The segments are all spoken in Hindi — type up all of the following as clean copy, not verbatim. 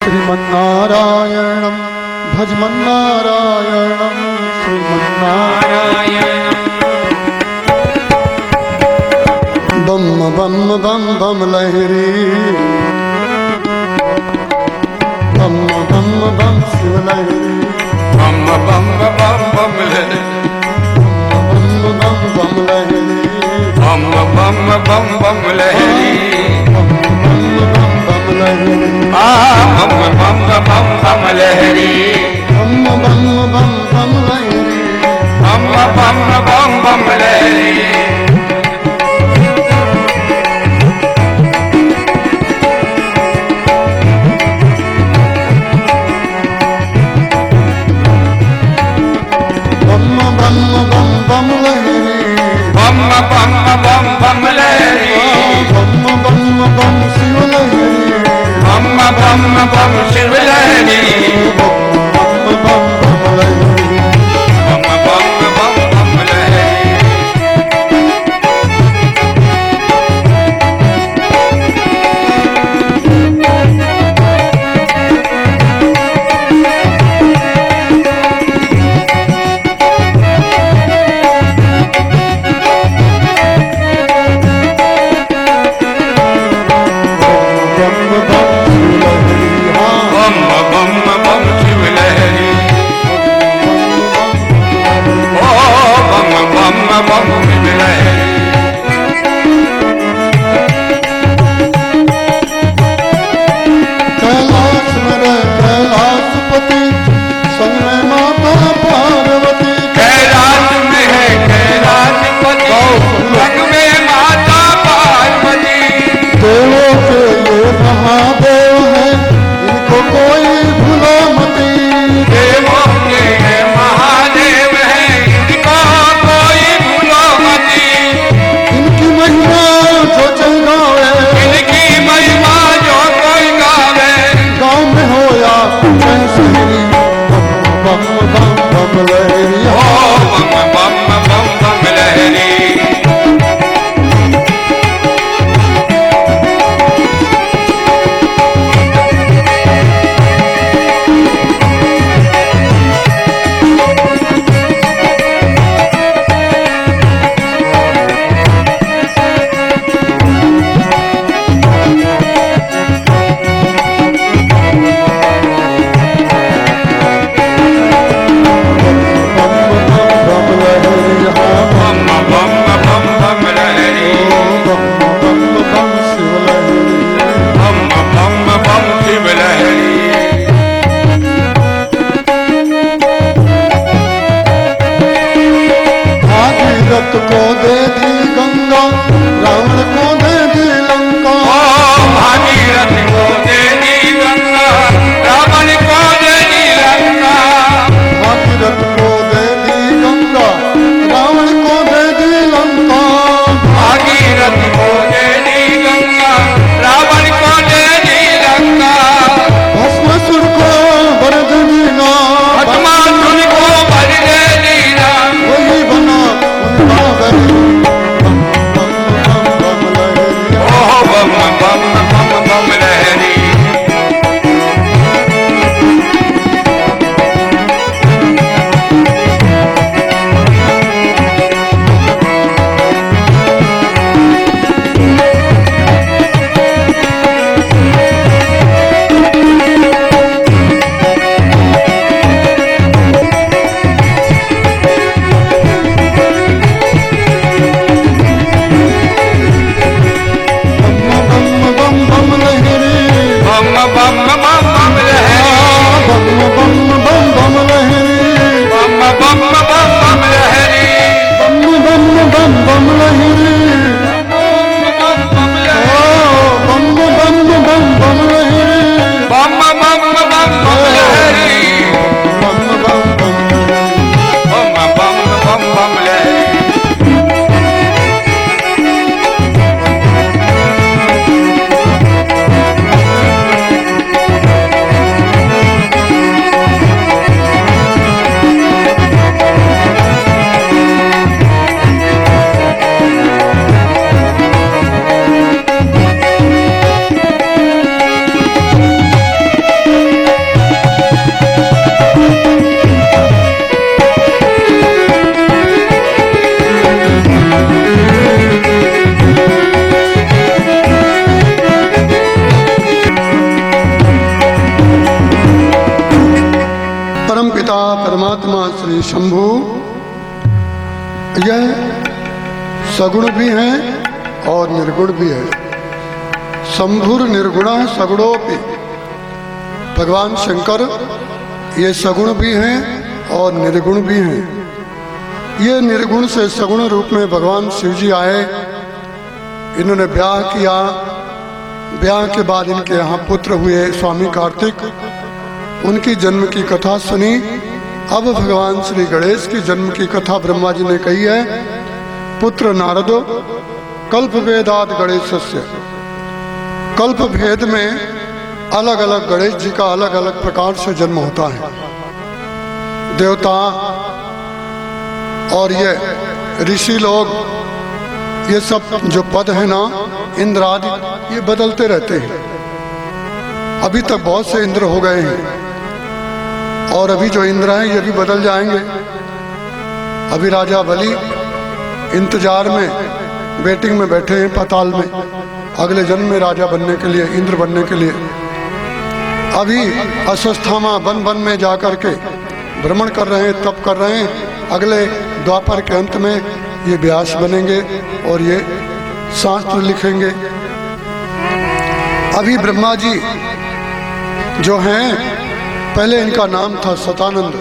श्रीमन्नारायणं भजमन्नारायणं श्रीमन्नारायणं बम बम बम बम लहरी बम बम बम शिव लहरी बम बम बम बम लहरी बम बम लहरी बम बम बम बम लहरी बम बम लहरी आ बम बम बम बम लहरी बम बम बम बम लहरी बम बम बम बम लहरी बम बम बम बम लहरी बम बम बम बम शिव लहरी बम बम बम शिव लहरी बम बम लहरी बम बम बम बम लहरी को दे दी गंगा रावण को दे दी लंका भागीरथ को दे दी गंगा रावण को दे दी लंका भागीरथ को दे दी गंगा रावण को दे दी लंका भागीरथ को दे दी गंगा रावण को दे दी लंका भस्मासुर को वर दे दीना भस्मासुर को वर दे दीना वही बना उनका वही बम बम बम लहरी पिता परमात्मा श्री शंभु यह सगुण भी हैं और निर्गुण भी है। शंभुर निर्गुण सगुणोपि, भगवान शंकर ये सगुण भी हैं और निर्गुण भी हैं। ये निर्गुण से सगुण रूप में भगवान शिव जी आए, इन्होंने ब्याह किया, ब्याह के बाद इनके यहाँ पुत्र हुए स्वामी कार्तिक, उनकी जन्म की कथा सुनी। अब भगवान श्री गणेश की जन्म की कथा ब्रह्मा जी ने कही है। पुत्र नारदो कल्प भेदात गणेशस्य, कल्प भेद में अलग अलग गणेश जी का अलग अलग प्रकार से जन्म होता है। देवता और ये ऋषि लोग, ये सब जो पद है ना, इंद्र आदि, ये बदलते रहते हैं। अभी तक बहुत से इंद्र हो गए हैं और अभी जो इंद्र हैं ये भी बदल जाएंगे। अभी राजा बलि इंतजार में वेटिंग में बैठे हैं पाताल में, अगले जन्म में राजा बनने के लिए, इंद्र बनने के लिए। अभी अश्वस्थामा वन वन में जाकर के भ्रमण कर रहे हैं, तप कर रहे हैं। अगले द्वापर के अंत में ये व्यास बनेंगे और ये शास्त्र लिखेंगे। अभी ब्रह्मा जी जो हैं, पहले इनका नाम था सतानंद।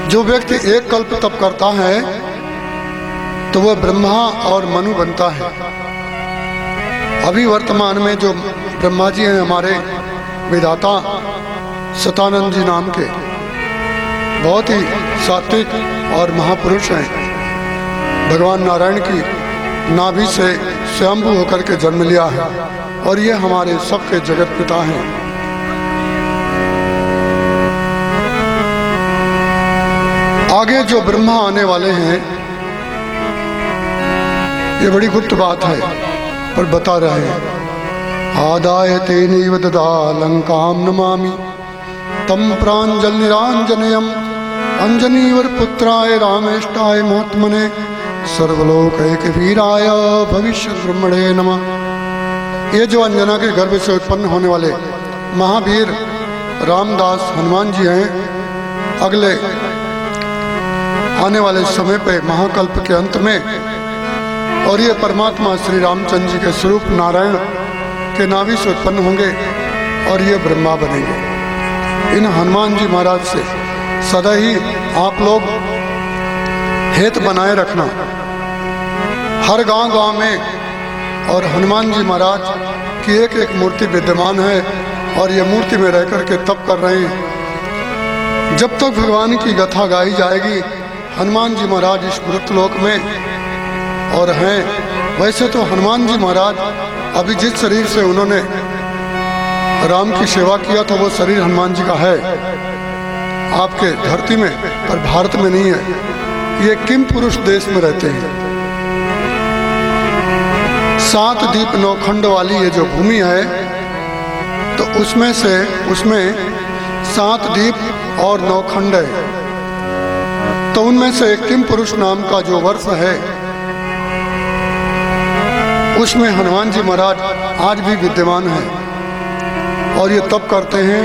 जो व्यक्ति एक कल्प तप करता है तो वह ब्रह्मा और मनु बनता है। अभी वर्तमान में जो ब्रह्मा जी हैं हमारे विधाता, सतानंद जी नाम के, बहुत ही सात्विक और महापुरुष हैं। भगवान नारायण की नाभि से स्वयंभू होकर के जन्म लिया है और ये हमारे सबके जगत पिता हैं। आगे जो ब्रह्मा आने वाले हैं, ये बड़ी गुप्त बात है पर बता रहे हैं। आदाय तेनैव ददा लंकाम नमामि तम प्रांजल निरांजनयम अंजनीवर पुत्राय रामेष्टाय महात्मने सर्वलोकैकवीराय भविष्य ब्रह्मणे नमः। ये जो अंजना के गर्भ से उत्पन्न होने वाले महावीर रामदास हनुमान जी हैं, अगले आने वाले समय पे महाकल्प के अंत में, और ये परमात्मा श्री रामचंद्र जी के स्वरूप नारायण के नाभि से उत्पन्न होंगे और ये ब्रह्मा बनेंगे। इन हनुमान जी महाराज से सदा ही आप लोग हेत बनाए रखना। हर गांव गांव में और हनुमान जी महाराज की एक एक मूर्ति विद्यमान है और ये मूर्ति में रह करके तप कर रहे हैं। जब तक भगवान की गाथा गाई जाएगी, हनुमान जी महाराज इस मृतलोक में और हैं। वैसे तो हनुमान जी महाराज अभी जिस शरीर से उन्होंने राम की सेवा किया था वो शरीर हनुमान जी का है आपके धरती में, पर भारत में नहीं है। ये किम पुरुष देश में रहते हैं। 7 दीप 9 खंड वाली ये जो भूमि है, तो उसमें 7 दीप और 9 खंड है। तो उनमें से किम पुरुष नाम का जो वर्ष है, उसमें हनुमान जी महाराज आज भी विद्यमान है और ये तप करते हैं।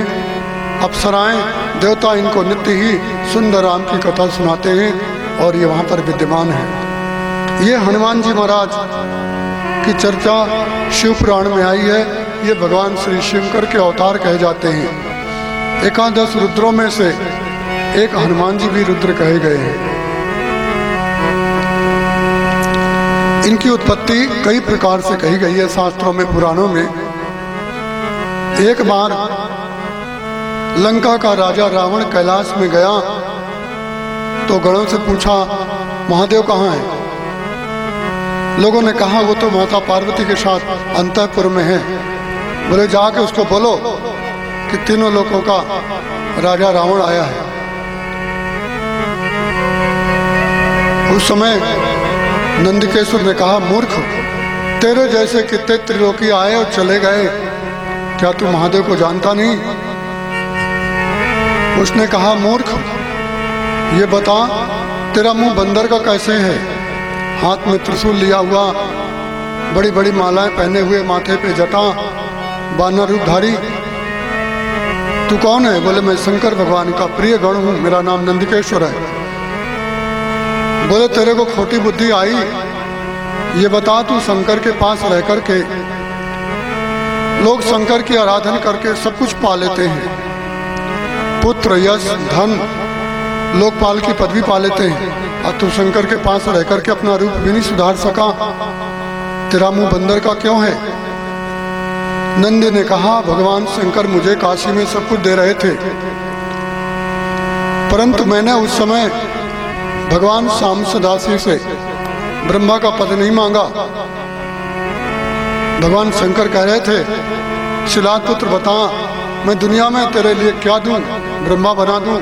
अप्सराएं, देवता इनको नित्य ही सुंदर राम की कथा सुनाते हैं और ये वहाँ पर विद्यमान है। ये हनुमान जी महाराज की चर्चा शिव पुराण में आई है। ये भगवान श्री शंकर के अवतार कहे जाते हैं। 11 रुद्रों में से एक हनुमान जी भी रुद्र कहे गए हैं। इनकी उत्पत्ति कई प्रकार से कही गई है शास्त्रों में, पुराणों में। एक बार लंका का राजा रावण कैलाश में गया तो गणों से पूछा, महादेव कहाँ हैं? लोगों ने कहा वो तो माता पार्वती के साथ अंतःपुर में है। बोले जाके उसको बोलो कि तीनों लोगों का राजा रावण आया है। उस समय नंदकेश्वर ने कहा, मूर्ख, तेरे जैसे कितने त्रिलोकी आए और चले गए, क्या तू महादेव को जानता नहीं? उसने कहा, मूर्ख, ये बता तेरा मुंह बंदर का कैसे है? हाथ में त्रिशूल लिया हुआ, बड़ी बड़ी मालाएं पहने हुए, माथे पे जटा, बानर रूपधारी, तू कौन है? बोले मैं शंकर भगवान का प्रिय गण हूँ, मेरा नाम नंदिकेश्वर है। बोले तेरे को खोटी बुद्धि आई, ये बता तू शंकर के पास रह कर के लोग शंकर की आराधना करके सब कुछ पा लेते हैं, पुत्र यश धन लोकपाल की पदवी पा लेते हैं, और तू शंकर के पास रह कर के अपना रूप भी नहीं सुधार सका, तेरा मुंह बंदर का क्यों है? नंदी ने कहा भगवान शंकर मुझे काशी में सब कुछ दे रहे थे, परंतु मैंने उस समय भगवान श्याम सदाशिव से ब्रह्मा का पद नहीं मांगा। भगवान शंकर कह रहे थे शिलाद पुत्र बता मैं दुनिया में तेरे लिए क्या दूं, ब्रह्मा बना दूं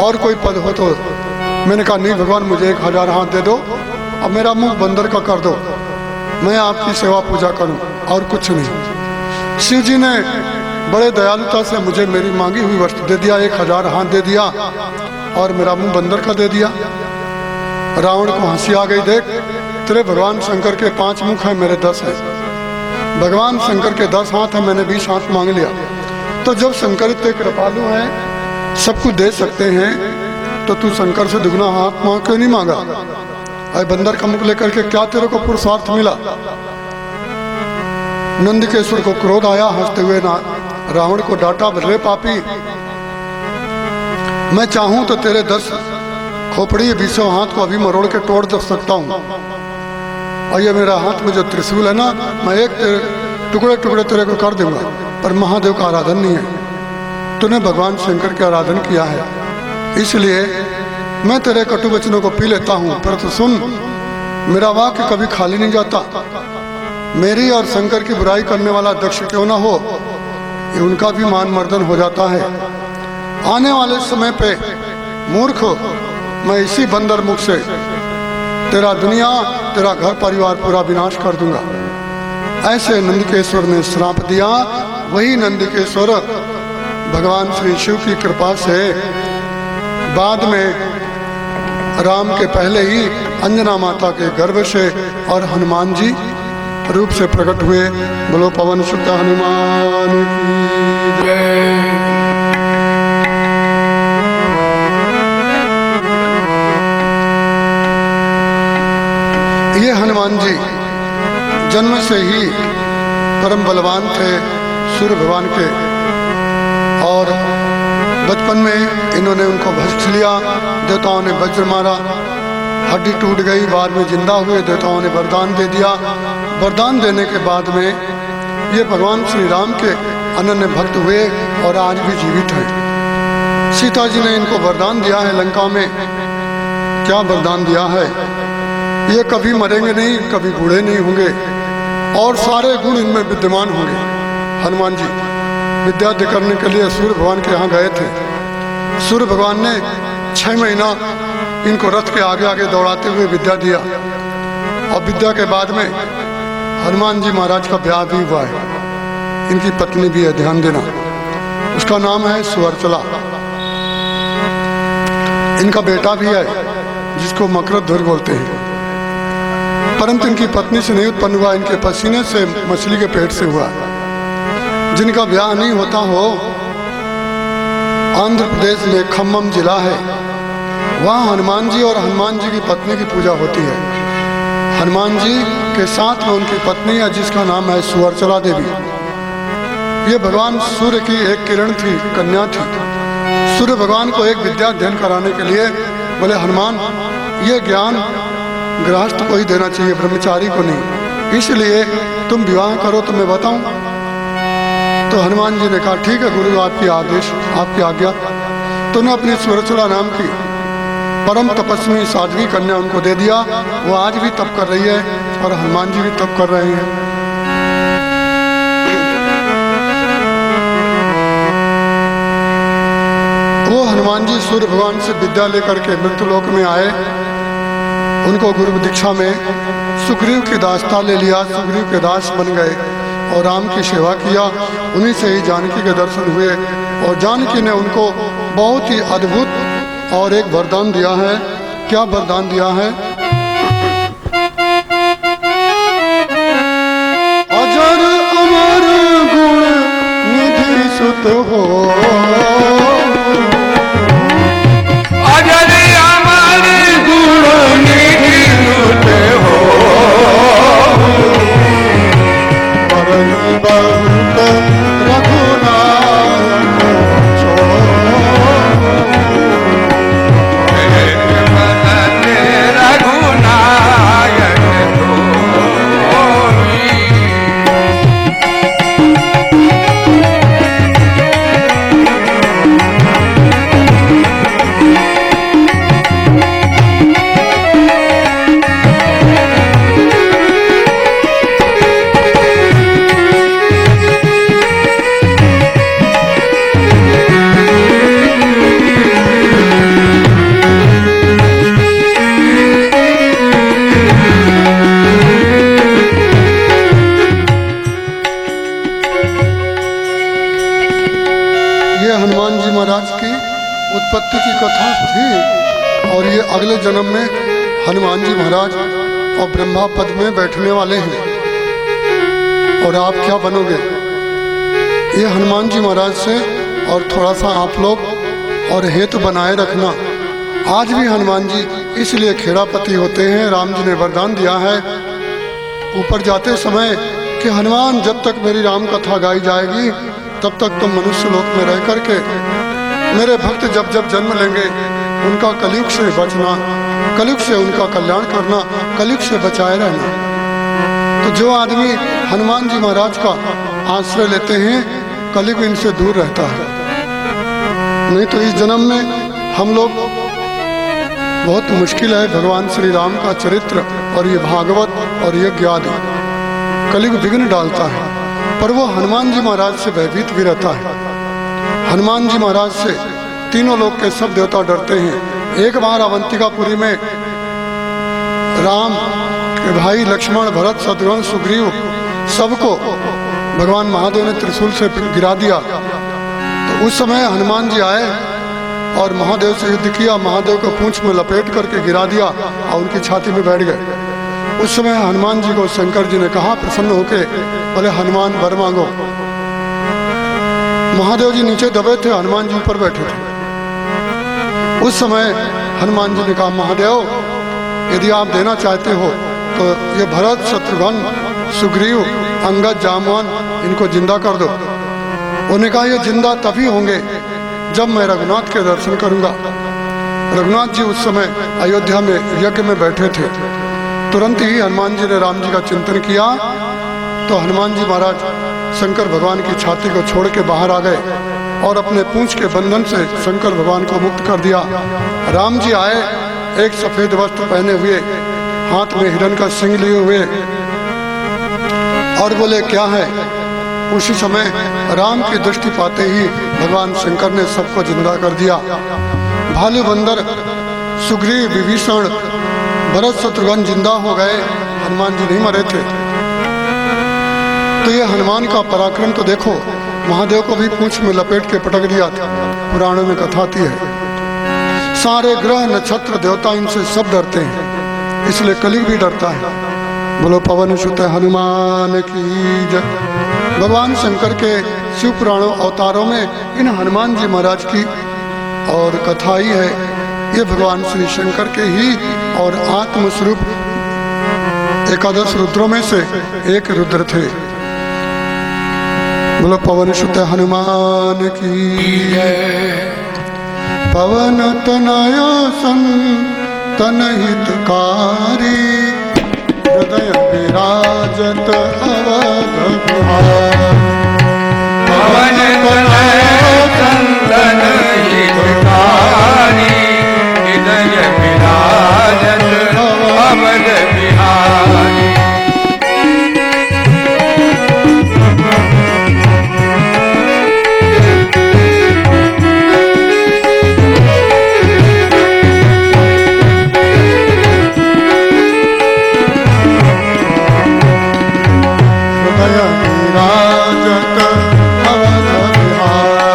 और कोई पद हो तो? मैंने कहा नहीं भगवान मुझे 1000 हाथ दे दो, अब मेरा मुंह बंदर का कर दो, मैं आपकी सेवा पूजा करूं और कुछ नहीं। शिव जी ने बड़े दयालुता से मुझे मेरी मांगी हुई वस्तु दे दिया, 1000 हाथ दे दिया और मेरा मुंह बंदर का दे दिया। रावण को हंसी आ गई, देख तेरे भगवान शंकर के 5 मुख हैं, मेरे 10 है। भगवान शंकर के 10 हाथ हैं, मैंने 20 हाथ मांग लिया। तो जब शंकर इतने कृपालु हैं, सब कुछ दे सकते हैं, तो तू शंकर से दुगना हाथ मांग क्यों नहीं मांगा? अरे बंदर का मुख लेकर के क्या तेरे को पुरुषार्थ मिला? नंदिकेश्वर को क्रोध आया, हंसते हुए रावण को डांटा, रे पापी मैं चाहूं तो तेरे 10 खोपड़ी 20 हाथ को अभी मरोड़ के तोड़ सकता हूं, और ये मेरा हाथ में जो त्रिशूल है ना, मैं एक टुकड़े टुकड़े तेरे को कर दूंगा। पर महादेव का आराधन नहीं है, तूने भगवान शंकर की आराधन किया है, इसलिए मैं तेरे कटु वचनों को पी लेता हूं, पर तो सुन मेरा वाक्य कभी खाली नहीं जाता। मेरी और शंकर की बुराई करने वाला दक्ष क्यों ना हो, ये उनका भी मान मर्दन हो जाता है। आने वाले समय पे मूर्ख मैं इसी बंदर मुख से तेरा दुनिया तेरा घर परिवार पूरा विनाश कर दूंगा। ऐसे नंदिकेश्वर ने श्राप दिया। वही नंदिकेश्वर भगवान श्री शिव की कृपा से बाद में राम के पहले ही अंजना माता के गर्भ से और हनुमान जी रूप से प्रकट हुए। बोलो पवन सुत हनुमान की जय। ये हनुमान जी जन्म से ही परम बलवान थे सूर्य भगवान के, और बचपन में इन्होंने उनको भस्म लिया, देवताओं ने वज्र मारा, हड्डी टूट गई, बाद में जिंदा हुए, देवताओं ने वरदान दे दिया। वरदान देने के बाद में ये भगवान श्री राम के अनन्य भक्त हुए और आज भी जीवित हैं। सीता जी ने इनको वरदान दिया है लंका में। क्या वरदान दिया है? ये कभी मरेंगे नहीं, कभी बूढ़े नहीं होंगे और सारे गुण इनमें विद्यमान होंगे। हनुमान जी विद्या करने के लिए सूर्य भगवान के यहाँ गए थे। सूर्य भगवान ने 6 महीना इनको रथ के आगे आगे दौड़ाते हुए विद्या दिया, और विद्या के बाद में हनुमान जी महाराज का ब्याह भी हुआ है। इनकी पत्नी भी है, ध्यान देना, उसका नाम है सुवर्चला। इनका बेटा भी है जिसको मकरध्वज बोलते हैं, परंतु इनकी पत्नी से नहीं उत्पन्न हुआ, इनके पसीने से मछली के पेट से हुआ। जिनका ब्याह नहीं होता हो, आंध्र प्रदेश में खम्मम जिला है, वहाँ हनुमान जी और हनुमान जी की पत्नी की पूजा होती है। हनुमान जी के साथ में उनकी पत्नी है जिसका नाम है सुवर्चला देवी। ये भगवान सूर्य की एक किरण थी, कन्या थी। सूर्य भगवान को एक विद्या अध्ययन कराने के लिए बोले हनुमान ये ज्ञान गृहस्थ को ही देना चाहिए, ब्रह्मचारी को नहीं, इसलिए तुम विवाह करो तो मैं बताऊं। तो हनुमान जी ने कहा ठीक है गुरु, आपकी आदेश, आपकी आज्ञा। तो उन्हें अपनी सुवर्चला नाम की परम तपस्वी साध्वी कन्या उनको दे दिया। वो आज भी तप कर रही है और हनुमान जी भी तप कर रहे हैं। वो हनुमान जी सूर्य भगवान से विद्या लेकर के मृत्युलोक में आए। उनको गुरु दीक्षा में सुग्रीव की दासता ले लिया, सुग्रीव के दास बन गए और राम की सेवा किया। उन्हीं से ही जानकी के दर्शन हुए और जानकी ने उनको बहुत ही अद्भुत और एक वरदान दिया है। क्या वरदान दिया है? अजर अमर गुण निधि सुत सुत हो। अजर अमर गुण निधि सुत हो। परम बहुत रघुनायक रघुनायक उत्पत्ति की कथा थी और ये अगले जन्म में हनुमान जी महाराज और ब्रह्मा पद में बैठने वाले हैं। और आप क्या बनोगे, ये हनुमान जी महाराज से और थोड़ा सा आप लोग और हेतु बनाए रखना। आज भी हनुमान जी इसलिए खेड़ापति होते हैं। राम जी ने वरदान दिया है ऊपर जाते समय कि हनुमान जब तक मेरी राम कथा गाई जाएगी तब तक तुम मनुष्य लोक में रह करके मेरे भक्त जब जब जन्म लेंगे उनका कलयुग से बचना, कलयुग से उनका कल्याण करना, कलयुग से बचाए रहना। तो जो आदमी हनुमान जी महाराज का आश्रय लेते हैं कलयुग इनसे दूर रहता है। नहीं तो इस जन्म में हम लोग बहुत मुश्किल है भगवान श्री राम का चरित्र और ये भागवत और यज्ञ आदि कलयुग विघ्न डालता है। पर वो हनुमान जी महाराज से भयभीत भी रहता है। हनुमान जी महाराज से तीनों लोग के सब देवता डरते हैं। एक बार अवंतिकापुरी में राम के भाई लक्ष्मण, भरत, शत्रुघ्न, सुग्रीव सबको भगवान महादेव ने त्रिशूल से गिरा दिया। तो उस समय हनुमान जी आए और महादेव से युद्ध किया। महादेव को पूंछ में लपेट करके गिरा दिया और उनकी छाती में बैठ गए। उस समय हनुमान जी को शंकर जी ने कहा प्रसन्न होके, बोले हनुमान वर मांगो। महादेव जी नीचे दबे थे, हनुमान जी ऊपर बैठे थे। उस समय हनुमान जी ने कहा महादेव यदि आप देना चाहते हो तो ये भरत, शत्रुघ्न, सुग्रीव, अंगद, जामवान इनको जिंदा कर दो। उन्होंने कहा ये जिंदा तभी होंगे जब मैं रघुनाथ के दर्शन करूंगा। रघुनाथ जी उस समय अयोध्या में यज्ञ में बैठे थे। तुरंत ही हनुमान जी ने राम जी का चिंतन किया तो हनुमान जी महाराज शंकर भगवान की छाती को छोड़ के बाहर आ गए और अपने पूंछ के बंधन से शंकर भगवान को मुक्त कर दिया। राम जी आए एक सफेद वस्त्र पहने हुए, हाथ में हिरण का सिंग लिए हुए और बोले क्या है। उसी समय राम की दृष्टि पाते ही भगवान शंकर ने सबको जिंदा कर दिया। भालू, बंदर, सुग्रीव, विभीषण, भरत, शत्रुघ्न जिंदा हो गए, हनुमान जी नहीं मरे थे। तो ये हनुमान का पराक्रम तो देखो, महादेव को भी पूंछ में लपेट के पटक दिया था। पुराणों में कथा आती है। सारे ग्रह, नक्षत्र, देवता इनसे सब डरते हैं, इसलिए कलयुग भी डरता है। बोलो पवन सुत हनुमान की जय। भगवान शंकर के शिव पुराणों अवतारों में इन हनुमान जी महाराज की और कथा ही है। ये भगवान श्री शंकर के ही और आत्मस्वरूप एकादश रुद्रों में से एक रुद्र थे। बोलो पवन सुत हनुमान की जय। पवन तनय संतन हितकारी, हृदय विराजत अवध बिहार। पवन तनय संतन हितकारी, हृदय विराजत अवध बिहार। विराजत अवध बिहारी।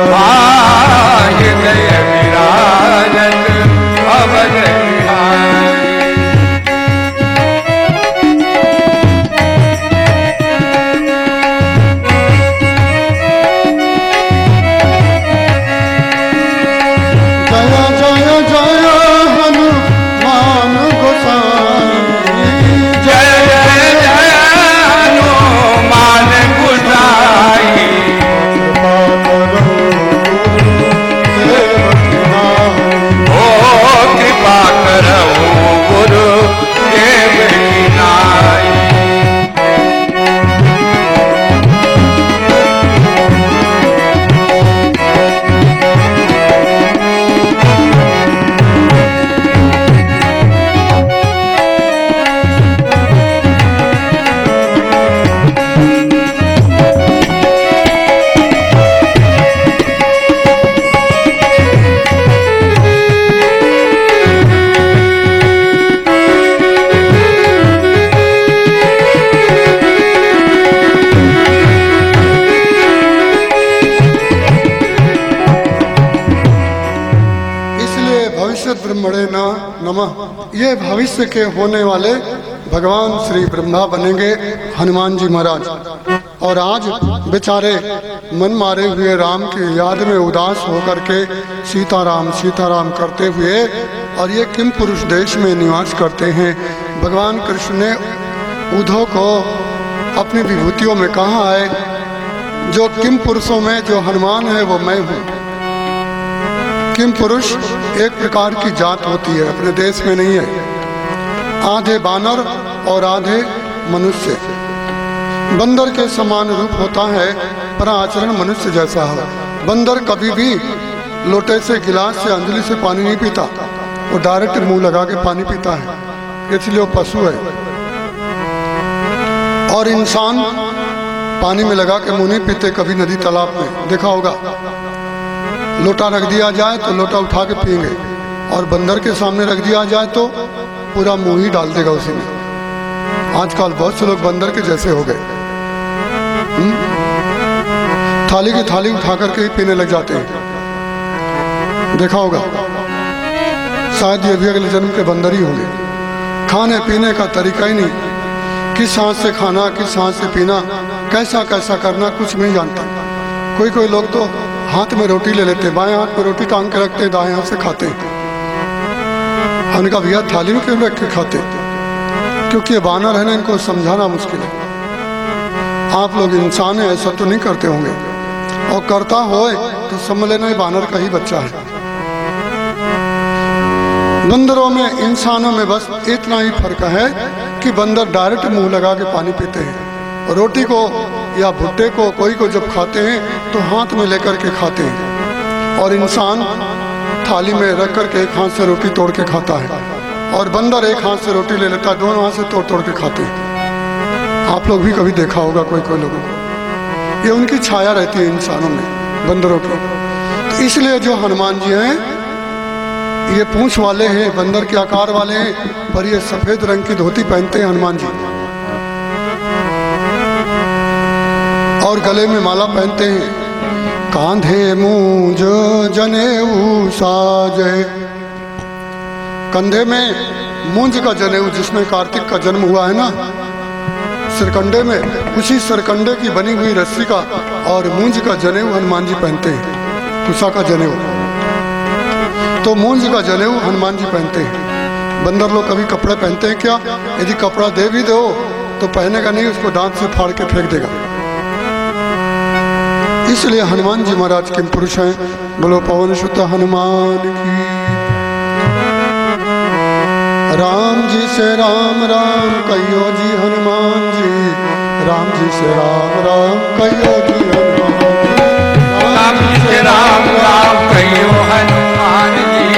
ब्रह्मणे नमः। ये भविष्य के होने वाले भगवान श्री ब्रह्मा बनेंगे हनुमान जी महाराज। और आज बेचारे मन मारे हुए राम की याद में उदास होकर के सीताराम सीताराम करते हुए और ये किम पुरुष देश में निवास करते हैं। भगवान कृष्ण ने उद्धव को अपनी विभूतियों में कहा है, जो किम पुरुषों में जो हनुमान है वो मैं हूँ। किम पुरुष एक प्रकार की जात होती है, अपने देश में नहीं है। आधे बानर और आधे मनुष्य। बंदर के समान रूप होता है पर आचरण मनुष्य जैसा है। बंदर कभी भी लोटे से गिलास से अंजलि से पानी नहीं पीता, वो डायरेक्ट मुंह लगा के पानी पीता है, इसलिए वो पशु है। और इंसान पानी में लगा के मुंह नहीं पीते कभी नदी तालाब में, देखा होगा। लोटा रख दिया जाए तो लोटा उठा के पिएंगे, और बंदर के सामने रख दिया जाए तो पूरा मुंह ही डाल देगा उसी में। आजकल बहुत से लोग बंदर के जैसे हो गए, थाली की थाली उठा करके ही पीने लग जाते हैं, देखा होगा। शायद ये भी अगले जन्म के बंदर ही होंगे। खाने पीने का तरीका ही नहीं, किस हाथ से खाना किस हाथ से पीना, कैसा कैसा करना कुछ नहीं जानता। कोई कोई लोग तो हाथ में रोटी ले लेते, बाएं हाथ में रोटी टांग के रखते, दाएं हाथ से खाते। हमने कहा भैया थाली में क्यों रख के खाते? क्योंकि ये बानर है ना, इनको समझाना मुश्किल है। आप लोग इंसान हैं, ऐसा तो नहीं करते होंगे, और करता होए तो समझ लेना ये बानर का ही बच्चा है। बंदरों में इंसानों में बस इतना ही फर्क है कि बंदर डायरेक्ट मुंह लगा के पानी पीते हैं। रोटी को या भुट्टे को कोई को जब खाते हैं तो हाथ में लेकर के खाते हैं, और इंसान थाली में रख कर के एक हाथ से रोटी तोड़ के खाता है, और बंदर एक हाथ से रोटी ले लेता है, दोनों हाथ से तोड़ तोड़ के खाते हैं। आप लोग भी कभी देखा होगा कोई कोई लोगों को, ये उनकी छाया रहती है इंसानों में, बंदरों की। तो इसलिए जो हनुमान जी हैं ये पूंछ वाले हैं, बंदर के आकार वाले हैं, पर ये सफेद रंग की धोती पहनते हैं हनुमान जी, और गले में माला पहनते हैं। कांधे मूंज जनेऊ साजे, कंधे में मूंज का जनेऊ, जिसमें कार्तिक का जन्म हुआ है ना, सिरकंडे में उसी सिरकंडे की बनी हुई रस्सी का और मूंज का जनेऊ हनुमान जी पहनते हैं, कुशा का जनेऊ। तो मूंज का जनेऊ हनुमान जी पहनते हैं। बंदर लोग कभी कपड़े पहनते हैं क्या? यदि कपड़ा दे भी दो तो पहनेगा नहीं, उसको दांत से फाड़ के फेंक देगा। इसलिए हनुमान जी महाराज किम पुरुष हैं। बोलो पवन सुत हनुमान की। राम जी से राम राम कहियो जी हनुमान जी, राम जी से राम राम कहियो जी हनुमान जी, राम जी से राम राम कहियो हनुमान जी,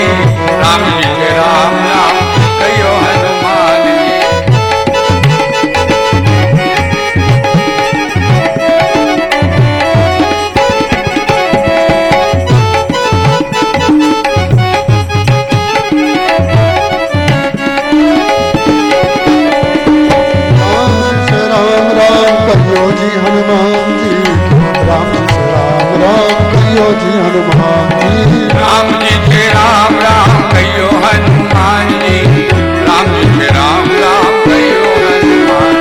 राम जी से राम राम कहियो हनुमान जी। जी हनुमान जी, राम जी से राम राम कहियो जी हनुमान जी, राम जी से राम राम कहियो हनुमान जी, राम जी से राम राम कहियो हनुमान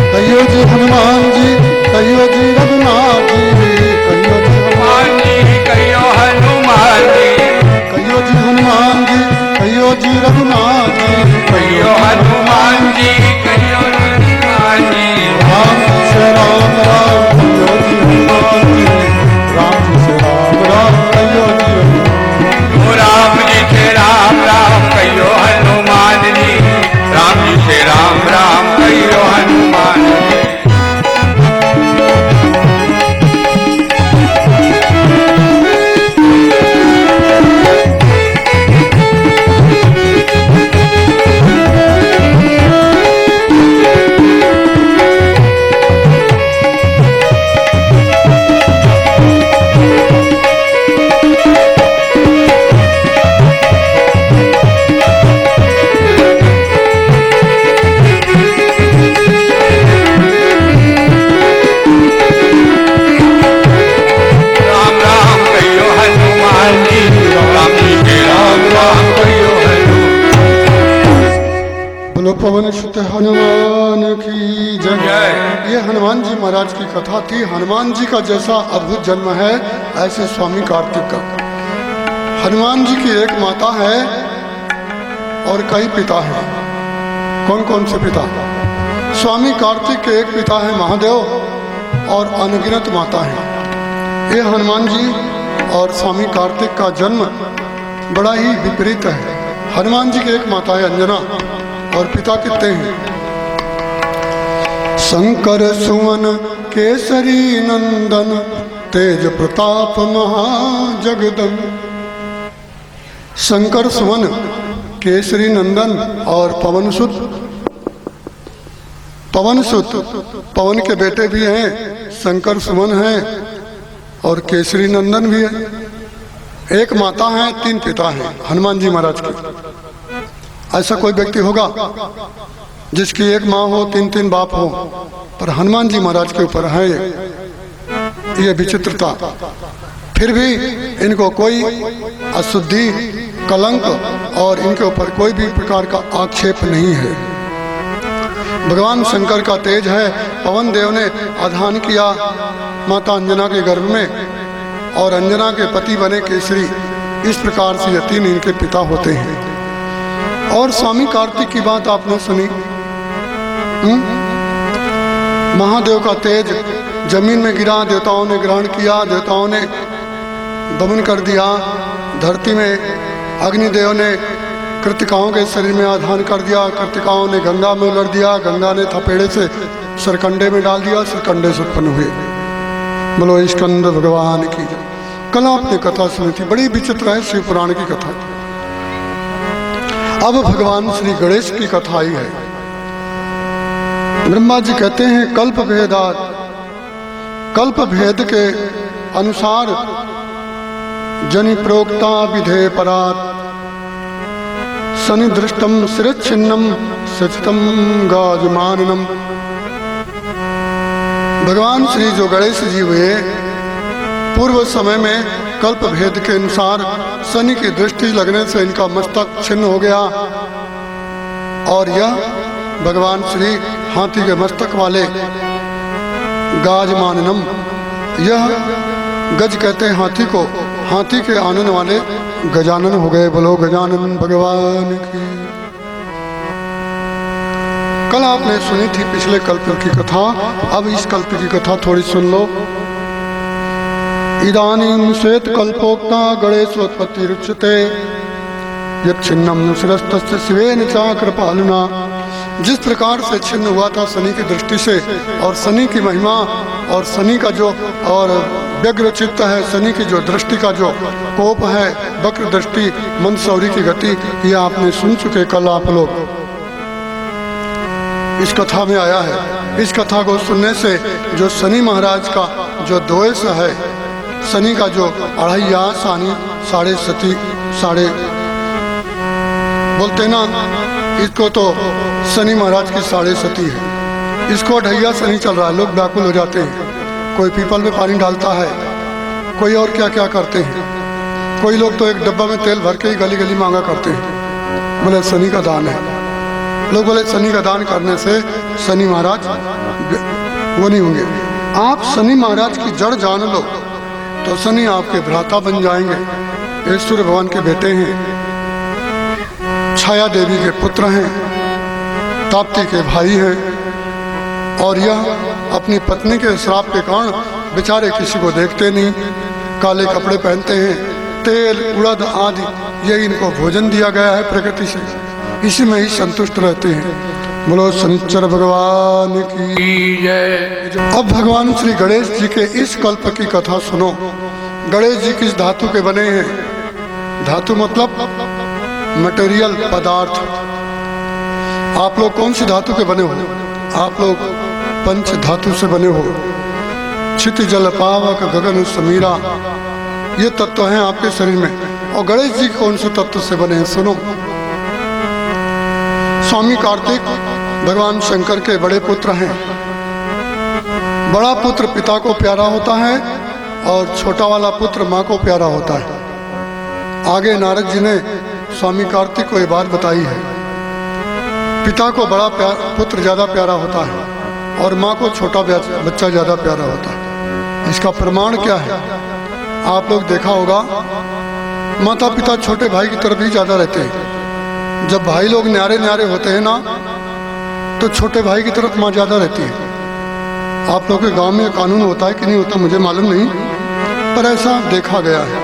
कहियो जी हनुमान जी, कहियो जी रघुनाथ जी, कहियो जी हनुमान जी, कहियो हनुमान जी, कहियो जी हनुमान सत्य हनुमान की जय। जय। ये हनुमान जी महाराज की कथा थी। हनुमान जी का जैसा अद्भुत जन्म है ऐसे स्वामी कार्तिक का। हनुमान जी की एक माता है और कई पिता हैं। कौन कौन से पिता? स्वामी कार्तिक के एक पिता है महादेव और अनगिनत माता है। ये हनुमान जी और स्वामी कार्तिक का जन्म बड़ा ही विपरीत है। हनुमान जी की एक माता है अंजना और पिता कितने हैं? शंकर सुवन केसरी नंदन तेज प्रताप महाजगदन। शंकर सुवन केसरी नंदन और पवन सुत पवन के बेटे भी हैं, शंकर सुमन हैं और केसरी नंदन भी है। एक माता है, तीन पिता हैं हनुमान जी महाराज के। ऐसा कोई व्यक्ति होगा जिसकी एक माँ हो, तीन तीन बाप हो, पर हनुमान जी महाराज के ऊपर है ये विचित्रता। फिर भी इनको कोई अशुद्धि, कलंक और इनके ऊपर कोई भी प्रकार का आक्षेप नहीं है। भगवान शंकर का तेज है। पवन देव ने आधान किया माता अंजना के गर्भ में और अंजना के पति बने केसरी। इस प्रकार से ये तीन इनके पिता होते हैं। और स्वामी कार्तिक की बात आपने सुनी। महादेव का तेज जमीन में गिरा, देवताओं ने ग्रहण किया, देवताओं ने दमन कर दिया। धरती में अग्निदेव ने कृतिकाओं के शरीर में आधान कर दिया, कृतिकाओं ने गंगा में उलट दिया, गंगा ने थपेड़े से सरकंडे में डाल दिया, सरकंडे से उत्पन्न हुए। बोलो स्कंद भगवान की। कल आपने कथा सुनी थी, बड़ी विचित्र है शिव पुराण की कथा। अब भगवान श्री गणेश की कथा आई है। ब्रह्मा जी कहते हैं कल्प भेदात, कल्प भेद के अनुसार जनि प्रोक्ता विधेय परात शनि दृष्टम शिरच्छिन्नम सचितम गाजमाननम। भगवान श्री जो गणेश जी हुए पूर्व समय में कल्प भेद के अनुसार शनि की दृष्टि लगने से इनका मस्तक छिन्न हो गया और यह भगवान श्री हाथी के मस्तक वाले गाजमाननम, यह गज कहते हैं हाथी को, हाथी के आनन वाले गजानन हो गए। बोलो गजानन भगवान की। कल आपने सुनी थी पिछले कल्प की कथा, अब इस कल्प की कथा थोड़ी सुन लो। इदानीं श्वेत कल्पोक्ता गणेशोत्पत्ति रुच्यते यच्छिन्नम शिरस्तस्य शिवेन चाकृपालुना। जिस प्रकार से छिन्न हुआ था शनि की दृष्टि से, और शनि की महिमा और शनि का जो और व्यग्र चित्त है, शनि की जो दृष्टि का जो कोप है, वक्र दृष्टि, मंदसौरी की गति, ये आपने सुन चुके कल आप लोग। इस कथा में आया है। इस कथा को सुनने से जो शनि महाराज का जो दोष है, शनि का जो अढ़ैया सानी साढ़े सती साढ़े बोलते ना, इसको तो शनि महाराज की साढ़े सती है। इसको अढ़ैया शनि चल रहा है, लोग व्याकुल हो जाते हैं। कोई पीपल में पानी डालता है, कोई और क्या क्या करते हैं। कोई लोग तो एक डब्बा में तेल भर के ही गली गली मांगा करते हैं, बोले शनि का दान है। लोग बोले शनि का दान करने से शनि महाराज वो नहीं होंगे। आप शनि महाराज की जड़ जान लो तो शनि आपके भ्राता बन जाएंगे। ये सूर्य भगवान के बेटे हैं, छाया देवी के पुत्र हैं, ताप्ती के भाई हैं, और यह अपनी पत्नी के श्राप के कारण बेचारे किसी को देखते नहीं, काले कपड़े पहनते हैं, तेल उड़द आदि ये इनको भोजन दिया गया है प्रकृति से, इसी में ही संतुष्ट रहते हैं। बोलो शनिचर भगवान की जय। अब भगवान श्री गणेश जी के इस कल्प की कथा सुनो। गणेश जी किस धातु के बने हैं? धातु मतलब मटेरियल पदार्थ। आप लोग कौन सी धातु के बने हो? आप लोग पंच धातु से बने हो। क्षिति जल पावक गगन समीरा, ये तत्व हैं आपके शरीर में। और गणेश जी कौन से तत्व से बने हैं सुनो। स्वामी कार्तिक भगवान शंकर के बड़े पुत्र हैं। बड़ा पुत्र पिता को प्यारा होता है और छोटा वाला पुत्र माँ को प्यारा होता है। आगे नारद जी ने स्वामी कार्तिक को ये बात बताई है। पिता को बड़ा पुत्र ज़्यादा प्यारा होता है और माँ को छोटा बच्चा ज़्यादा प्यारा होता है। इसका प्रमाण क्या है? आप लोग देखा होगा, माता पिता छोटे भाई की तरफ ही ज़्यादा रहते हैं। जब भाई लोग न्यारे न्यारे होते हैं ना, तो छोटे भाई की तरफ माँ ज़्यादा रहती है। आप लोग के गांव में कानून होता है कि नहीं होता मुझे मालूम नहीं, पर ऐसा देखा गया है।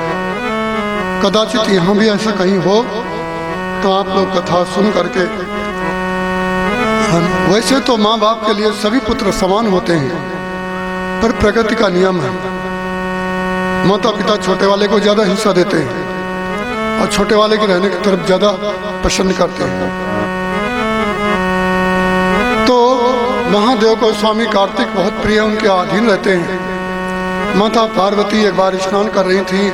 कदाचित यहाँ भी ऐसा कहीं हो तो आप लोग कथा सुन करके। वैसे तो माँ बाप के लिए सभी पुत्र समान होते हैं, पर प्रकृति का नियम है, माता पिता छोटे वाले को ज्यादा हिस्सा देते हैं और छोटे वाले के रहने की तरफ ज्यादा पसंद करते हैं। तो महादेव को स्वामी कार्तिक बहुत प्रिय, उनके अधीन रहते हैं। माता पार्वती एक बार स्नान कर रही थी,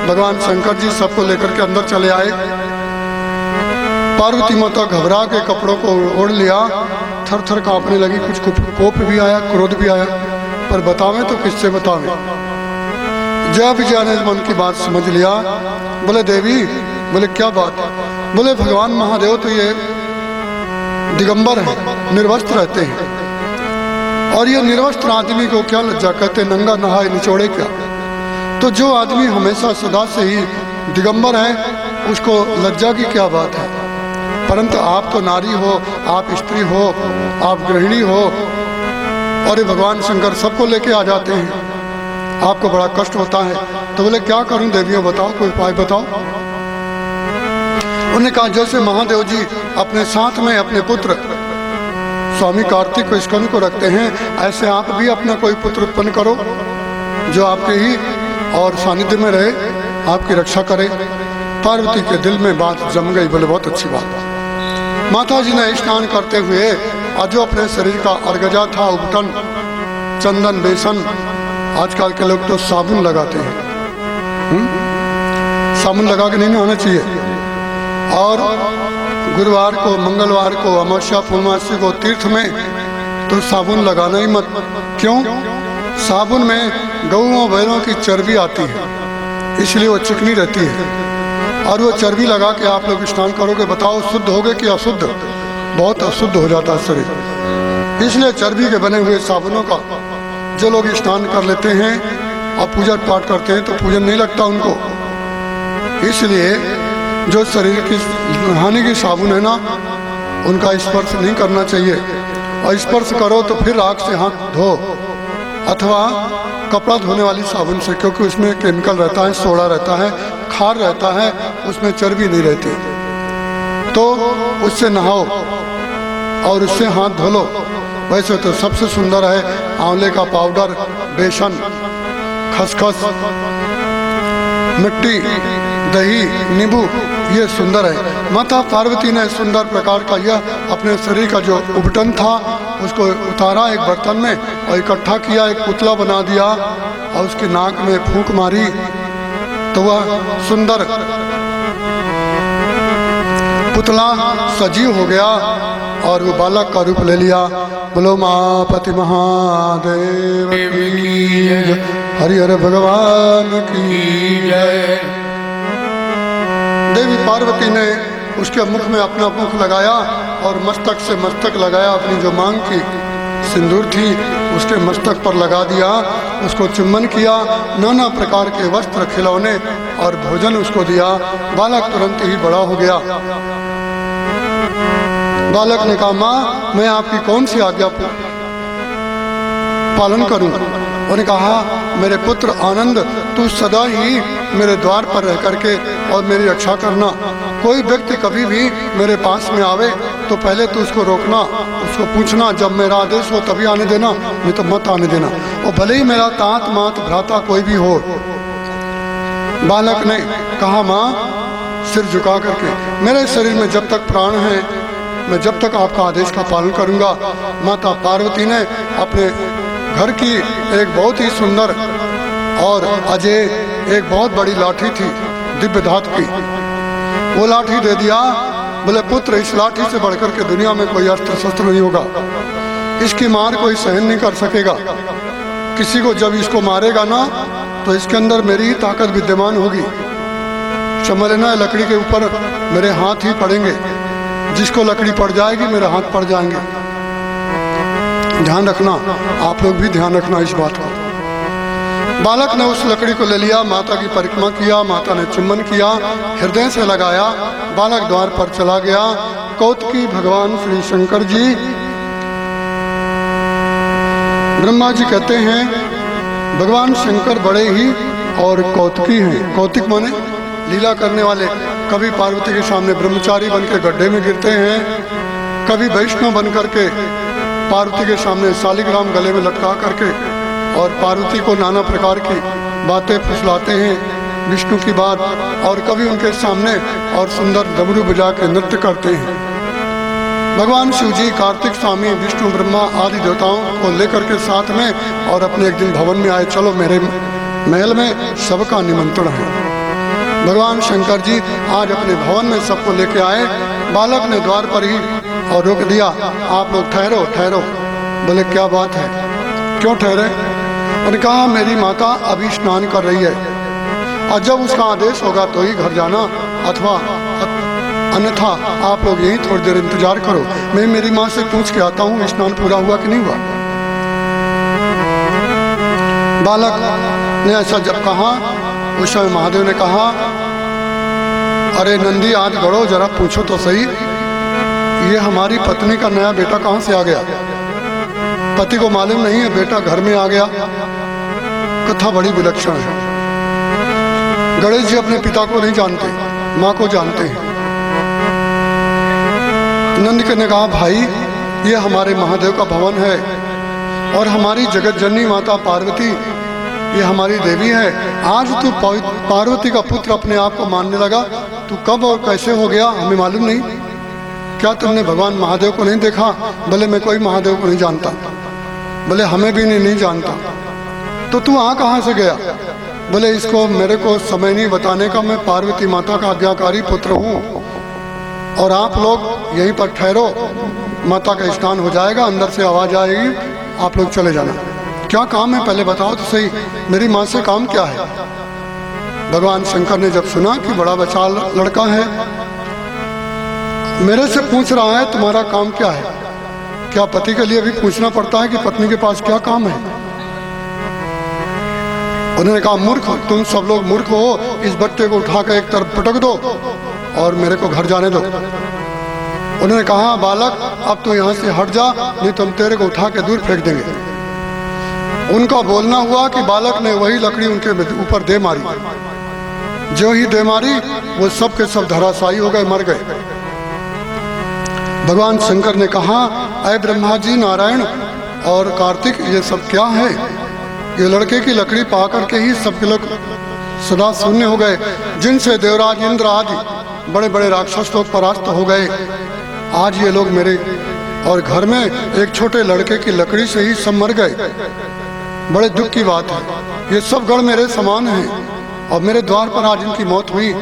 भगवान शंकर जी सबको लेकर के अंदर चले आए। पार्वती माता घबरा के कपड़ों को ओढ़ लिया, थर थर कांपने लगी। कुछ कोप भी आया, क्रोध भी आया, पर बतावें तो किससे बतावें। जय विजया ने मन की बात समझ लिया। बोले देवी, बोले क्या बात है? बोले भगवान महादेव तो ये दिगंबर है, निर्वस्त्र रहते हैं, और ये निर्वस्त्र आदमी को क्या लज्जा कहते, नंगा नहाए निचोड़े क्या? तो जो आदमी हमेशा सदा से ही दिगंबर है, उसको लज्जा की क्या बात है? परंतु आप तो नारी हो, आप स्त्री हो, आप गृहिणी हो, और ये भगवान शंकर सबको लेके आ जाते हैं, आपको बड़ा कष्ट होता है। तो बोले क्या करूं देवियों, बताओ कोई उपाय बताओ। उन्होंने कहा जैसे महादेव जी अपने साथ में अपने पुत्र स्वामी कार्तिक को स्कंद को रखते हैं, ऐसे आप भी अपना कोई पुत्र उत्पन्न करो जो आपके ही और सानिध्य में रहे, आपकी रक्षा करे। पार्वती के दिल में बात जम गई। बोले बहुत अच्छी बात। माता जी ने स्नान करते हुए और जो अपने शरीर का अर्गजा था, उपटन, चंदन, बेसन, आजकल के लोग तो साबुन लगाते हैं, साबुन लगा के नहीं नहाना चाहिए। और गुरुवार को, मंगलवार को, अमावस्या पूर्णमासी को तीर्थ में तो साबुन लगाना ही मत। क्यों? साबुन में गऊओं बैलों की चर्बी आती है, इसलिए वो चिकनी रहती है, और वो चर्बी लगा के आप लोग स्नान करोगे, बताओ शुद्ध होगे कि अशुद्ध? बहुत अशुद्ध हो जाता है शरीर। इसलिए चर्बी के बने हुए साबुनों का जो लोग स्नान कर लेते हैं और पूजा पाठ करते हैं तो पूजन नहीं लगता उनको। इसलिए जो शरीर की नहाने की साबुन है ना, उनका स्पर्श नहीं करना चाहिए, और स्पर्श करो तो फिर राख से हाथ धो अथवा कपड़ा धोने वाली साबुन से, क्योंकि उसमें केमिकल रहता है, सोडा रहता है, खार रहता है, उसमें चर्बी नहीं रहती। तो उससे नहाओ और उससे हाथ धो लो। वैसे तो सबसे सुंदर है आंवले का पाउडर, बेसन, खसखस, मिट्टी, दही, नींबू, ये सुंदर है। माता पार्वती ने सुंदर प्रकार का यह अपने शरीर का जो उपटन था उसको उतारा एक बर्तन में और इकट्ठा किया, एक पुतला बना दिया और उसकी नाक में फूंक मारी तो वह सुंदर पुतला सजीव हो गया और वो बालक का रूप ले लिया। बोलो मापति महादेव की जय, हरिहर भगवान की जय। देवी पार्वती ने उसके मुख में अपना मुख लगाया और मस्तक से मस्तक लगाया, अपनी जो मांग की सिंदूर थी उसके मस्तक पर लगा दिया, उसको चुम्बन किया, नाना प्रकार के वस्त्र, खिलौने और भोजन उसको दिया। बालक तुरंत ही बड़ा हो गया। बालक ने कहा माँ मैं आपकी कौन सी आज्ञा पालन करूं? उन्होंने कहा मेरे पुत्र आनंद, तू सदा ही मेरे द्वार पर रह करके और मेरी रक्षा करना। कोई व्यक्ति कभी भी मेरे पास में आवे तो पहले तो उसको रोकना, उसको पूछना, जब मेरा आदेश हो तभी आने देना, नहीं तो मत आने देना, और भले ही मेरा तात मात भ्राता कोई भी हो। बालक ने कहा माँ सिर झुका करके, मेरे शरीर में जब तक प्राण है मैं जब तक आपका आदेश का पालन करूंगा। माता पार्वती ने अपने घर की एक बहुत ही सुंदर और अजय एक बहुत बड़ी लाठी थी दिव्य धातु की, वो लाठी दे दिया। बोले पुत्र इस लाठी से बढ़कर के दुनिया में कोई अस्त्र शस्त्र नहीं होगा, इसकी मार कोई सहन नहीं कर सकेगा। किसी को जब इसको मारेगा ना तो इसके अंदर मेरी ही ताकत विद्यमान होगी। समझ लेना लकड़ी के ऊपर मेरे हाथ ही पड़ेंगे, जिसको लकड़ी पड़ जाएगी मेरे हाथ पड़ जाएंगे। ध्यान रखना, आप लोग भी ध्यान रखना इस बात का। बालक ने उस लकड़ी को ले लिया, माता की परिक्रमा किया, माता ने चुम्बन किया, हृदय से लगाया, बालक द्वार पर चला गया। कौतुकी भगवान श्री शंकर जी, ब्रह्मा जी कहते हैं भगवान शंकर बड़े ही और कौतुकी हैं। कौतुक माने लीला करने वाले। कभी पार्वती के सामने ब्रह्मचारी बन के गड्ढे में गिरते हैं, कभी वैष्णव बन करके पार्वती के सामने शालिग्राम गले में लटका करके और पार्वती को नाना प्रकार की बातें फुसलाते हैं विष्णु की बात, और कभी उनके सामने और सुंदर डमरू बजा के नृत्य करते हैं। भगवान शिव जी, कार्तिक स्वामी, विष्णु, ब्रह्मा आदि देवताओं को लेकर के साथ में और अपने एक दिन भवन में आए। चलो मेरे महल में सबका निमंत्रण है। भगवान शंकर जी आज अपने भवन में सबको लेके आए। बालक ने द्वार पर ही और रोक दिया, आप लोग ठहरो ठहरो। बोले क्या बात है, क्यों ठहरे? उन्होंने कहा मेरी माता अभी स्नान कर रही है और जब उसका आदेश होगा तो ही घर जाना, अथवा अन्यथा आप लोग यहीं थोड़ी देर इंतजार करो, मैं मेरी माँ से पूछ के आता हूँ स्नान पूरा हुआ कि नहीं हुआ। बालक ने ऐसा जब कहा उस समय महादेव ने कहा अरे नंदी आज गड़ो जरा पूछो तो सही, ये हमारी पत्नी का नया बेटा कहाँ से आ गया? पति को मालूम नहीं है, बेटा घर में आ गया। कथा बड़ी विलक्षण है। गणेश जी अपने पिता को नहीं जानते, माँ को जानते हैं। नंद ने कहा भाई ये हमारे महादेव का भवन है और हमारी जगत जननी माता पार्वती ये हमारी देवी है। आज तू पार्वती का पुत्र अपने आप को मानने लगा, तू कब और कैसे हो गया हमें मालूम नहीं। क्या तुमने भगवान महादेव को नहीं देखा? बोले मैं कोई महादेव को नहीं जानता। बोले हमें भी नहीं जानता। तो तू वहाँ कहाँ से गया? बोले इसको मेरे को समय नहीं बताने का, मैं पार्वती माता का आज्ञाकारी पुत्र हूँ और आप लोग यहीं पर ठहरो, माता का स्नान हो जाएगा, अंदर से आवाज आएगी, आप लोग चले जाना। क्या काम है पहले बताओ तो सही, मेरी माँ से काम क्या है? भगवान शंकर ने जब सुना कि बड़ा बच्चा लड़का है, मेरे से पूछ रहा है तुम्हारा काम क्या है? क्या पति के लिए भी पूछना पड़ता है कि पत्नी के पास क्या काम है? उन्होंने कहा मूर्ख, तुम सब लोग मूर्ख हो, इस बट्टे को उठा कर एक तरफ पटक दो और मेरे को घर जाने दो। उन्होंने कहा बालक अब तो यहाँ से हट जा, नहीं तो हम तेरे को उठा के दूर फेंक देंगे। उनका बोलना हुआ कि बालक ने वही लकड़ी उनके ऊपर दे मारी। जो ही दे मारी वो सब के सब धराशायी हो गए, मर गए। भगवान शंकर ने कहा अय ब्रह्मा जी, नारायण और कार्तिक, ये सब क्या है? ये लड़के की लकड़ी पा करके ही सबके लोग सदा शून्य हो गए, जिनसे देवराज इंद्र आदि बड़े बड़े राक्षस लोग परास्त हो गए। आज ये लोग मेरे और घर में एक छोटे लड़के की लकड़ी से ही सब मर गए। बड़े दुख की बात है। ये सब गण मेरे समान हैं और मेरे द्वार पर आज इनकी मौत हुई।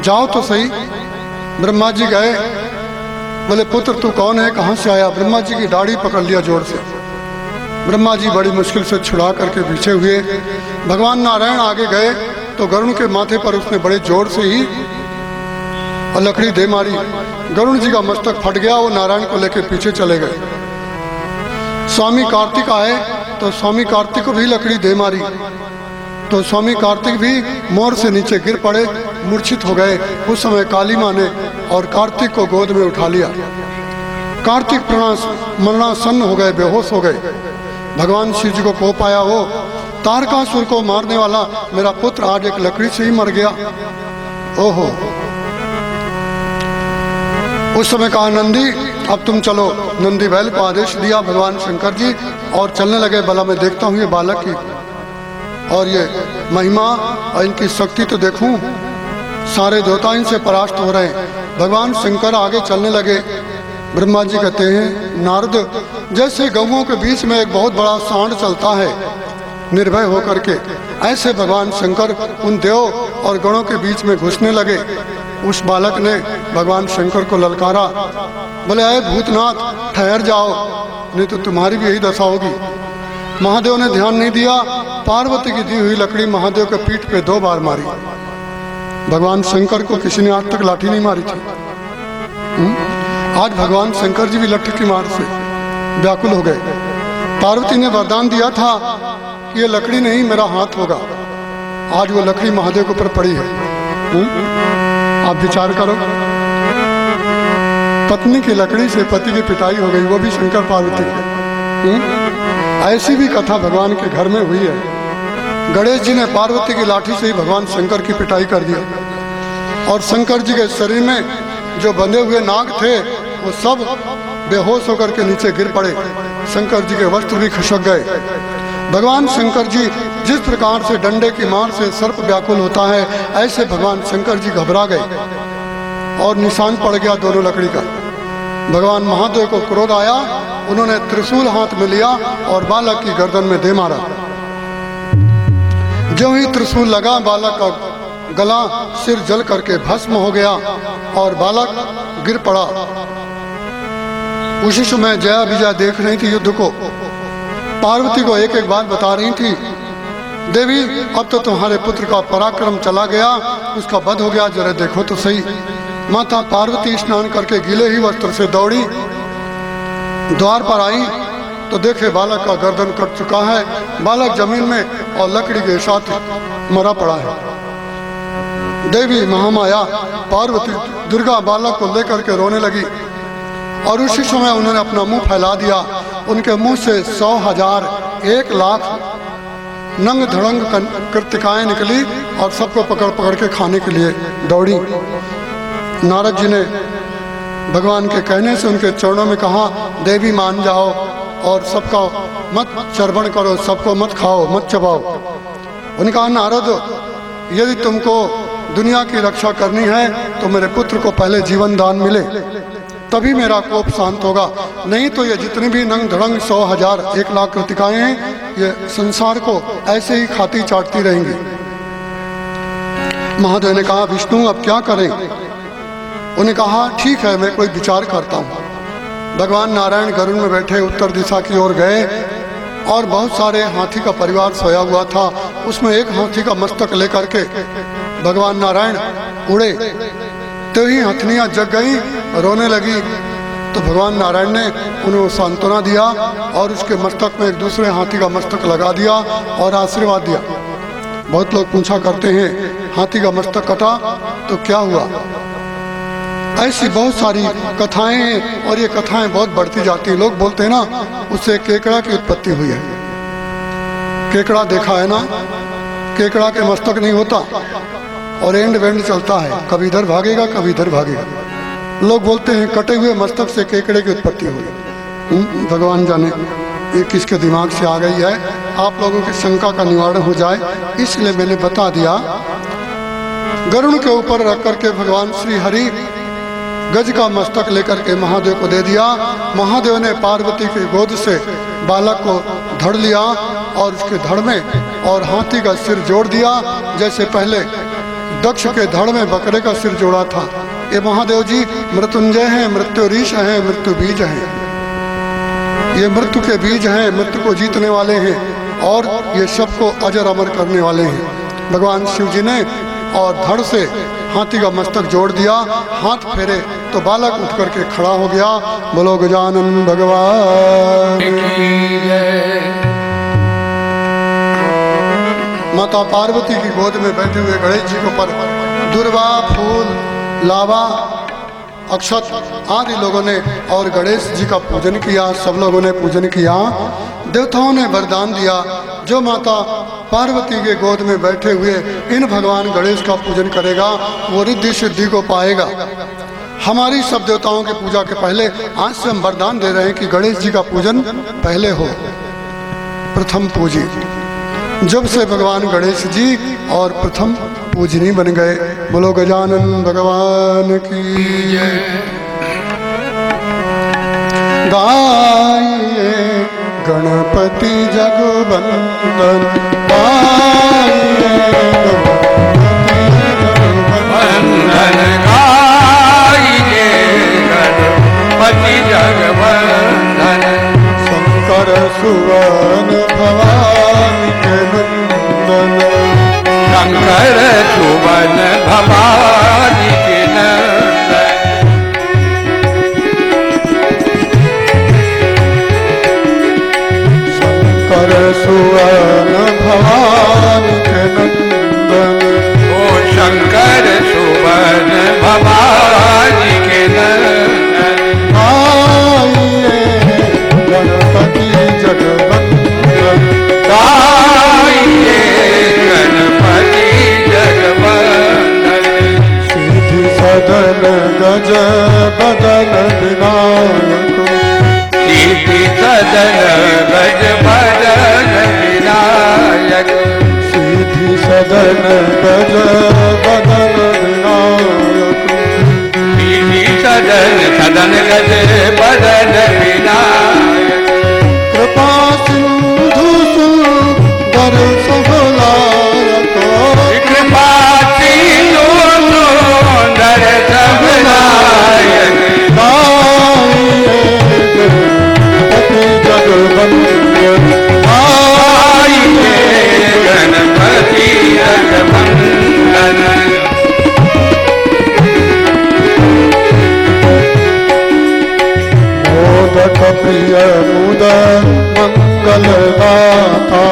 जाओ तो सही। ब्रह्मा जी गए, बोले पुत्र तू कौन है, कहाँ से आया? ब्रह्मा जी की दाढ़ी पकड़ लिया जोर से। ब्रह्मा जी बड़ी मुश्किल से छुड़ा करके पीछे हुए। भगवान नारायण आगे गए तो गरुण के माथे पर उसने बड़े जोर से ही और लकड़ी दे मारी। गरुण जी का मस्तक फट गया, वो नारायण को लेकर पीछे चले गए। स्वामी कार्तिक आए तो स्वामी कार्तिक को भी लकड़ी दे मारी, तो स्वामी कार्तिक भी मोर से नीचे गिर पड़े, मूर्छित हो गए। उस समय काली माँ ने और कार्तिक को गोद में उठा लिया। कार्तिक मरणासन्न हो गए, बेहोश हो गए। भगवान शिव जी को कोप आया, हो तारकासुर को मारने वाला मेरा पुत्र आज एक लकड़ी से ही मर गया। ओहो। उस समय कहा नंदी अब तुम चलो। नंदी बैल को आदेश दिया भगवान शंकर जी और चलने लगे। भला मैं देखता हूँ ये बालक की और ये महिमा और इनकी शक्ति तो देखूं। सारे देवता इनसे परास्त हो रहे हैं। भगवान शंकर आगे चलने लगे। ब्रह्मा जी कहते हैं नारद, जैसे गौओं के बीच में एक बहुत बड़ा सांड चलता है निर्भय होकर के, ऐसे भगवान शंकर उन देव और गणों के बीच में घुसने लगे। उस बालक ने भगवान शंकर को ललकारा, बोले अरे भूतनाथ ठहर जाओ, नहीं तो तुम्हारी भी यही दशा होगी। महादेव ने ध्यान नहीं दिया। पार्वती की दी हुई लकड़ी महादेव के पीठ पे 2 बार मारी। भगवान शंकर को किसी ने आज तक लाठी नहीं मारी थी। आज भगवान शंकर जी भी लट्ठ की मार से व्याकुल हो गए। पार्वती ने वरदान दिया था कि ये लकड़ी नहीं मेरा हाथ होगा, आज वो लकड़ी महादेव के ऊपर पड़ी है। आप विचार करो, पत्नी की लकड़ी से पति की पिटाई हो गई, वो भी शंकर पार्वती की। ऐसी भी कथा भगवान के घर में हुई है। गणेश जी ने पार्वती की लाठी से ही भगवान शंकर की पिटाई कर दिया, और शंकर जी के शरीर में जो बंधे हुए नाग थे वो सब बेहोश होकर के नीचे गिर पड़े। शंकर जी के वस्त्र भी खसक गए। भगवान शंकर जी जिस प्रकार से डंडे की मार से सर्प व्याकुल होता है, ऐसे भगवान शंकर जी घबरा गए और निशान पड़ गया दोनों लकड़ी का। भगवान महादेव को क्रोध आया, उन्होंने त्रिशूल हाथ में लिया और बालक की गर्दन में दे मारा। जो ही त्रिशूल लगा, बालक का गला सिर जल करके भस्म हो गया और बालक गिर पड़ा। उसी समय जया विजया देख रही थी युद्ध को। पार्वती को एक एक बात बता रही थी, देवी अब तो तुम्हारे पुत्र का पराक्रम चला गया, उसका वध हो गया, जरा देखो तो सही। माता पार्वती स्नान करके गीले ही वस्त्र से दौड़ी, द्वार पर आई तो देखे बालक का गर्दन कट चुका है, बालक जमीन में और लकड़ी के साथ मरा पड़ा है। देवी महामाया पार्वती दुर्गा बालक को लेकर के रोने लगी और उसी समय उन्होंने अपना मुंह फैला दिया। उनके मुंह से 100,000 1 लाख नंग धड़ंग कृतिकाएं निकली और सबको पकड़ पकड़ के खाने के लिए दौड़ी। नारद जी ने भगवान के कहने से उनके चरणों में कहा, देवी मान जाओ और सबका मत चर्वण करो, सबको मत खाओ, मत चबाओ। उन्होंने कहा, नारद यदि तुमको दुनिया की रक्षा करनी है तो मेरे पुत्र को पहले जीवन दान मिले, तभी मेरा कोप शांत होगा, नहीं तो ये जितनी भी नंग धड़ंग 100,000 1 लाख कृतिकाएं हैं, ये संसार को ऐसे ही खाती चाटती रहेंगी। महादेव ने कहा, विष्णु अब क्या करें? उन्हें कहा, ठीक है मैं कोई विचार करता हूँ। भगवान नारायण गरुड़ में बैठे उत्तर दिशा की ओर गए और बहुत सारे हाथी का परिवार सोया हुआ था। उसमें एक हाथी का मस्तक लेकर के भगवान नारायण उड़े तो ही हथनियाँ जग गई, रोने लगी। तो भगवान नारायण ने उन्हें सांत्वना दिया और उसके मस्तक में एक दूसरे हाथी का मस्तक लगा दिया और आशीर्वाद दिया। बहुत लोग पूछा करते हैं, हाथी का मस्तक कटा तो क्या हुआ? ऐसी बहुत सारी कथाएं हैं और ये कथाएं बहुत बढ़ती जाती हैं। लोग बोलते हैं ना, उससे केकड़ा की उत्पत्ति हुई है। केकड़ा देखा है ना, केकड़ा के मस्तक नहीं होता और एंड वेंड चलता है, कभी इधर भागेगा कभी इधर भागेगा। लोग बोलते हैं कटे हुए मस्तक से केकड़े की उत्पत्ति हुई। भगवान जाने ये किसके दिमाग से आ गई है। आप लोगों की शंका का निवारण हो जाए इसलिए मैंने बता दिया। गरुड़ के ऊपर रख करके भगवान श्री हरि गज का मस्तक लेकर के महादेव को दे दिया। महादेव ने पार्वती की गोद से बालक को धड़ लिया और उसके धड़ में और हाथी का सिर जोड़ दिया, जैसे पहले दक्ष के धड़ में बकरे का सिर जोड़ा था। ये महादेव जी मृत्युंजय हैं, मृत्यु ऋष हैं, मृत्यु बीज हैं। ये मृत्यु के बीज हैं, मृत्यु को जीतने वाले हैं और ये सबको अजर अमर करने वाले हैं। भगवान शिव जी ने और धड़ से हाथी का मस्तक जोड़ दिया, हाथ फेरे तो बालक उठ करके खड़ा हो गया। बोलो गजानन भगवान की जय। माता पार्वती की गोद में बैठे हुए गणेश जी के ऊपर दुर्वा, फूल, लावा, अक्षत आदि लोगों ने और गणेश जी का पूजन किया। सब लोगों ने पूजन किया। देवताओं ने वरदान दिया, जो माता पार्वती के गोद में बैठे हुए इन भगवान गणेश का पूजन करेगा वो रिद्धि सिद्धि को पाएगा। हमारी सब देवताओं की पूजा के पहले आज से हम वरदान दे रहे हैं कि गणेश जी का पूजन पहले हो, प्रथम पूजी। जब से भगवान गणेश जी और प्रथम पूजनी बन गए। बोलो गजानन भगवान की जय। गाइए गणपति जगवंदन, गाइए गणपति जगवंदन, शंकर सुवन भवानी के नंदन, शंकर सुवन भवानी के नंदन, सदन गज बदन विनायक सीधी सदन गज बदन विनायक सीधी सदन गज बदन विनायक सीधी सदन सदन गज बदन विनायक कृपा सिंधु सुंदर सुभलायक कृपा सिंधु सुंदर सबनायक गणपति जगवंदन आइए गणपति जगवंदन मोदक प्रिय मुद मंगल दाता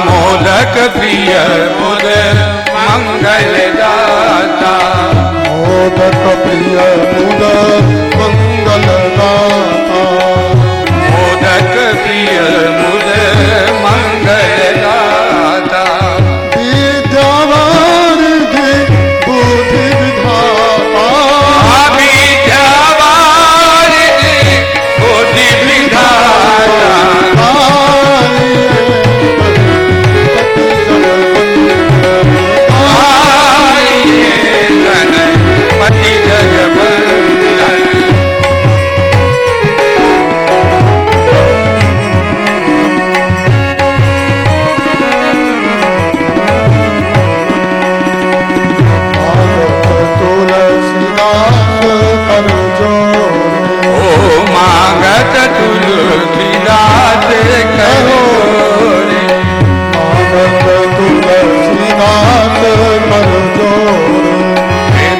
मोदक प्रिय मुद मंगल दाता मोदक प्रिय मुद मंगल दाता मोदक प्रिय मुद मंगल दाता विद्यावारिधि बुद्धि विधाता विद्यावारिधि बुद्धि विधाता आइए गणपति जगवंदन तुलसीदास कर जोर ओ मांगत तुलसीदास करो रे तुलसीदास कर जोर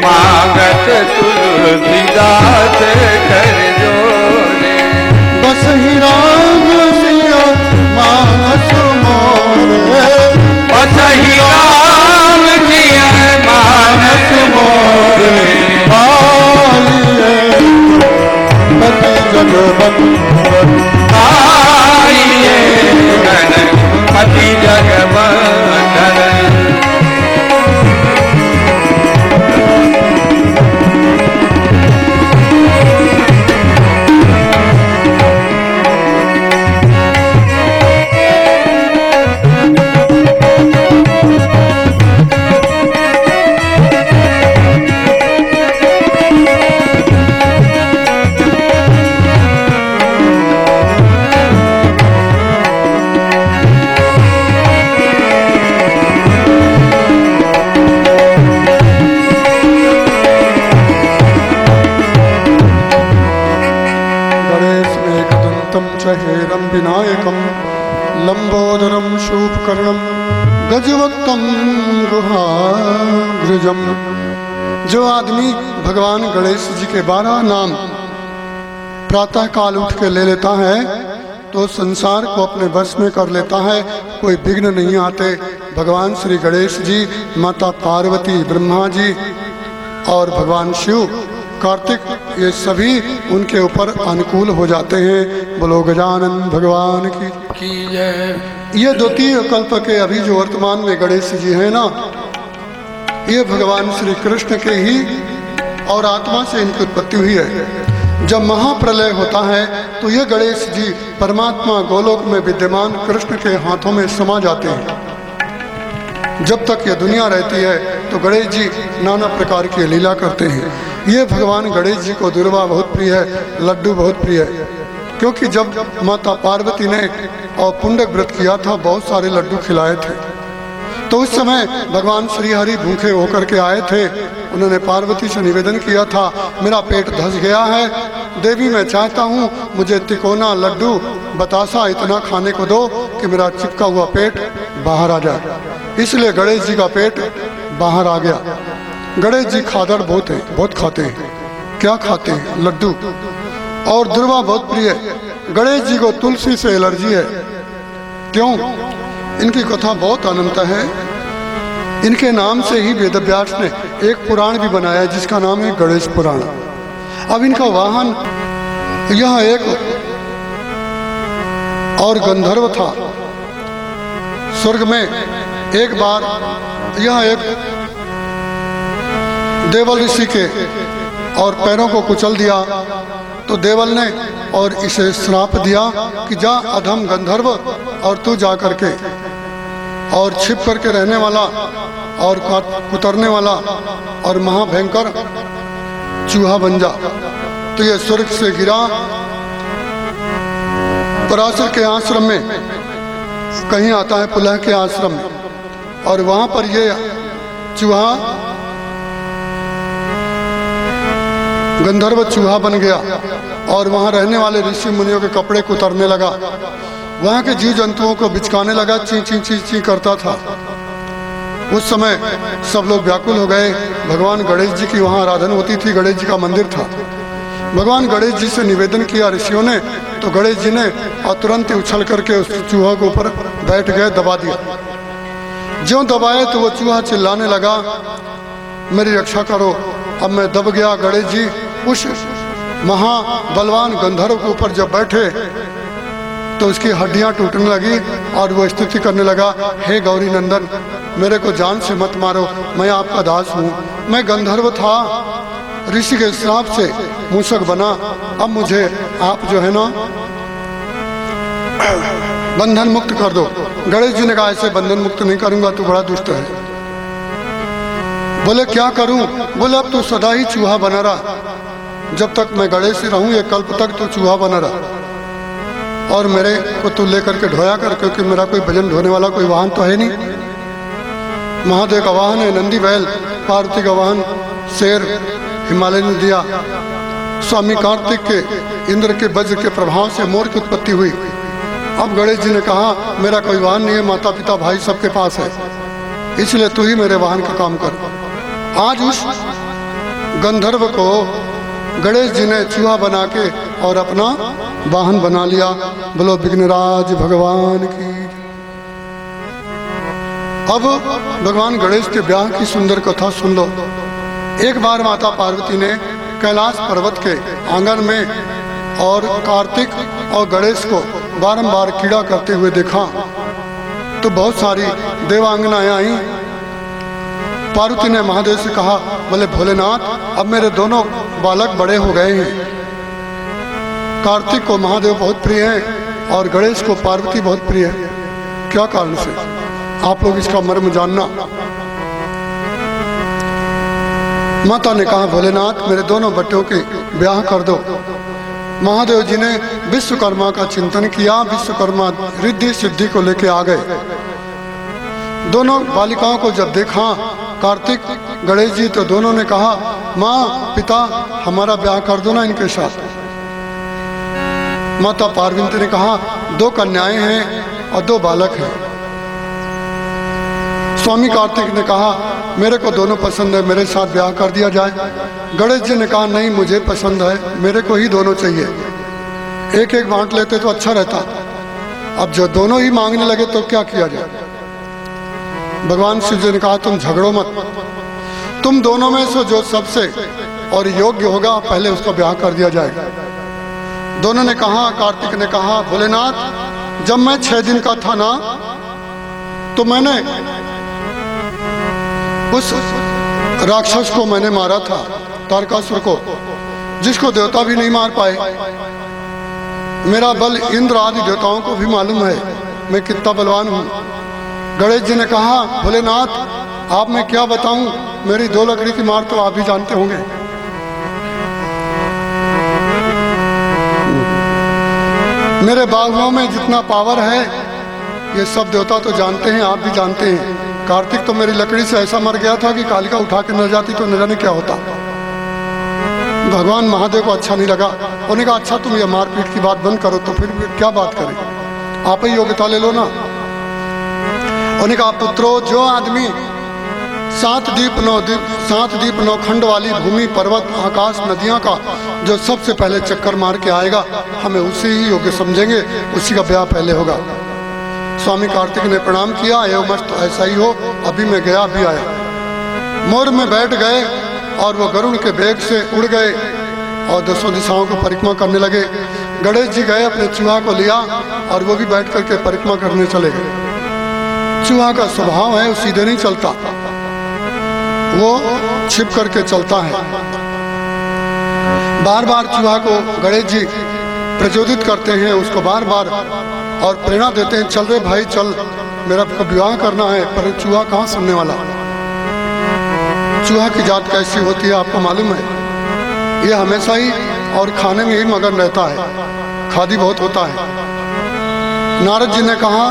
मांगत तुलसीदास कर जोरे बस ही राम सिया मानस मोरे बस ही राम जिया मानस मोरे आइए पति जगवंदन आइए गणपति जगवंदन गणेशमेकदन्तं च हेरं विनायकं लम्बोदरं शूपकर्णं गजवक्तं गुहाग्रजं। जो आदमी भगवान गणेश जी के 12 नाम प्रातः काल उठ के ले लेता है तो संसार को अपने वश में कर लेता है, कोई विघ्न नहीं आते। भगवान श्री गणेश जी, माता पार्वती, ब्रह्मा जी और भगवान शिव, कार्तिक, ये सभी उनके ऊपर अनुकूल हो जाते हैं। बोलो गजानन भगवान की जय। ये द्वितीय कल्प के अभी जो वर्तमान में गणेश जी हैं ना, ये भगवान श्री कृष्ण के ही और आत्मा से इनकी उत्पत्ति हुई है। जब महाप्रलय होता है तो ये गणेश जी परमात्मा गोलोक में विद्यमान कृष्ण के हाथों में समा जाते हैं। जब तक ये दुनिया रहती है तो गणेश जी नाना प्रकार की लीला करते हैं। ये भगवान गणेश जी को दुर्वा बहुत प्रिय है, लड्डू बहुत प्रिय है, क्योंकि जब माता पार्वती ने और पुंडक व्रत किया था, बहुत सारे लड्डू खिलाए थे। तो उस समय भगवान श्री हरि भूखे होकर के आए थे। उन्होंने पार्वती से निवेदन किया था, मेरा पेट धस गया है देवी, मैं चाहता हूँ मुझे तिकोना, लड्डू, बतासा इतना खाने को दो कि मेरा चिपका हुआ पेट बाहर आ जाए। इसलिए गणेश जी का पेट बाहर आ गया। गणेश जी खादड़ बहुत है, बहुत खाते हैं। क्या खाते हैं? लड्डू। और दुर्वा बहुत प्रिय है। गणेश जी को तुलसी से एलर्जी है। क्यों? इनकी कथा बहुत अनंत है। इनके नाम से ही वेदव्यास ने एक पुराण भी बनाया जिसका नाम है गणेश पुराण। अब इनका वाहन यह एक और गंधर्व था स्वर्ग में। एक बार यह एक देवल ऋषि के और पैरों को कुचल दिया। तो देवल ने और इसे श्राप दिया कि जा अधम गंधर्व, और तू जा करके और छिप करके रहने वाला और कुतरने वाला और महाभयंकर चूहा बन जा। तो ये स्वर्ग से गिरा। पराशर के आश्रम में कहीं आता है, पुलह के आश्रम में, और वहां पर ये चूहा गंधर्व चूहा बन गया और वहां रहने वाले ऋषि मुनियों के कपड़े कुतरने लगा। वहां के जीव जंतुओं को बिचकाने लगा, ची ची ची ची करता था। उस समय सब लोग व्याकुल हो गए। भगवान गणेश जी की वहां आराधना होती थी, गणेश जी का मंदिर था। भगवान गणेश जी से निवेदन किया ऋषियों ने, तो गणेश जी ने और तुरंत ही उछल करके उस चूहा के ऊपर बैठ गए, दबा दिया। ज्यों दबाए तो वो चूहा चिल्लाने लगा, मेरी रक्षा करो। अब मैं दब गया। गणेश जी उस महाबलवान गंधर्व के ऊपर जब बैठे तो उसकी हड्डियां टूटने लगी और वो स्तुति करने लगा, हे गौरी नंदन, मेरे को जान से मत मारो, मैं आपका दास हूँ। मैं गंधर्व था, ऋषि के श्राप से मूषक बना। अब मुझे आप जो है ना बंधन मुक्त कर दो। गणेश जी ने कहा, ऐसे बंधन मुक्त नहीं करूंगा, तू बड़ा दुष्ट है। बोले क्या करूं? बोले अब तू सदा ही चूहा बना रहा, जब तक मैं गणेश से रहूं, ये कल्प तक तू चूहा बना रहा, और मेरे को तू लेकर के ढोया कर, क्योंकि मेरा कोई वजन ढोने वाला कोई वाहन तो है नहीं। महादेव का वाहन है नंदी बैल, पार्वती का वाहन शेर हिमालय ने दिया। स्वामी कार्तिक के इंद्र के वज्र के प्रभाव से मोर की उत्पत्ति हुई। अब गणेश जी ने कहा, मेरा कोई वाहन नहीं है, माता पिता भाई सबके पास है, इसलिए तू ही मेरे वाहन का काम कर। आज उस गंधर्व को गणेश जी ने चूहा बना के और अपना वाहन बना लिया। बोलो विघ्नराज भगवान की। अब भगवान गणेश के ब्याह की सुंदर कथा सुन लो। एक बार माता पार्वती ने कैलाश पर्वत के आंगन में और कार्तिक और गणेश को बारंबार कीड़ा करते हुए देखा, तो बहुत सारी देवांगनाएं आई। पार्वती ने महादेव से कहा, बोले भोलेनाथ, अब मेरे दोनों बालक बड़े हो गए हैं। कार्तिक को महादेव बहुत प्रिय है और गणेश को पार्वती बहुत प्रिय है। क्या कारण से? आप लोग इसका मर्म जानना। माता ने कहा, भोलेनाथ, मेरे दोनों बेटों के ब्याह कर दो। महादेव जी ने विश्वकर्मा का चिंतन किया। विश्वकर्मा रिद्धि सिद्धि को लेके आ गए। दोनों बालिकाओं को जब देखा कार्तिक गणेश जी, तो दोनों ने कहा, माँ पिता, हमारा ब्याह कर दो ना इनके साथ। माता पार्वती ने कहा, दो कन्याएं हैं और दो बालक हैं। स्वामी कार्तिक ने कहा, मेरे को दोनों पसंद है, मेरे साथ ब्याह कर दिया जाए। गणेश जी ने कहा, नहीं, मुझे पसंद है, मेरे को ही दोनों चाहिए। एक एक बांट लेते तो अच्छा रहता। अब जो दोनों ही मांगने लगे तो क्या किया जाए? भगवान शिव जी ने कहा, तुम झगड़ो मत, तुम दोनों में से जो सबसे और योग्य होगा पहले उसका ब्याह कर दिया जाएगा। दोनों ने कहा, कार्तिक ने कहा, भोलेनाथ, जब मैं 6 दिन का था ना, तो मैंने उस राक्षस को मैंने मारा था, तारकासुर को, जिसको देवता भी नहीं मार पाए। मेरा बल इंद्र आदि देवताओं को भी मालूम है मैं कितना बलवान हूँ। गणेश जी ने कहा, भोलेनाथ, आप मैं क्या बताऊं, मेरी 2 लकड़ी की मार तो आप भी जानते होंगे। मेरे बाहुओं में जितना पावर है ये सब देवता तो जानते हैं, आप भी जानते हैं। कार्तिक तो मेरी लकड़ी से ऐसा मर गया था कि कालिका उठा के न जाती तो न जाने क्या होता। भगवान महादेव को अच्छा नहीं लगा। उन्होंने कहा, अच्छा तुम ये मारपीट की बात बंद करो, तो फिर क्या बात करें, आप ही योग्यता ले लो ना। उन्होंने कहा, पुत्रो, जो आदमी 7 दीप 9 खंड वाली भूमि, पर्वत, आकाश, नदियां का जो सबसे पहले चक्कर मार के आएगा, हमें उसी ही योग्य समझेंगे, उसी का ब्याह पहले होगा। स्वामी कार्तिक ने प्रणाम किया, एवं मस्त ऐसा ही हो, अभी मैं गया अभी आया। मोर में बैठ गए और वो गरुड़ के बेग से उड़ गए और 200 दिशाओं को परिक्रमा करने लगे। गणेश जी गए, अपने चूहा को लिया और वो भी बैठ करके परिक्रमा करने चले गए। चूहा का स्वभाव है, वो सीधे नहीं चलता, वो छिप करके चलता है। बार बार चूहा को गणेश जी प्रचोदित करते हैं, उसको बार बार और प्रेरणा देते हैं, चल रे भाई चल, मेरा विवाह करना है। पर चूहा कहाँ सुनने वाला। चूहा की जात कैसी होती है आपको मालूम है। ये हमेशा ही और खाने में ही मगन रहता है, खादी बहुत होता है। नारद जी ने कहा,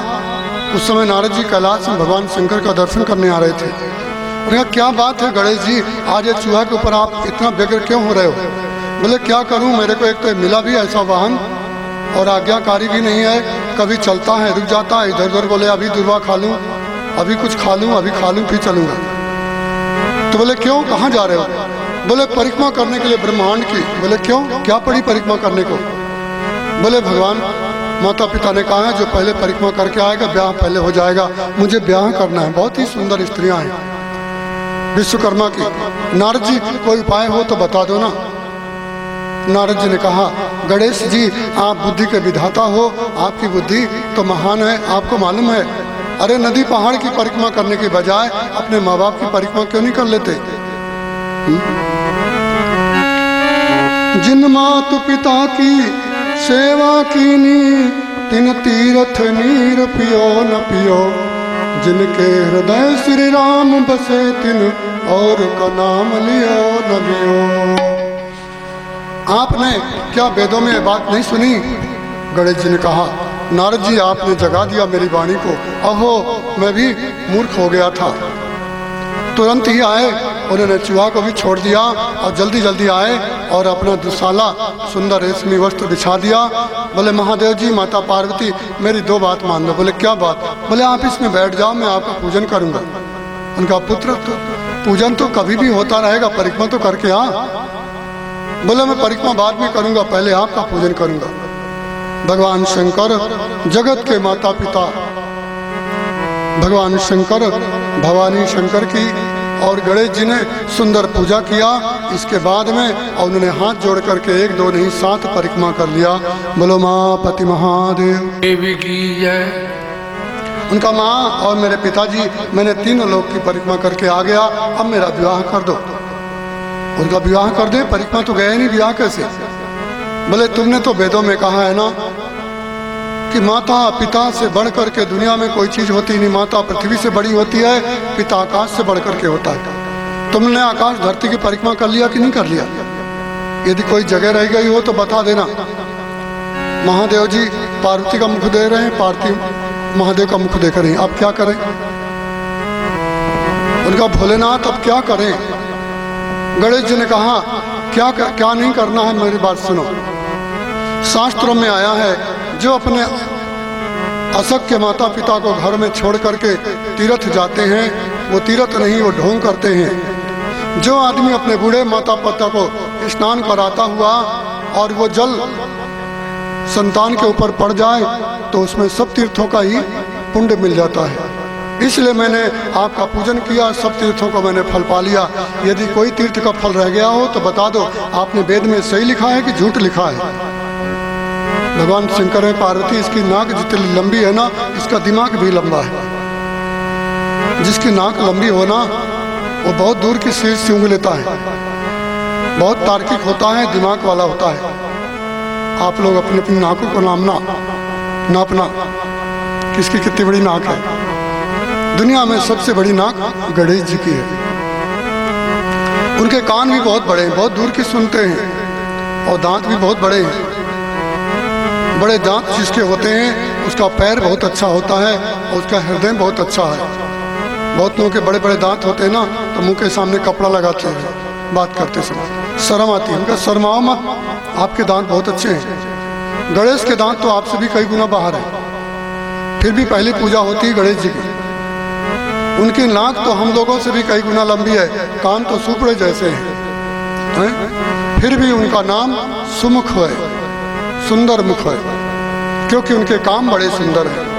उस समय नारद जी कैलाश में भगवान शंकर का दर्शन करने आ रहे थे। उन्होंने कहा क्या बात है गणेश जी, आज ये चूहा के ऊपर आप इतना व्यग्र क्यों हो रहे हो। बोले क्या करूं, मेरे को एक तो मिला भी ऐसा वाहन और आज्ञाकारी भी नहीं है, कभी चलता है रुक जाता है, इधर उधर बोले अभी दुर्वा खा लूं, अभी कुछ खा लूं, अभी खा लूं फिर चलूंगा। तो बोले क्यों, कहाँ जा रहे हो। बोले परिक्रमा करने के लिए ब्रह्मांड की। बोले क्यों, क्या पड़ी परिक्रमा करने को। बोले भगवान माता पिता ने कहा है जो पहले परिक्रमा करके आएगा ब्याह पहले हो जाएगा, मुझे ब्याह करना है। बहुत ही सुंदर स्त्रियां हैं विश्वकर्मा की। नारद जी कोई उपाय हो तो बता दो ना। नारद जी ने कहा गणेश जी आप बुद्धि के विधाता हो, आपकी बुद्धि तो महान है, आपको मालूम है। अरे नदी पहाड़ की परिक्रमा करने के बजाय अपने माँ बाप की परिक्रमा क्यों नहीं कर लेते। जिन मातु पिता की सेवा कीनी, तिन तीरथ नीर पियो न पियो, जिनके हृदय श्री राम बसे तिन और का नाम लियो न लियो। आपने क्या वेदों में ये बात नहीं सुनी। गणेश जी ने कहा नारद जी आपने जगा दिया मेरी वाणी को, अहो मैं भी मूर्ख हो गया था। तुरंत ही आए, उन्होंने चूहा को भी छोड़ दिया और जल्दी जल्दी आए और अपना दुशाला सुंदर रेशमी वस्त्र बिछा दिया। बोले महादेव जी माता पार्वती मेरी दो बात मान लो। बोले क्या बात। बोले आप इसमें बैठ जाओ, मैं आपका पूजन करूंगा। उनका पुत्र तो पूजन तो कभी भी होता रहेगा, परिक्रमा तो करके आ। बोले मैं परिक्रमा बाद में करूंगा, पहले आपका पूजन करूंगा। भगवान शंकर जगत के माता पिता, भगवान शंकर भवानी शंकर की और गणेश जी ने सुंदर पूजा किया। इसके बाद में और उन्होंने हाथ जोड़ करके 1 2 नहीं 7 परिक्रमा कर लिया। बोलो माँ पति महादेव देवी की जय। उनका माँ और मेरे पिताजी मैंने तीनों लोग की परिक्रमा करके आ गया, अब मेरा विवाह कर दो। उनका विवाह कर दे, परिक्रमा तो गए नहीं, विवाह कैसे। बोले तुमने तो वेदों में कहा है ना कि माता पिता से बढ़ करके दुनिया में कोई चीज होती नहीं। माता पृथ्वी से बड़ी होती है, पिता आकाश से बढ़ करके होता है। तुमने आकाश धरती की परिक्रमा कर लिया कि नहीं कर लिया। यदि कोई जगह रह गई हो तो बता देना। महादेव जी पार्वती का मुख दे रहे हैं, पार्वती महादेव का मुख देख रही हैं, अब क्या करें। उनका भोलेनाथ अब क्या करें। गणेश जी ने कहा क्या नहीं करना है, मेरी बात सुनो। शास्त्रों में आया है जो अपने असक के माता पिता को घर में छोड़ करके तीर्थ जाते हैं, वो तीर्थ नहीं वो ढोंग करते हैं। जो आदमी अपने बूढ़े माता पिता को स्नान कराता हुआ और वो जल संतान के ऊपर पड़ जाए तो उसमें सब तीर्थों का ही पुण्य मिल जाता है। इसलिए मैंने आपका पूजन किया, सब तीर्थों को मैंने फल पा लिया। यदि कोई तीर्थ का फल रह गया हो तो बता दो। आपने वेद में सही लिखा है कि झूठ लिखा है। भगवान शंकर है पार्वती इसकी नाक जितनी लंबी है ना, इसका दिमाग भी लंबा है। जिसकी नाक लंबी हो ना वो बहुत दूर की चीज सूंघ लेता है, बहुत तार्किक होता है, दिमाग वाला होता है। आप लोग अपनी अपनी नाकों को नापना किसकी कितनी बड़ी नाक है। दुनिया में सबसे बड़ी नाक गणेश जी की है। उनके कान भी बहुत बड़े हैं, बहुत दूर की सुनते हैं, और दांत भी बहुत बड़े हैं। बड़े दांत जिसके होते हैं उसका पैर बहुत अच्छा होता है और उसका हृदय बहुत अच्छा है। बहुत लोगों के बड़े बड़े दांत होते हैं ना तो मुंह के सामने कपड़ा लगाते हैं बात करते समय, शर्म आती है। उनका शर्माओ मत, आपके दांत बहुत अच्छे हैं। गणेश के दांत तो आपसे भी कई गुना बाहर है, फिर भी पहली पूजा होती है गणेश जी की। उनकी नाक तो हम लोगों से भी कई गुना लंबी है, कान तो सुपड़े जैसे हैं, फिर भी उनका नाम सुमुख है, सुंदर मुख है, क्योंकि उनके काम बड़े सुंदर हैं।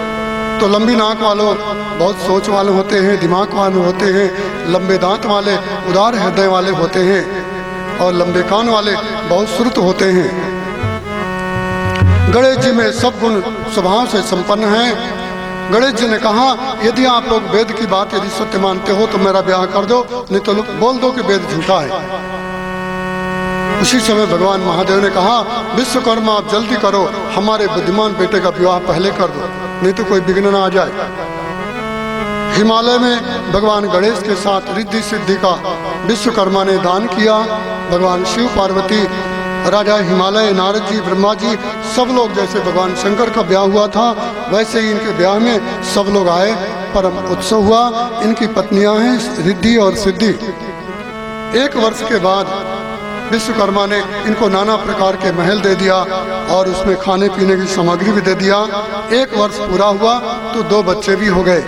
तो लंबी नाक वालों बहुत सोच वाले होते हैं, दिमाग वाले होते हैं, लंबे दांत वाले उदार हृदय वाले होते हैं, और लंबे कान वाले बहुत श्रुत होते हैं। गणेश जी में सब गुण स्वभाव से संपन्न हैं। गणेश जी ने कहा, यदि आप लोग वेद की बात यदि सत्य मानते हो तो मेरा ब्याह कर दो, नहीं तो बोल दो कि वेद झूठा है। उसी समय भगवान महादेव ने कहा, विश्वकर्मा आप जल्दी करो, हमारे बुद्धिमान बेटे का विवाह पहले कर दो, नहीं तो कोई विघ्न ना आ जाए। हिमालय में भगवान गणेश के साथ रिद्धि सिद्धि का विश्वकर्मा ने दान किया। भगवान शिव, पार्वती, राजा हिमालय, नारद जी, ब्रह्मा जी, सब लोग, जैसे भगवान शंकर का ब्याह हुआ था वैसे ही इनके ब्याह में सब लोग आए, परम उत्सव हुआ। इनकी पत्नियां हैं रिद्धि और सिद्धि। 1 वर्ष के बाद विश्वकर्मा ने इनको नाना प्रकार के महल दे दिया और उसमें खाने पीने की सामग्री भी दे दिया। 1 वर्ष पूरा हुआ तो 2 बच्चे भी हो गए।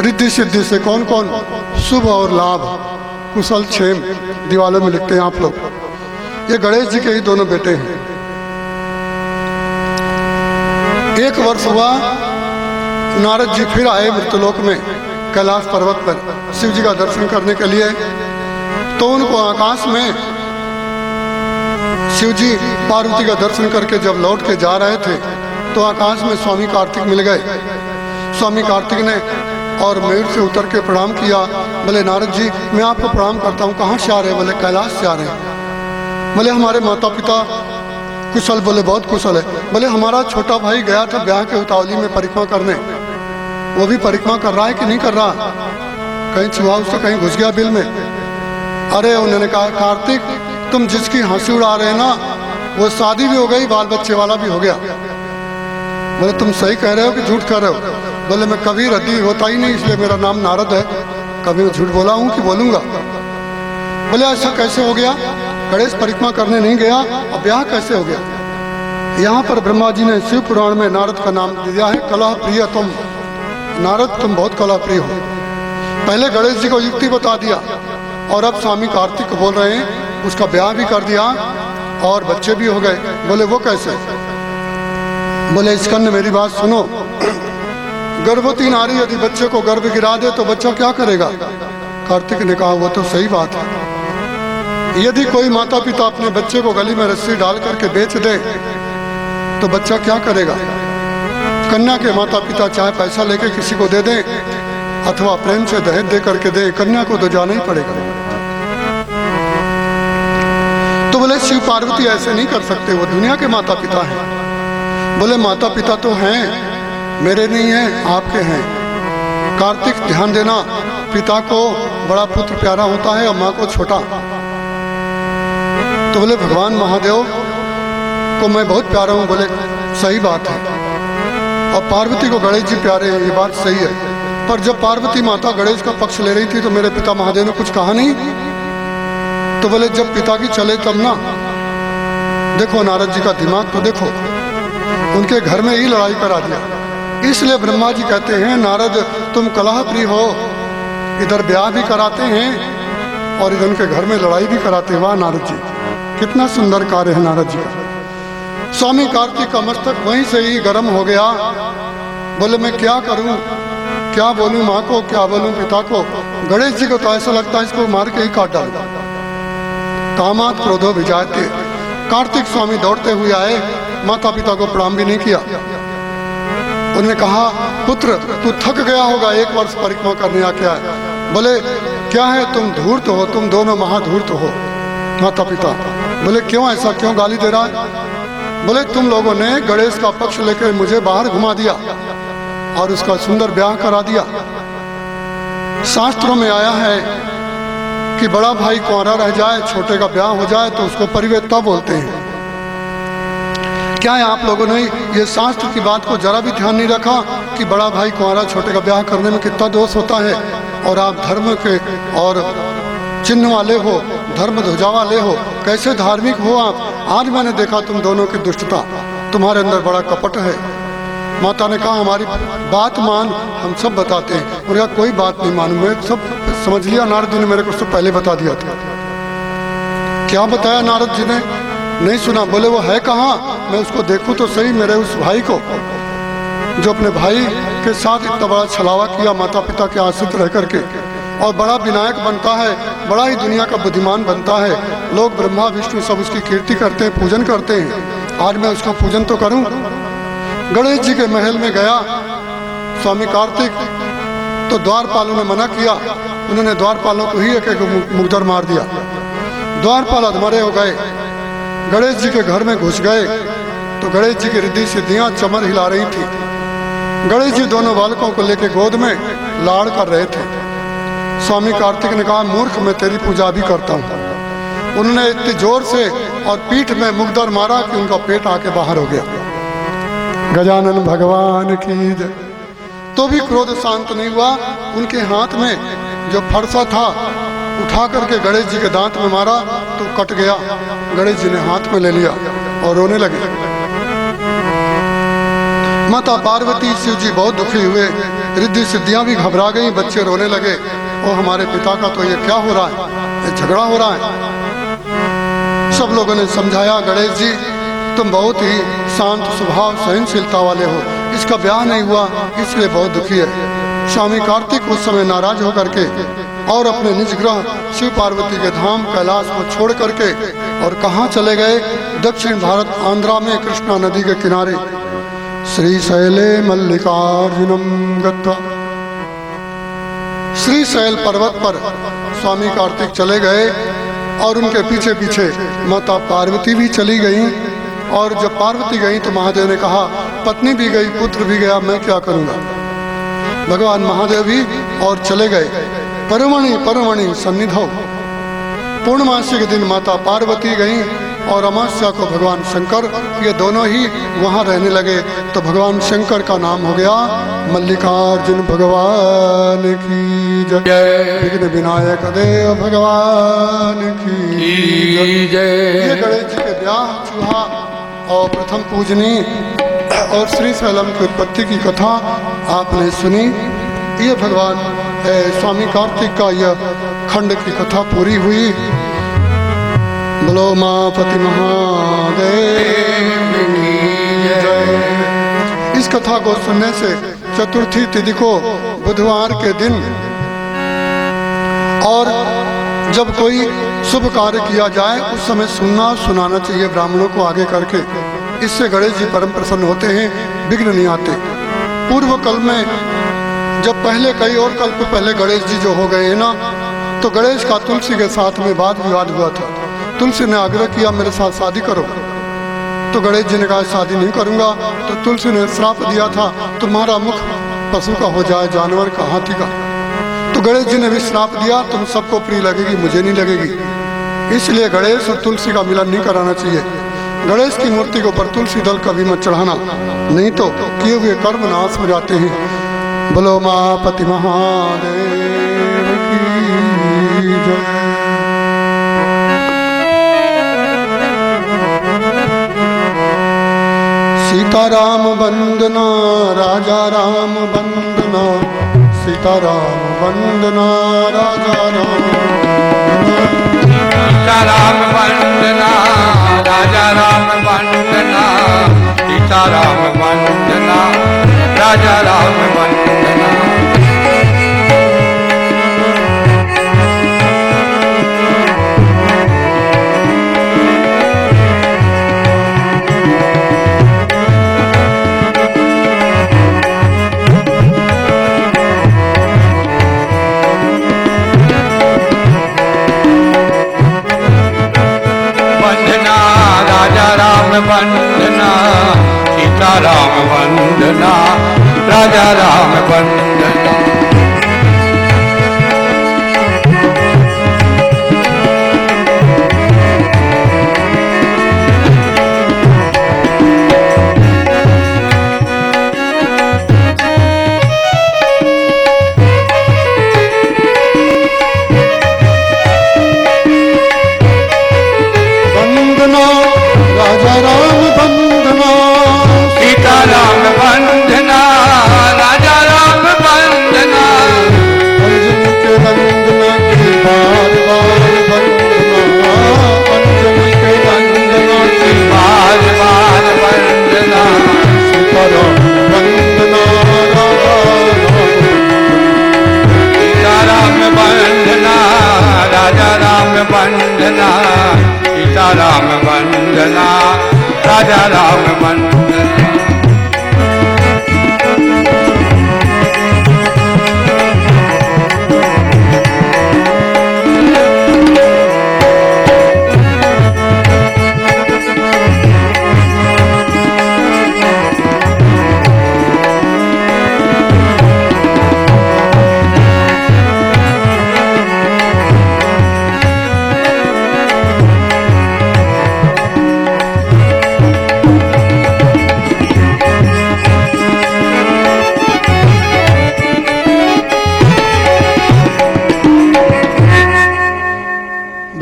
रिद्धि सिद्धि से कौन कौन? शुभ और लाभ, कुशल क्षेम दीवालों में लिखते हैं आप लोग। ये गणेश जी के ही दोनों बेटे हैं। 1 वर्ष हुआ, नारद जी फिर आए मृत्युलोक में कैलाश पर्वत पर शिव जी का दर्शन करने के लिए। तो उनको आकाश में शिव जी पार्वती का दर्शन करके जब लौट के जा रहे थे तो आकाश में स्वामी कार्तिक मिल गए। स्वामी कार्तिक ने और मयूर से उतर के प्रणाम किया। बोले, नारद जी मैं आपको प्रणाम करता हूँ, कहाँ से आ रहे हैं? बोले, कैलाश से आ रहे हैं। बोले, हमारे माता पिता कुशल? बोले, बहुत कुशल है। बोले, हमारा छोटा भाई गया था ब्याह के उतावली में परिक्रमा करने, वो भी परिक्रमा कर रहा है कि नहीं कर रहा? कहीं छुआ उससे, कहीं घुस गया बिल में। अरे उन्होंने कहा, कार्तिक तुम जिसकी हंसी उड़ा रहे हैं ना, वो शादी भी हो गई, बाल बच्चे वाला भी हो गया। बोले, तुम सही कह रहे हो कि झूठ कह रहे हो? बोले, मैं कभी रद्दी होता ही नहीं, इसलिए मेरा नाम नारद है। कभी मैं झूठ बोला हूँ कि बोलूँगा? बोले, ऐसा कैसे हो गया? गणेश परिक्रमा करने नहीं गया, अब ब्याह कैसे हो गया? यहाँ पर ब्रह्मा जी ने शिव पुराण में नारद का नाम दिया है, कलह प्रिय तुम। नारद तुम बहुत कलह प्रिय हो। पहले गणेश जी को युक्ति बता दिया और अब स्वामी कार्तिक को बोल रहे हैं, उसका ब्याह भी कर दिया और बच्चे भी हो गए। बोले, वो कैसे? बोले, स्कंद मेरी बात सुनो, गर्भवती नारी यदि बच्चे को गर्भ गिरा दे तो बच्चा क्या करेगा? कार्तिक ने कहा, वो तो सही बात है। यदि कोई माता पिता अपने बच्चे को गली में रस्सी डाल करके बेच दे तो बच्चा क्या करेगा? कन्या के माता पिता चाहे पैसा लेके किसी को दे दें अथवा प्रेम से दहेज दे करके दे, कन्या को तो जाना ही पड़ेगा। तो बोले, शिव पार्वती ऐसे नहीं कर सकते, वो दुनिया के माता पिता हैं। बोले, माता पिता तो हैं, मेरे नहीं हैं, आपके हैं। कार्तिक ध्यान देना, पिता को बड़ा पुत्र प्यारा होता है और माँ को छोटा। तो बोले, भगवान महादेव को मैं बहुत प्यारा हूँ। बोले, सही बात है, और पार्वती को गणेश जी प्यारे हैं, ये बात सही है। पर जब पार्वती माता गणेश का पक्ष ले रही थी तो मेरे पिता महादेव ने कुछ कहा नहीं? तो बोले, जब पिता की चले तब ना। देखो नारद जी का दिमाग तो देखो, उनके घर में ही लड़ाई करा दिया। इसलिए ब्रह्मा जी कहते हैं, नारद तुम कलह प्रिय हो, इधर ब्याह भी कराते हैं और इधर उनके घर में लड़ाई भी कराते हैं। वाह नारद जी, कितना सुंदर कार्य है नारद जी का। स्वामी कार्तिक का मस्तक वहीं से ही गर्म हो गया। बोले, मैं क्या करूं, क्या बोलूं माँ को, क्या बोलूं पिता को? गणेश जी को तो ऐसा लगता है इसको मार के ही काट डालूं। कामात क्रोधो विजायते। कार्तिक स्वामी दौड़ते हुए आए, माता पिता को प्रणाम भी नहीं किया। उन्होंने कहा, पुत्र तू थक गया होगा, 1 वर्ष परिक्रमा करने आ क्या है? बोले, क्या है, तुम धूर्त हो, तुम दोनों महाधूर्त हो। माता पिता बोले, क्यों ऐसा, क्यों गाली दे रहा है? बोले, तुम लोगों ने गणेश का पक्ष लेकर मुझे बाहर घुमा दिया और उसका सुंदर ब्याह करा दिया। शास्त्रों में आया है कि बड़ा भाई कुंवारा रह जाए, छोटे का ब्याह हो जाए तो उसको परिवेत्ता बोलते हैं। क्या है, आप लोगों ने ये शास्त्र की बात को जरा भी ध्यान नहीं रखा कि बड़ा भाई कुंवारा छोटे का ब्याह करने में कितना दोष होता है? और आप धर्म के और चिन्ह वाले हो, धर्म ध्वजा वाले हो, कैसे धार्मिक हो आप? आज मैंने देखा तुम दोनों की दुष्टता, तुम्हारे अंदर बड़ा कपट है। माता ने कहा, हमारी बात मान, हम सब बताते हैं। और यार कोई बात नहीं मानूं, मैं सब समझ लिया, नारद जी ने मेरे को उससे पहले बता दिया था। क्या बताया नारद जी ने? नहीं सुना। बोले, वो है कहाँ, मैं उसको देखूं तो सही, मेरे उस भाई को जो अपने भाई के साथ इतना बड़ा छलावा किया माता पिता के आश्रित रह करके, और बड़ा विनायक बनता है, बड़ा ही दुनिया का बुद्धिमान बनता है। लोग ब्रह्मा विष्णु सब उसकी कीर्ति करते हैं, पूजन करते हैं। आज मैं उसका पूजन तो करूं। गणेश जी के महल में गया, स्वामी कार्तिक तो द्वारपालों ने मना किया, उन्होंने द्वारपालों को ही एक मुकदर मार दिया। द्वारपाल अधमरे हो गए, गणेश जी के घर में घुस गए तो गणेश जी की रिद्धि सिद्धियां चमर हिला रही थी। गणेश जी दोनों बालकों को लेकर गोद में लाड़ कर रहे थे। स्वामी कार्तिक ने कहा, मूर्ख, मैं तेरी पूजा भी करता हूँ। उन्होंने इतनी जोर से और पीठ में मुकदर मारा कि उनका पेट आके बाहर हो गया। गजानन भगवान की जय। तो भी क्रोध शांत नहीं हुआ। उनके हाथ में जो फरसा था उठा करके गणेश जी के दांत में मारा तो कट गया। गणेश जी ने हाथ में ले लिया और रोने लगे। माता पार्वती शिव जी बहुत दुखी हुए, रिद्धि सिद्धियां भी घबरा गई, बच्चे रोने लगे, ओ हमारे पिता का तो ये क्या हो रहा है, ये झगड़ा हो रहा है। सब लोगों ने समझाया, गणेश जी तुम बहुत ही शांत स्वभाव सहनशीलता वाले हो, इसका ब्याह नहीं हुआ इसलिए बहुत दुखी है। स्वामी कार्तिक उस समय नाराज होकर के और अपने निज ग्रह शिव पार्वती के धाम कैलाश को छोड़ करके और कहाँ चले गए, दक्षिण भारत आंध्रा में कृष्णा नदी के किनारे श्रीशैले मल्लिकार्जुनम गत्वा, श्रीशैल पर्वत पर स्वामी कार्तिक चले गए और उनके पीछे पीछे माता पार्वती भी चली गई। और जब पार्वती गई तो महादेव ने कहा, पत्नी भी गई पुत्र भी गया, मैं क्या करूंगा। भगवान महादेव भी और चले गए। परमणि परमणि सन्निधौ, पूर्णमासी के दिन माता पार्वती गई और अमावस्या को भगवान शंकर, ये दोनों ही वहां रहने लगे। तो भगवान शंकर का नाम हो गया मल्लिकार्जुन भगवान की जय। विघ्न विनायक देव भगवान की जय। ये गणेश जी के ब्याह, चूहा और प्रथम पूजनी और श्रीशैलम की उत्पत्ति की कथा आपने सुनी। ये भगवान स्वामी कार्तिक का यह खंड की कथा पूरी हुई। बोलो मापति महादेव की जय। इस कथा को सुनने से चतुर्थी तिथि को बुधवार के दिन और जब कोई शुभ कार्य किया जाए उस समय सुनना सुनाना चाहिए ब्राह्मणों को आगे करके। इससे गणेश जी परम प्रसन्न होते हैं, विघ्न नहीं आते। पूर्व कल में जब पहले कई और कल्प पहले गणेश जी जो हो गए हैं ना, तो गणेश का तुलसी के साथ में वाद विवाद हुआ था। तुलसी ने आग्रह किया मेरे साथ शादी करो, तो गणेश जी ने कहा शादी नहीं करूंगा। तो तुलसी ने श्राप दिया था, तुम्हारा मुख पशु का हो जाए, जानवर का, हाथी का। तो गणेश जी ने भी श्राप दिया, तुम सबको प्रिय लगेगी, मुझे नहीं लगेगी। इसलिए गणेश और तुलसी का मिलन नहीं कराना चाहिए। गणेश की मूर्ति के ऊपर तुलसी दल कभी मत चढ़ाना, नहीं तो किए हुए कर्म नाश हो जाते हैं। बोलो मापति महादेव की जय। सीताराम वंदना राजा राम वंदना, सीताराम वंदना राजा राम, सीताराम वंदना राजा राम वंदना, सीताराम वंदना राजा राम वंदना। वंदना सीताराम वंदना राजा राम वंदना। सीताराम वंदना राजा राम वंदना, अर्जुन के वंदना की बार बार वंदना, अर्जुन के वंदना की बार बार वंदना। सीताराम वंदना सीताराम वंदना राजा राम वंदना, सीताराम वंदना राजा राम वंदना।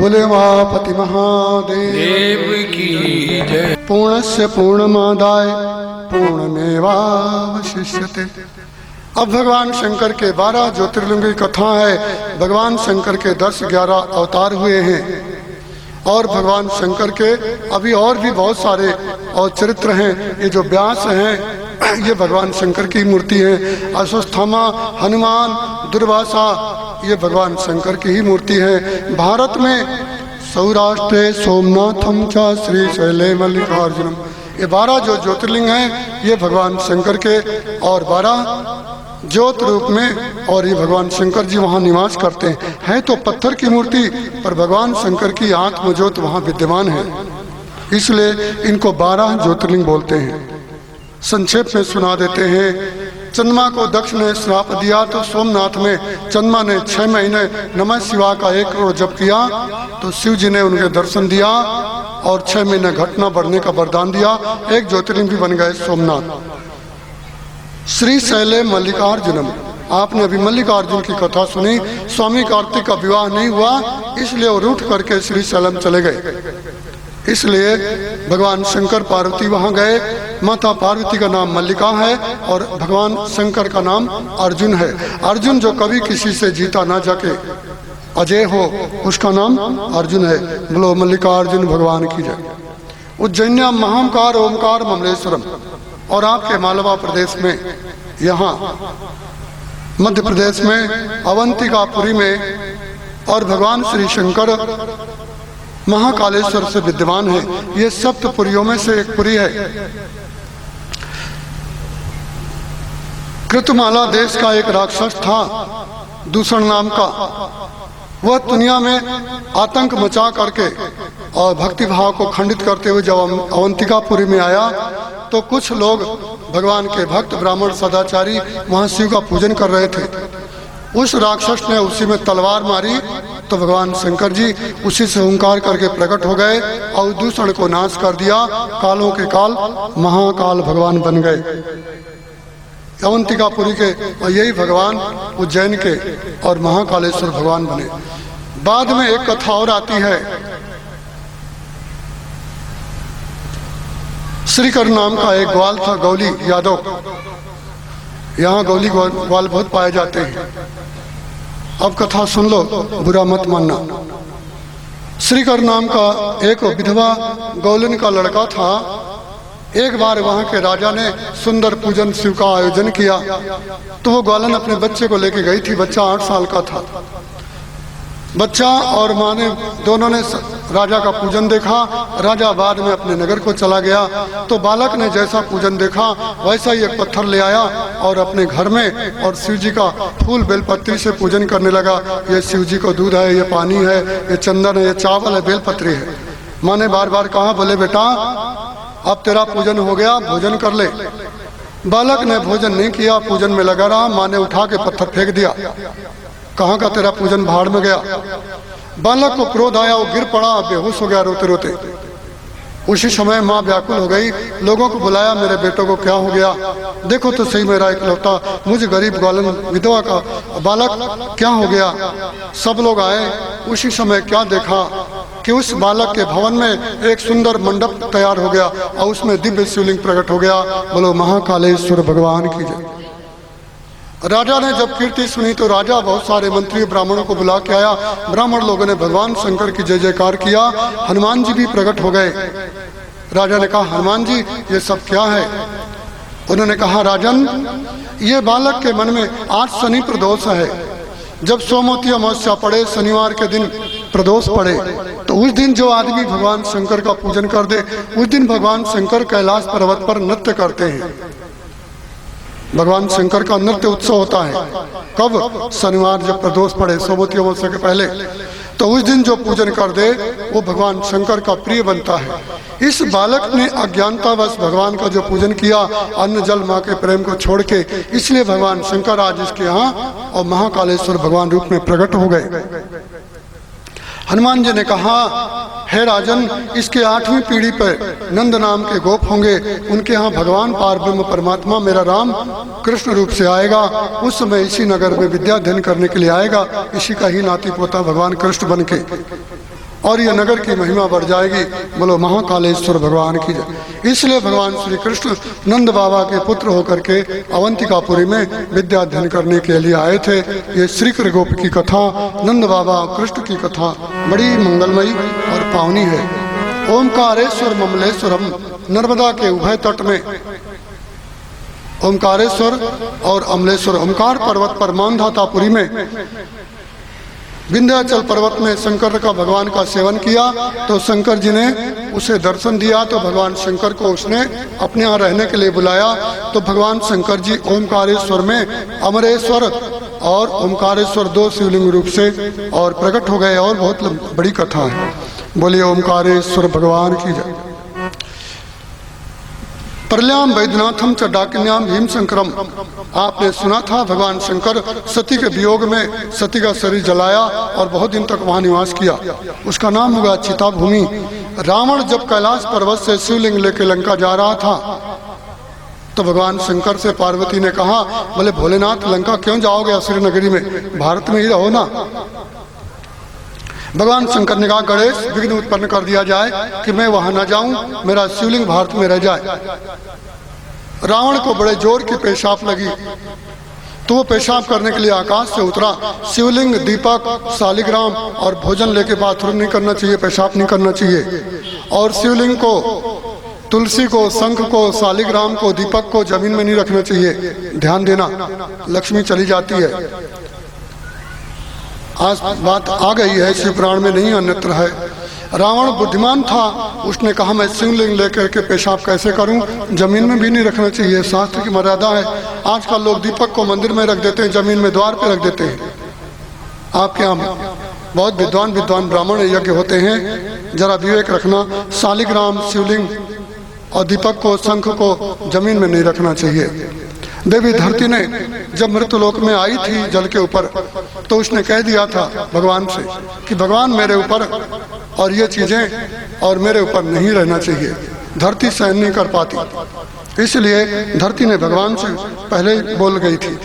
बोले उमापति महादेव देव की जय। पूर्णस्य पूर्णमादाय पूर्णमेवावशिष्यते। अब भगवान शंकर के 12 ज्योतिर्लिंग की कथा है। भगवान शंकर के 10-11 अवतार हुए हैं और भगवान शंकर के अभी और भी बहुत सारे और चरित्र हैं। ये जो व्यास हैं ये भगवान शंकर की मूर्ति है। अश्वत्थामा, हनुमान, दुर्वासा ये भगवान शंकर की ही मूर्ति है। भारत में सौराष्ट्रे सोमनाथम च श्रीशैले मल्लिकार्जुनम, ये 12 जो ज्योतिर्लिंग हैं ये भगवान शंकर के और 12 ज्योत रूप में, और ये भगवान शंकर जी वहाँ निवास करते हैं। है तो पत्थर की मूर्ति पर भगवान शंकर की आत्मज्योत वहाँ विद्यमान है, इसलिए इनको 12 ज्योतिर्लिंग बोलते हैं। संक्षेप में सुना देते हैं। चंद्रमा को दक्ष ने श्राप दिया तो सोमनाथ में चंद्रमा ने 6 महीने नमः शिवाय का 1 करोड़ जप किया तो शिव जी ने उनके दर्शन दिया और 6 महीने घटना बढ़ने का वरदान दिया। एक ज्योतिर्लिंग भी बन गए सोमनाथ। श्री शैले मल्लिकार्जुनम, आपने अभी मल्लिकार्जुन की कथा सुनी। स्वामी कार्तिक का विवाह नहीं हुआ इसलिए वो रूठ करके श्री शैलम चले गए, इसलिए भगवान शंकर पार्वती वहां गए। माता पार्वती का नाम मल्लिका है और भगवान शंकर का नाम अर्जुन है। अर्जुन जो कभी किसी से जीता ना जाके अजय हो उसका नाम अर्जुन है। बोलो मल्लिकार्जुन भगवान की जय। उज्जैन्याम महामकार ओमकार ममलेश्वरम, और आपके मालवा प्रदेश में, यहाँ मध्य प्रदेश में अवंतिकापुरी में और भगवान श्री शंकर महाकालेश्वर से विद्यमान है। ये सप्तपुरियों में से एक पुरी है। कृतमाला देश का एक राक्षस था दूषण नाम का। वह दुनिया में आतंक मचा करके और भक्ति भाव को खंडित करते हुए जब अवंतिकापुरी में आया तो कुछ लोग भगवान के भक्त ब्राह्मण सदाचारी वहां शिव का पूजन कर रहे थे। उस राक्षस ने उसी में तलवार मारी तो भगवान शंकर जी उसी से हुंकार करके प्रकट हो गए और दूषण को नाश कर दिया। कालों के काल महाकाल भगवान बन गए अवंतिकापुरी के, और यही भगवान उज्जैन के और महाकालेश्वर भगवान बने। बाद में एक कथा और आती है। श्रीकर्ण नाम का एक ग्वाल था, गौली यादव। यहाँ गौली ग्वाल बहुत पाए जाते हैं। अब कथा सुन लो, बुरा मत मानना। श्रीकर्ण नाम का एक विधवा गौलिन का लड़का था। एक बार वहां के राजा ने सुंदर पूजन शिव का आयोजन किया तो वो ग्वालन अपने बच्चे को लेके गई थी। बच्चा 8 साल का था। बच्चा और माँ ने दोनों ने राजा का पूजन देखा। राजा बाद में अपने नगर को चला गया तो बालक ने जैसा पूजन देखा वैसा ही एक पत्थर ले आया और अपने घर में और शिव जी का फूल बेलपत्री से पूजन करने लगा। ये शिव जी को दूध है, ये पानी है, ये चंदन है, ये चावल है, बेलपत्री है। माँ ने बार बार कहा, बोले बेटा अब तेरा पूजन हो गया, भोजन कर ले। बालक ने भोजन नहीं किया, पूजन में लगा रहा। माँ ने उठा के पत्थर फेंक दिया। कहाँ का तेरा पूजन भाड़ में गया। बालक को क्रोध आया, वो गिर पड़ा, बेहोश हो गया रोते रोते। उसी समय माँ व्याकुल हो गई, लोगों को बुलाया, मेरे बेटों को क्या हो गया, देखो तो सही मेरा इकलौता मुझे गरीब ग्वालन विधवा का बालक क्या हो गया। सब लोग आए। उसी समय क्या देखा कि उस बालक के भवन में एक सुंदर मंडप तैयार हो गया और उसमें दिव्य शिवलिंग प्रकट हो गया। बोलो महाकालेश्वर भगवान की जय। राजा ने जब कीर्ति सुनी तो राजा बहुत सारे मंत्री ब्राह्मणों को बुला के आया। ब्राह्मण लोगों ने भगवान शंकर की जय जयकार किया। हनुमान जी भी प्रकट हो गए। राजा ने कहा, हनुमान जी ये सब क्या है। उन्होंने कहा, राजन ये बालक के मन में आज शनि प्रदोष है। जब सोमवती अमावस्या पड़े, शनिवार के दिन प्रदोष पड़े तो उस दिन जो आदमी भगवान शंकर का पूजन कर दे उस दिन भगवान शंकर कैलाश पर्वत पर नृत्य करते हैं। भगवान शंकर का नृत्य उत्सव होता है। कब? शनिवार जब प्रदोष पड़े, सोमवती अमावस्या के पहले। तो उस दिन जो पूजन कर दे वो भगवान शंकर का प्रिय बनता है। इस बालक ने अज्ञानतावश भगवान का जो पूजन किया, अन्न जल माँ के प्रेम को छोड़ के, इसलिए भगवान शंकर आज इसके यहाँ और महाकालेश्वर भगवान रूप में प्रकट हो गए। हनुमान जी ने कहा, हे राजन इसके 8वीं पीढ़ी पर नंद नाम के गोप होंगे। उनके यहाँ भगवान पार ब्रह्म परमात्मा मेरा राम कृष्ण रूप से आएगा। उस समय इसी नगर में विद्या अध्ययन करने के लिए आएगा। इसी का ही नाती पोता भगवान कृष्ण बन के। और ये नगर की महिमा बढ़ जाएगी। बोलो महाकालेश्वर भगवान की जय। इसलिए भगवान श्री कृष्ण नंद बाबा के पुत्र होकर के अवंतिकापुरी में विद्या अध्ययन करने के लिए आए थे। ये श्री कृष्ण गोप की कथा, नंद बाबा कृष्ण की कथा बड़ी मंगलमयी और पावनी है। ओमकारेश्वर ममलेश्वरम, नर्मदा के उभय तट में ओमकारेश्वर और अमलेश्वर, ओमकार पर्वत पर मानधातापुरी में विंध्याचल पर्वत में शंकर का भगवान का सेवन किया तो शंकर जी ने उसे दर्शन दिया। तो भगवान शंकर को उसने अपने यहाँ रहने के लिए बुलाया। तो भगवान शंकर जी ओमकारेश्वर में अमरेश्वर और ओमकारेश्वर दो शिवलिंग रूप से और प्रकट हो गए। और बहुत बड़ी कथा है। बोलिए ओमकारेश्वर भगवान की जय। प्रलयाम वैद्यनाथम च डाकिन्याम भीम शंकरम, आपने सुना था भगवान शंकर सती के वियोग में सती का शरीर जलाया और बहुत दिन तक वहां निवास किया। उसका नाम होगा चिता भूमि। रावण जब कैलाश पर्वत से शिवलिंग लेके लंका जा रहा था तो भगवान शंकर से पार्वती ने कहा, बोले भोलेनाथ लंका क्यों जाओगे, असुर नगरी में, भारत में ही रहो ना। भगवान शंकर ने कहा गणेश विघ्न उत्पन्न कर दिया जाए कि मैं वहां न जाऊं, मेरा शिवलिंग भारत में रह जाए। रावण को बड़े जोर की पेशाब लगी तो वो पेशाब करने के लिए आकाश से उतरा। शिवलिंग, दीपक, शालिग्राम और भोजन लेके बाथरूम नहीं करना चाहिए, पेशाब नहीं करना चाहिए। और शिवलिंग को, तुलसी को, शंख को, शालिग्राम को, दीपक को जमीन में नहीं रखना चाहिए। ध्यान देना, लक्ष्मी चली जाती है। आज बात आ गई है, शिव पुराण में नहीं अन्यत्र है। रावण बुद्धिमान था, उसने कहा मैं शिवलिंग लेकर के पेशाब कैसे करूं, जमीन में भी नहीं रखना चाहिए, शास्त्र की मर्यादा है। आजकल लोग दीपक को मंदिर में रख देते हैं, जमीन में द्वार पे रख देते हैं। आपके यहाँ बहुत विद्वान ब्राह्मण यज्ञ होते हैं, जरा विवेक रखना। शालिग्राम, शिवलिंग और दीपक को, शंख को जमीन में नहीं रखना चाहिए। देवी धरती ने जब मृत्युलोक में आई थी जल के ऊपर तो उसने कह दिया था भगवान से कि भगवान मेरे ऊपर और ये चीजें और मेरे ऊपर नहीं रहना चाहिए, धरती सहन नहीं कर पाती। इसलिए धरती ने भगवान से पहले बोल गई थी।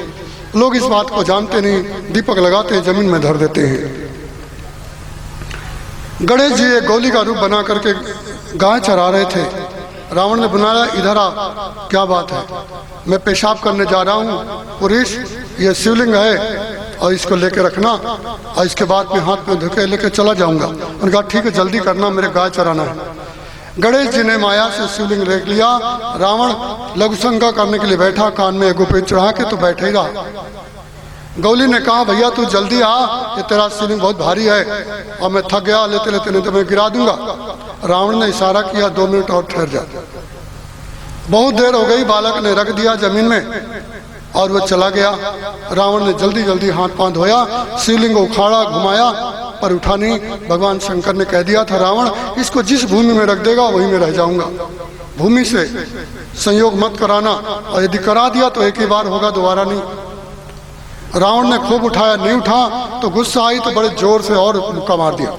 लोग इस बात को जानते नहीं, दीपक लगाते जमीन में धर देते हैं। गणेश जी एक गौली का रूप बना करके गाय चरा रहे थे। रावण ने बुलाया, इधर आ, क्या बात है, मैं पेशाब करने जा रहा हूँ पुरुष, ये शिवलिंग है और इसको लेके रखना और इसके बाद में हाथ में धोके लेके चला जाऊंगा। उन्होंने कहा ठीक है जल्दी करना, मेरे गाय चराना है। गणेश जी ने माया से शिवलिंग लेके लिया। रावण लघु शंका करने के लिए बैठा, कान में एगो पे चढ़ा के तो बैठे ही रहा। गौली ने कहा भैया तू जल्दी आ, ये तेरा शिवलिंग बहुत भारी है और मैं थक गया लेते लेते, नहीं तो मैं गिरा दूंगा। रावण ने इशारा किया 2 मिनट और ठहर जा। बहुत देर हो गई, बालक ने रख दिया जमीन में और वो चला गया। रावण ने जल्दी जल्दी हाथ पांव धोया, शिवलिंग को उखाड़ा, घुमाया पर उठा नहीं। भगवान शंकर ने कह दिया था रावण इसको जिस भूमि में रख देगा वहीं में रह जाऊंगा, भूमि से संयोग मत कराना, और यदि करा दिया तो एक ही बार होगा, दोबारा नहीं। रावण ने खूब उठाया, नहीं उठा तो गुस्सा आई तो बड़े जोर से और मुक्का मार दिया।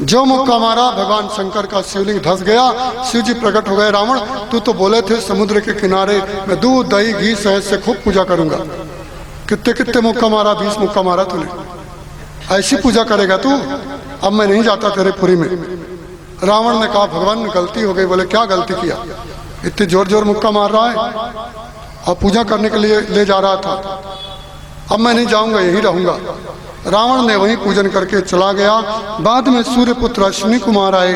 जो मुक्का मारा भगवान शंकर का शिवलिंग धस गया। शिव जी प्रकट हो गए। रावण तू तो बोले थे समुद्र के किनारे मैं दूध दही घी शहद से खूब पूजा करूंगा, कितने कितने मुक्का मारा, 20 मुक्का मारा तूने, ऐसी पूजा करेगा तू, अब मैं नहीं जाता तेरे पुरी में। रावण ने कहा भगवान गलती हो गई। बोले क्या गलती किया, इतनी जोर जोर मुक्का मार रहा है और पूजा करने के लिए ले जा रहा था, अब मैं नहीं जाऊंगा, यहीं रहूंगा। रावण ने वहीं पूजन करके चला गया। बाद में सूर्य पुत्र अश्विनी कुमार आए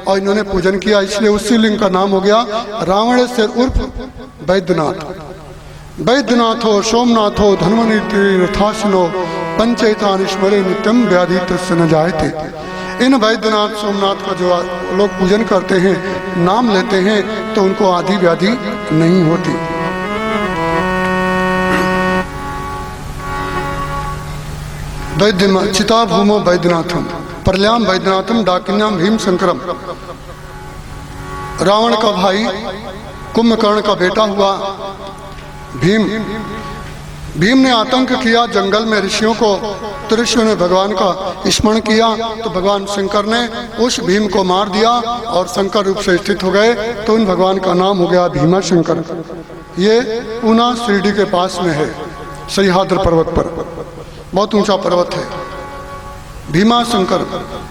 और इन्होंने पूजन किया, इसलिए उस शिवलिंग का नाम हो गया रावणेश्वर उर्फ वैद्यनाथ। वैद्यनाथो सोमनाथो धन्वनीतीर्थासनो पंचैतान स्मरे नित्यम व्याधि तस्य न जायते। इन वैद्यनाथ सोमनाथ का जो लोग पूजन करते हैं, नाम लेते हैं, तो उनको आदि व्याधि नहीं होती। वैद्य चिता भूमो वैद्यनाथम प्रलयाम वैद्यनाथम डाकिन्याम भीम शंकरम। रावण का भाई कुंभकर्ण का बेटा हुआ भीम ने आतंक किया जंगल में ऋषियों को, तो ऋषियों ने भगवान का स्मरण किया तो भगवान शंकर ने उस भीम को मार दिया और शंकर रूप से स्थित हो गए, तो उन भगवान का नाम हो गया भीमा शंकर। ये पूना शिरडी के पास में है, सह्याद्री पर्वत पर, बहुत ऊंचा पर्वत है। भीमा शंकर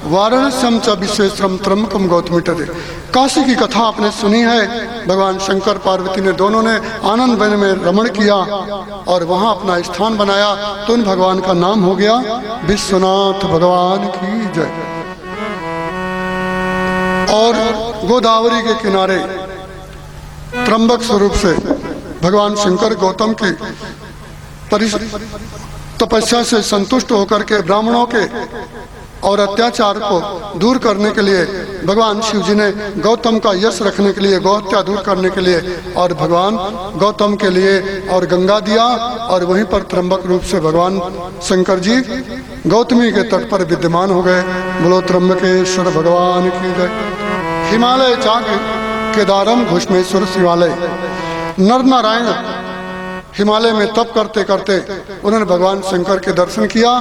वाराणस्यम च विश्वेश्वरम त्र्यंबकम गौतमी तटे। काशी की कथा आपने सुनी है। भगवान शंकर पार्वती ने दोनों ने आनंद वन में रमण किया और वहां अपना स्थान बनाया, तो उन भगवान का नाम हो गया विश्वनाथ भगवान की जय। और गोदावरी के किनारे त्र्यंबक स्वरूप से भगवान शंकर गौतम की तपस्या से संतुष्ट होकर के ब्राह्मणों के और अत्याचार को दूर करने के लिए भगवान शिव जी ने गौतम का यश रखने के लिए, गौहत्या दूर करने के लिए और भगवान गौतम के लिए और गंगा दिया, और वहीं पर त्र्यंबक रूप से भगवान शंकर जी गौतमी के तट पर विद्यमान हो गए। बोलो त्र्यंबकेश्वर भगवान की जय। हिमालय चाक केदारम घुष्मेश्वर शिवालय। नर नारायण हिमालय में तप करते करते उन्होंने भगवान शंकर के दर्शन किया।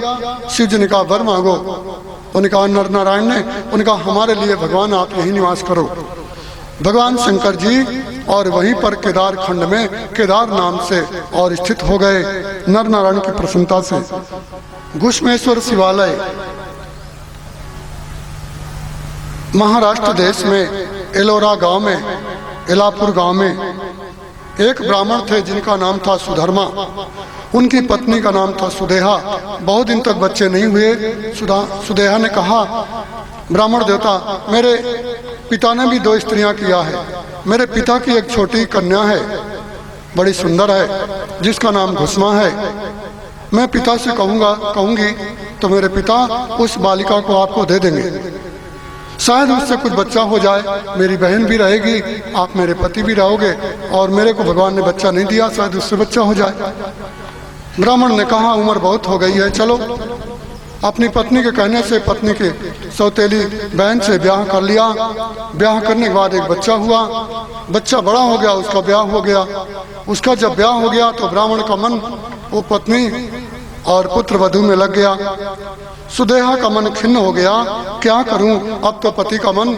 शिव जी ने कहा वर मांगो। उन्होंने कहा नर नारायण ने, उन्होंने कहा हमारे लिए भगवान आप यहीं निवास करो। भगवान शंकर जी और वहीं पर केदार खंड में केदार नाम से और स्थित हो गए नर नारायण की प्रसन्नता से। घुष्मेश्वर शिवालय महाराष्ट्र देश में एलोरा गांव में, एलापुर गांव में एक ब्राह्मण थे जिनका नाम था सुधर्मा। उनकी पत्नी का नाम था सुदेहा। बहुत दिन तक बच्चे नहीं हुए। सुदेहा ने कहा ब्राह्मण देवता, मेरे पिता ने भी 2 स्त्रियां किया है। मेरे पिता की एक छोटी कन्या है, बड़ी सुंदर है, जिसका नाम घुष्मा है। मैं पिता से कहूंगी तो मेरे पिता उस बालिका को आपको दे देंगे। शायद उससे कुछ बच्चा हो जाए, मेरी बहन भी रहेगी, आप मेरे पति भी रहोगे, और मेरे को भगवान ने बच्चा नहीं दिया, शायद उससे बच्चा हो जाए। ब्राह्मण ने कहा उम्र बहुत हो गई है, चलो। अपनी पत्नी के कहने से पत्नी के सौतेली बहन से ब्याह कर लिया। ब्याह करने के बाद एक बच्चा हुआ। बच्चा बड़ा हो गया, उसका ब्याह हो गया। उसका जब ब्याह हो गया तो ब्राह्मण का मन वो पत्नी और पुत्र वधू में लग गया। सुदेहा का मन खिन्न हो गया, क्या करूं, अब तो पति का मन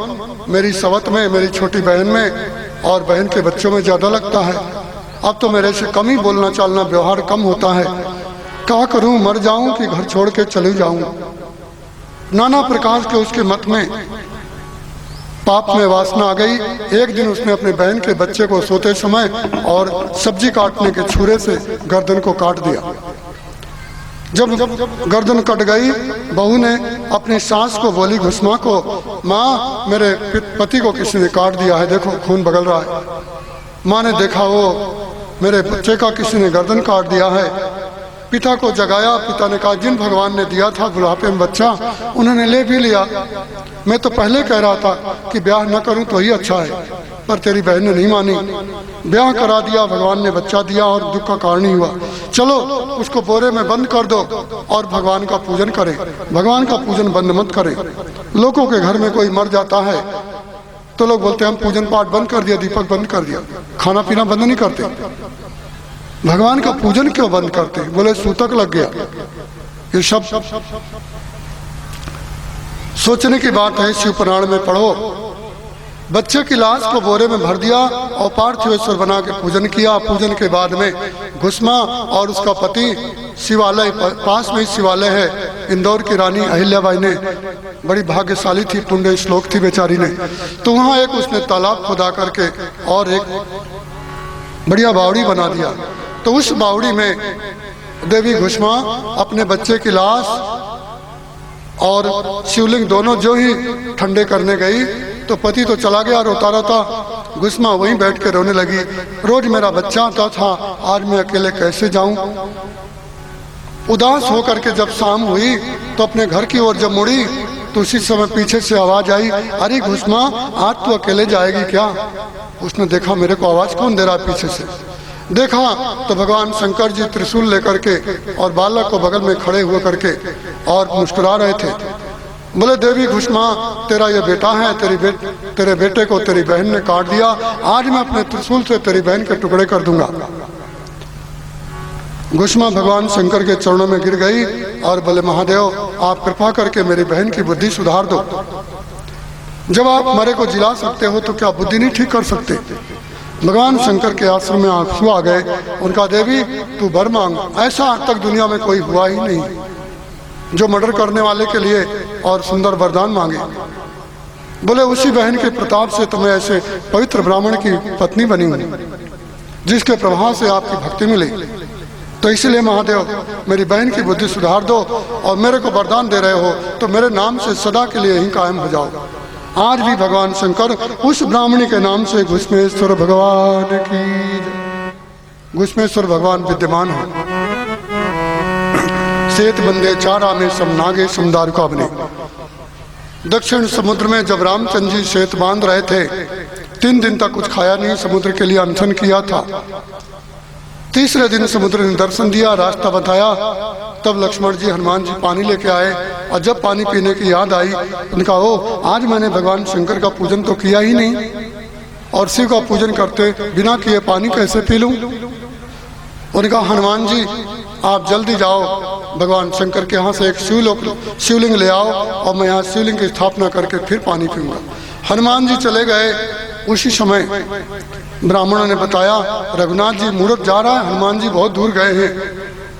मेरी सवत में, मेरी छोटी बहन में और बहन के बच्चों में ज्यादा लगता है। अब तो मेरे से कम ही बोलना चालना व्यवहार कम होता है। क्या करूं, मर जाऊं कि घर छोड़ के चले जाऊं। नाना प्रकार के उसके मत में पाप में वासना आ गई। एक दिन उसने अपने बहन के बच्चे को सोते समय और सब्जी काटने के छुरे से गर्दन को काट दिया। जब गर्दन कट गई, बहू ने अपनी सास को बोली, घुष्मा को, माँ मेरे पति को किसी ने काट दिया है, देखो खून बगल रहा है। माँ ने देखा वो मेरे बच्चे का किसी ने गर्दन काट दिया है। पिता को जगाया। पिता ने कहा जिन भगवान ने दिया था बुढ़ापे में बच्चा, उन्होंने ले भी लिया। मैं तो पहले कह रहा था कि ब्याह न करूं तो ही अच्छा है, पर तेरी बहन ने नहीं मानी। ब्याह करा दिया, भगवान ने बच्चा दिया और दुख का कारण ही हुआ। चलो उसको बोरे में बंद कर दो और भगवान का पूजन करें। भगवान का पूजन बंद मत करें। लोगों के घर में कोई मर जाता है तो लोग बोलते हैं हम पूजन पाठ बंद कर दिया, दीपक बंद कर दिया, खाना पीना बंद नहीं करते। भगवान का पूजन क्यों बंद करते? बोले सूतक लग गया। ये सब सोचने की बात है। शिव पुराण में पढ़ो। बच्चे की लाश को बोरे में भर दिया और पार्थिवेश्वर बना के पूजन किया। पूजन के बाद में घुष्मा और उसका पति शिवालय, पास में ही शिवालय है, इंदौर की रानी अहिल्याबाई ने, बड़ी भाग्यशाली थी, पुण्य श्लोक थी बेचारी ने, तो वहाँ एक उसने तालाब खुदा करके और एक बढ़िया बावड़ी बना दिया। तो उस बावड़ी में देवी घुष्मा अपने बच्चे की लाश और शिवलिंग दोनों जो ही ठंडे करने गई तो पति तो चला गया रोता रोता। घुष्मा वहीं बैठ के रोने लगी। रोज मेरा बच्चा आता था, आज मैं अकेले कैसे जाऊं। उदास होकर के जब शाम हुई तो अपने घर की ओर जब मुड़ी तो उसी समय पीछे से आवाज आई, अरे घुष्मा आज तू अकेले जाएगी क्या? उसने देखा मेरे को आवाज कौन दे रहा है पीछे से। देखा तो भगवान शंकर जी त्रिशूल लेकर के और बालक को बगल में खड़े हुए करके और मुस्कुरा रहे थे। बोले देवी घुष्मा तेरा ये बेटा है, तेरे बेटे को तेरी बहन ने काट दिया, आज मैं अपने त्रिशूल से तेरी बहन के टुकड़े कर दूंगा। घुष्मा भगवान शंकर के चरणों में गिर गई और बोले महादेव आप कृपा करके मेरी बहन की बुद्धि सुधार दो। जब आप मरे को जिला सकते हो तो क्या बुद्धि नहीं ठीक कर सकते? भगवान शंकर के आश्रम में आंसू आ गए। उनका देवी तू वर मांग, ऐसा आज तक दुनिया में कोई हुआ ही नहीं। जो मर्डर करने वाले के लिए और सुंदर वरदान मांगे। बोले उसी बहन के प्रताप से तुम्हें ऐसे पवित्र ब्राह्मण की पत्नी बनी हूँ जिसके प्रभाव से आपकी भक्ति मिली। तो इसलिए महादेव मेरी बहन की बुद्धि सुधार दो और मेरे को वरदान दे रहे हो तो मेरे नाम से सदा के लिए ही कायम हो जाओ। आज भी भगवान शंकर उस ब्राह्मणी के नाम से घुस्मेश्वर भगवान की, घुस्मेश्वर भगवान विद्यमान है। सेत बंदे चारा में सम नागे समदारुका बने। दक्षिण समुद्र में जब रामचंद्र जी सेत बांध रहे थे, 3 दिन तक कुछ खाया नहीं, समुद्र के लिए अनशन किया था। तीसरे दिन समुद्र ने दर्शन दिया, रास्ता बताया। तब लक्ष्मण जी हनुमान जी पानी लेके आए और जब पानी पीने की याद आई उन्होंने कहा ओ आज मैंने भगवान शंकर का पूजन तो किया ही नहीं और शिव का पूजन करते बिना किए पानी कैसे पी लूं। उन्होंने कहा हनुमान जी आप जल्दी जाओ, भगवान शंकर के यहाँ से एक शिवलिंग ले आओ और मैं यहाँ शिवलिंग की स्थापना करके फिर पानी पीऊंगा। हनुमान जी चले गए। उसी समय ब्राह्मणों ने बताया रघुनाथ जी मुहूर्त जा रहा है, हनुमान जी बहुत दूर गए हैं,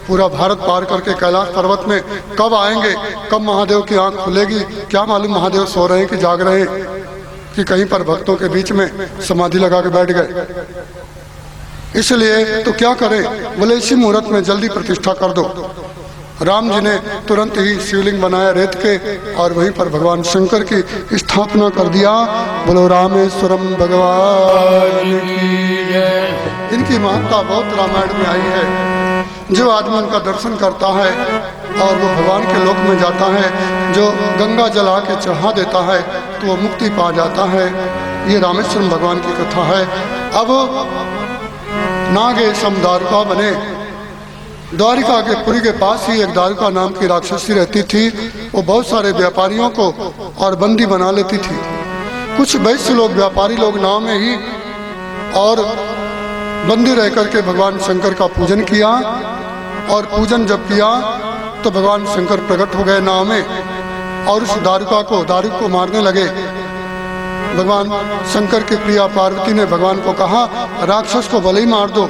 पूरा भारत पार करके कैलाश पर्वत में कब आएंगे, कब महादेव की आंख खुलेगी, क्या मालूम महादेव सो रहे हैं कि जाग रहे हैं कि कहीं पर भक्तों के बीच में समाधि लगा के बैठ गए। इसलिए तो क्या करें, बोले इसी मुहूर्त में जल्दी प्रतिष्ठा कर दो। राम जी ने तुरंत ही शिवलिंग बनाया रेत के और वहीं पर भगवान शंकर की स्थापना कर दिया। बोलो रामेश्वरम भगवान की जय। इनकी महत्ता बहुत रामायण में आई है। जो आदमी उनका दर्शन करता है और वो भगवान के लोक में जाता है, जो गंगा जल आके चढ़ा देता है तो वो मुक्ति पा जाता है। ये रामेश्वरम भगवान की कथा है। अब नागे सम द्वारका बने। द्वारिका के पुरी के पास ही एक द्वारिका नाम की राक्षसी रहती थी। वो बहुत सारे व्यापारियों को और बंदी बना लेती थी। कुछ वैश्य लोग, व्यापारी लोग नाव में ही और बंदी रह करके भगवान शंकर का पूजन किया और पूजन जब किया तो भगवान शंकर प्रकट हो गए नाव में और उस दारुक को मारने लगे। भगवान शंकर की प्रिया पार्वती ने भगवान को कहा राक्षस को भले ही मार दो,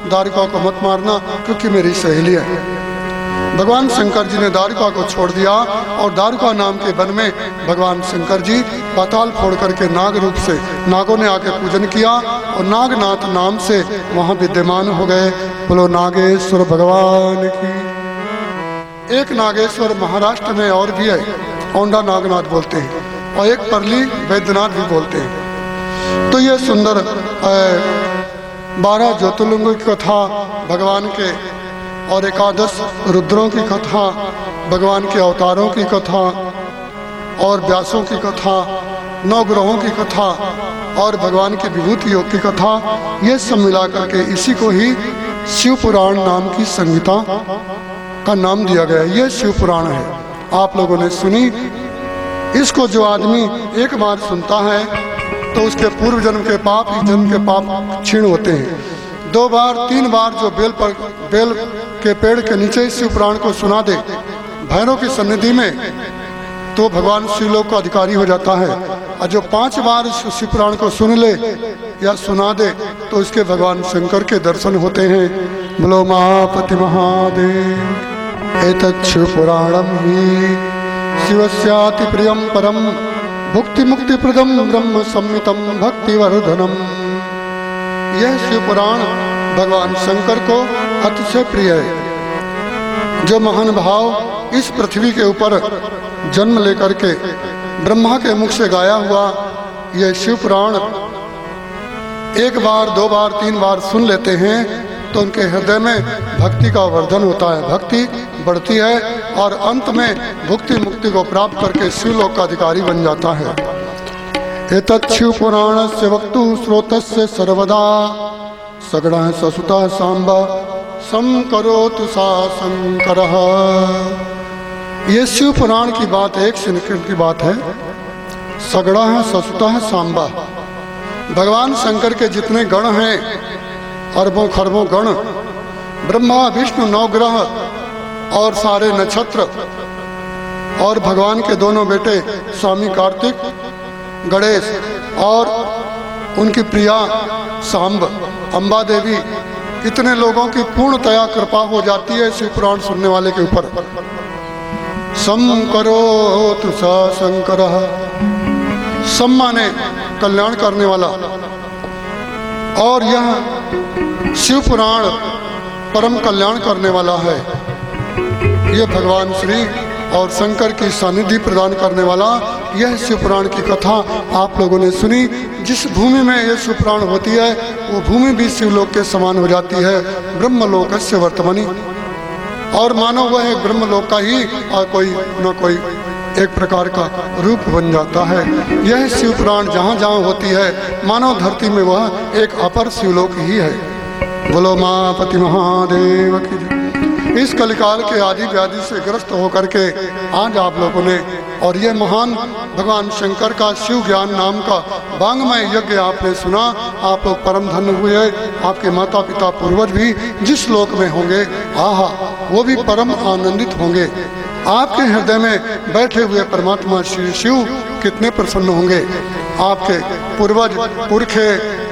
दारुका को मत मारना क्योंकि मेरी सहेली है। भगवान शंकर जी ने दारुका को छोड़ दिया और दारुका नाम के वन में भगवान शंकर जी पाताल फोड़ करके नाग रूप से नागों ने आके पूजन किया और नागनाथ नाम से वहाँ विद्यमान हो गए। बोलो नागेश्वर भगवान की। एक नागेश्वर महाराष्ट्र में और भी है, औंडा नागनाथ बोलते हैं, और एक परली वैद्यनाथ भी बोलते हैं। तो ये सुंदर 12 ज्योतिर्लिंगों की कथा भगवान के और 11 रुद्रों की कथा, भगवान के अवतारों की कथा और व्यासों की कथा, 9 ग्रहों की कथा और भगवान के विभूति योग की कथा, ये सब मिला करके इसी को ही शिव पुराण नाम की संहिता का नाम दिया गया। ये शिव पुराण है, आप लोगों ने सुनी। इसको जो आदमी एक बार सुनता है तो उसके पूर्व जन्म के पाप, इस जन्म के पाप क्षीण होते हैं। 2 बार 3 बार जो बेल के पेड़ के नीचे इस शिव पुराण को सुना दे भैरव की सन्निधि में तो भगवान शिवलोक का अधिकारी हो जाता है। और जो 5 बार इस शिव पुराण को सुन ले या सुना दे तो उसके भगवान शंकर के दर्शन होते हैं। बोलो महापति महादेव। एतत् शिव पुराणम ही शिवस्याति प्रियम परम भुक्ति मुक्ति प्रदम ब्रह्म संहितम भक्तिवर्धनम। यह शिव पुराण भगवान शंकर को अतिशय प्रिय है। जो महान भाव इस पृथ्वी के ऊपर जन्म लेकर के ब्रह्मा के मुख से गाया हुआ यह शिव पुराण 1 बार 2 बार 3 बार सुन लेते हैं तो उनके हृदय में भक्ति का वर्धन होता है, भक्ति बढ़ती है और अंत में भुक्ति मुक्ति को प्राप्त करके शिवलोक का अधिकारी बन जाता है। एतत् शिव पुराण से वक्तु स्रोतस्य सर्वदा सगणः ससुतः सांबा संकरोतु सा शंकरः। ये शिव पुराण की बात 1 सेकंड की बात है। सगणः ससुतः सांबा, भगवान शंकर के जितने गण हैं, अरबों खरबों गण, ब्रह्मा विष्णु 9 ग्रह और सारे नक्षत्र और भगवान के दोनों बेटे स्वामी कार्तिक, गणेश और उनकी प्रिया सांब अम्बा देवी, इतने लोगों की पूर्णतया कृपा हो जाती है शिव पुराण सुनने वाले के ऊपर। संकरोतु स शंकरः। सम माने कल्याण करने वाला, और यह शिव पुराण परम कल्याण करने वाला है। यह भगवान श्री और शंकर की सानिध्य प्रदान करने वाला यह शिव पुराण की कथा आप लोगों ने सुनी। जिस भूमि में यह शिव पुराण होती है वो भूमि भी शिवलोक के समान हो जाती है, ब्रह्मलोकस्य वर्तमनि। और मानो वह ब्रह्मलोक का ही और कोई न कोई एक प्रकार का रूप बन जाता है। यह शिव पुराण जहाँ जहाँ होती है मानव धरती में वह एक अपर शिवलोक ही है। बोलो मापति महादेव की जय। इस कलिकाल के आदि व्याधि से ग्रस्त होकर के आज आप लोगों ने और यह महान भगवान शंकर का शिव ज्ञान नाम का वांग्मय यज्ञ आपने सुना। आप लोग परम धन्य हुए। आपके माता पिता पूर्वज भी जिस लोक में होंगे आहा वो भी परम आनंदित होंगे। आपके हृदय में बैठे हुए परमात्मा श्री शिव कितने प्रसन्न होंगे। आपके पूर्वज पुरखे,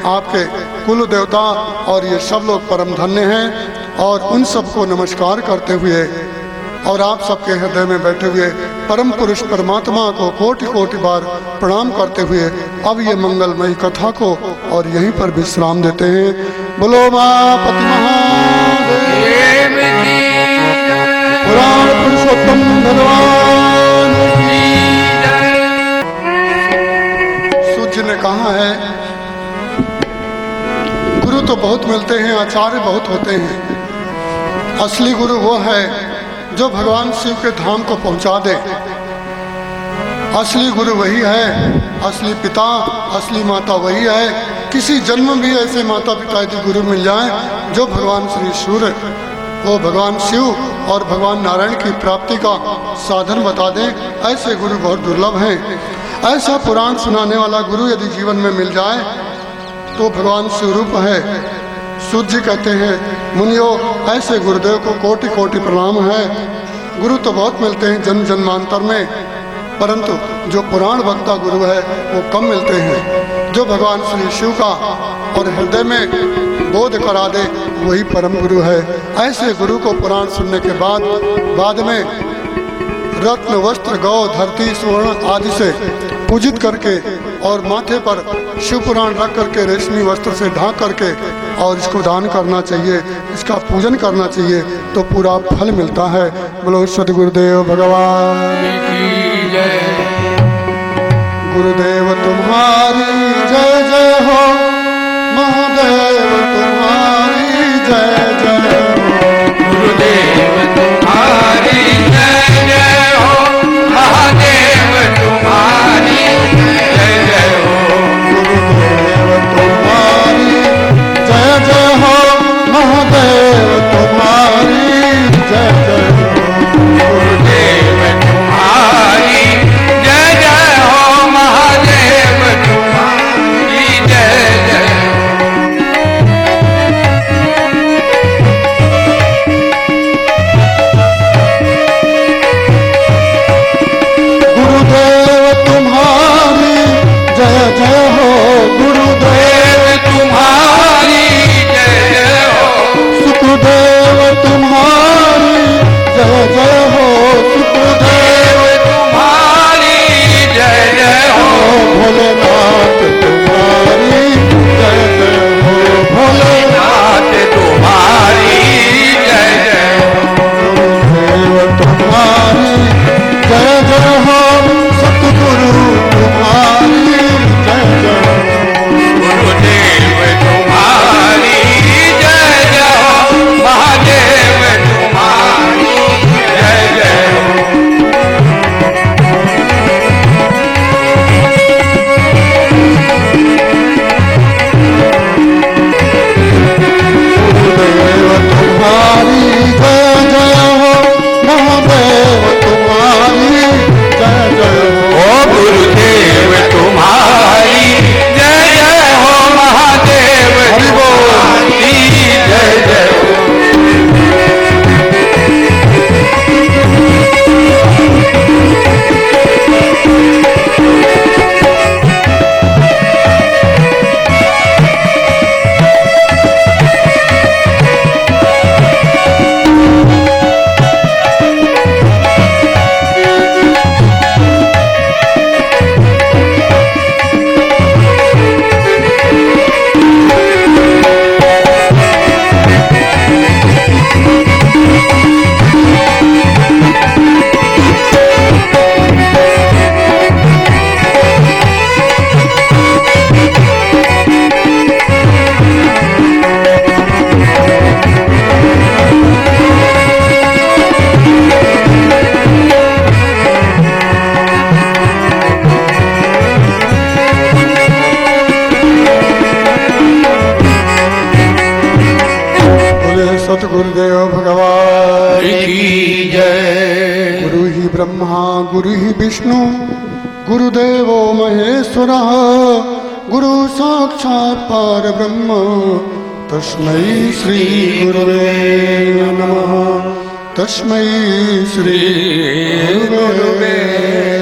आपके कुल देवता और ये सब लोग परम धन्य हैं। और उन सबको नमस्कार करते हुए और आप सबके हृदय में बैठे हुए परम पुरुष परमात्मा को कोटि कोटि बार प्रणाम करते हुए अब ये मंगलमयी कथा को और यहीं पर विश्राम देते हैं। बोलो मापति महादेव की पुराण पुरुषोत्तम भगवान की जय। सूर्य ने कहा है गुरु तो बहुत मिलते हैं, आचार्य बहुत होते हैं, असली गुरु वो है जो भगवान शिव के धाम को पहुंचा दे। असली गुरु वही है, असली पिता असली माता वही है। किसी जन्म भी ऐसे माता पिता यदि गुरु मिल जाए जो भगवान श्री सूर्य वो भगवान शिव और भगवान नारायण की प्राप्ति का साधन बता दें, ऐसे गुरु बहुत दुर्लभ हैं। ऐसा पुराण सुनाने वाला गुरु यदि जीवन में मिल जाए तो भगवान शिवरूप है। सूर्य जी कहते हैं मुनियो ऐसे गुरुदेव को कोटि कोटि प्रणाम है। गुरु तो बहुत मिलते हैं जन्म जन्मांतर में, परंतु जो पुराण वक्ता गुरु है वो कम मिलते हैं। जो भगवान श्री शिव का और हृदय में बोध करा दे वही परम गुरु है। ऐसे गुरु को पुराण सुनने के बाद में रत्न वस्त्र गौ धरती स्वर्ण आदि से पूजित करके और माथे पर शिव पुराण रख करके रेशमी वस्त्र से ढांक करके और इसको दान करना चाहिए, इसका पूजन करना चाहिए तो पूरा फल मिलता है। बोलो सद्गुरुदेव भगवान की जय। गुरुदेव तुम्हारी जय जय हो, महादेव तुम्हारी जय जय हो। गुरुदेव तुम्हारी जय जय हो, महादेव तुम्हारी जय जय हो। गुरुदेव तुम्हारी जय जय हो, महादेव तुम्हारी जय जय हो। गुरुदेव तुम्हारी जय जय हो, महादेव तुम्हारी जय जय हो। गुरु ही विष्णु गुरुदेवो महेश्वरः गुरु साक्षात् परब्रह्म तस्मै श्री गुरुवे नमः। तस्मै श्री गुरुवे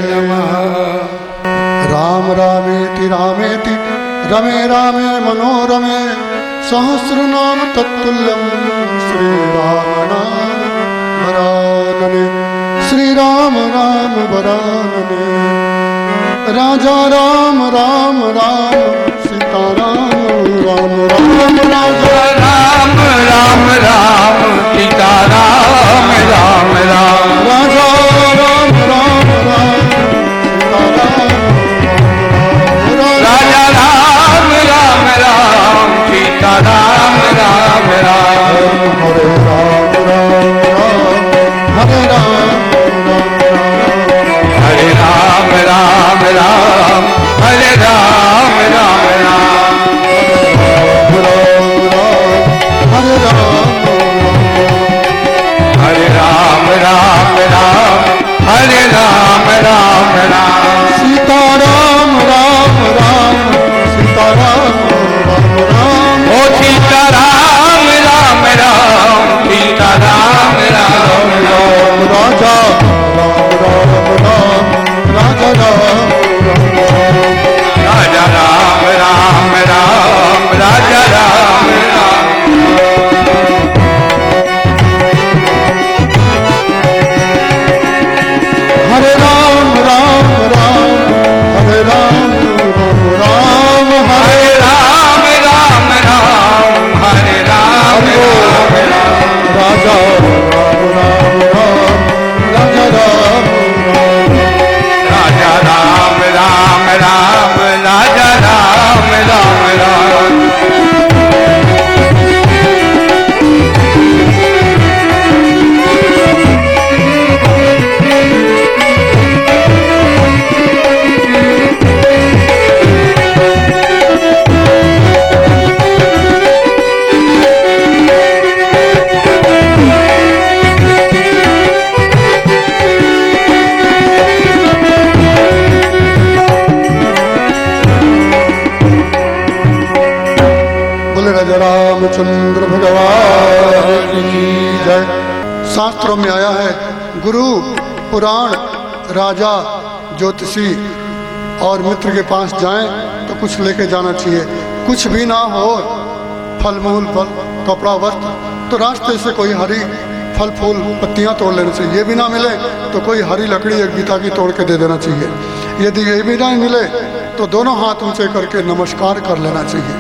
नमः। राम रामेति रामेति रमे रामे मनोरमे सहस्रनाम तत्तुल्यं श्रीराम नाम वरानने। श्रीराम राम वरानने। राजा राम राम राम सीता राम राम राम। राजा राम राम राम सीता राम राम राम। राजा राम राम राम सीता राम राजा राम राम राम सीता राम राम राम। हरे राम राम राम हरे राम हरे राम राम राम हरे राम राम राम। हरे राम हरे राम राम राम हरे राम राम राम। सीता राम राम राम सीता राम राम राम। ओ सीता राम राम राम सीता राम राम राम। राजा राम राम राम राजा राम राम राम। राजा राम राम राम राजा राम राम। हरे राम राम राम हरे राम राम राम। हरे राम राम राम हरे राम राम राम। राजा राम राम राम राजा राम राम। राजा राम राम राम राजा राम राम राम। बोले राजा रामचंद्र भगवान की जय। शास्त्रों में आया है गुरु पुराण राजा ज्योतिषी और मित्र के पास जाएं तो कुछ लेके जाना चाहिए। कुछ भी ना हो फल मूल फल कपड़ा वस्त्र तो रास्ते से कोई हरी फल फूल पत्तियां तोड़ लेना चाहिए। ये भी ना मिले तो कोई हरी लकड़ी एक गीता की तोड़ के दे देना चाहिए। यदि ये भी ना मिले तो दोनों हाथ ऊंचे करके नमस्कार कर लेना चाहिए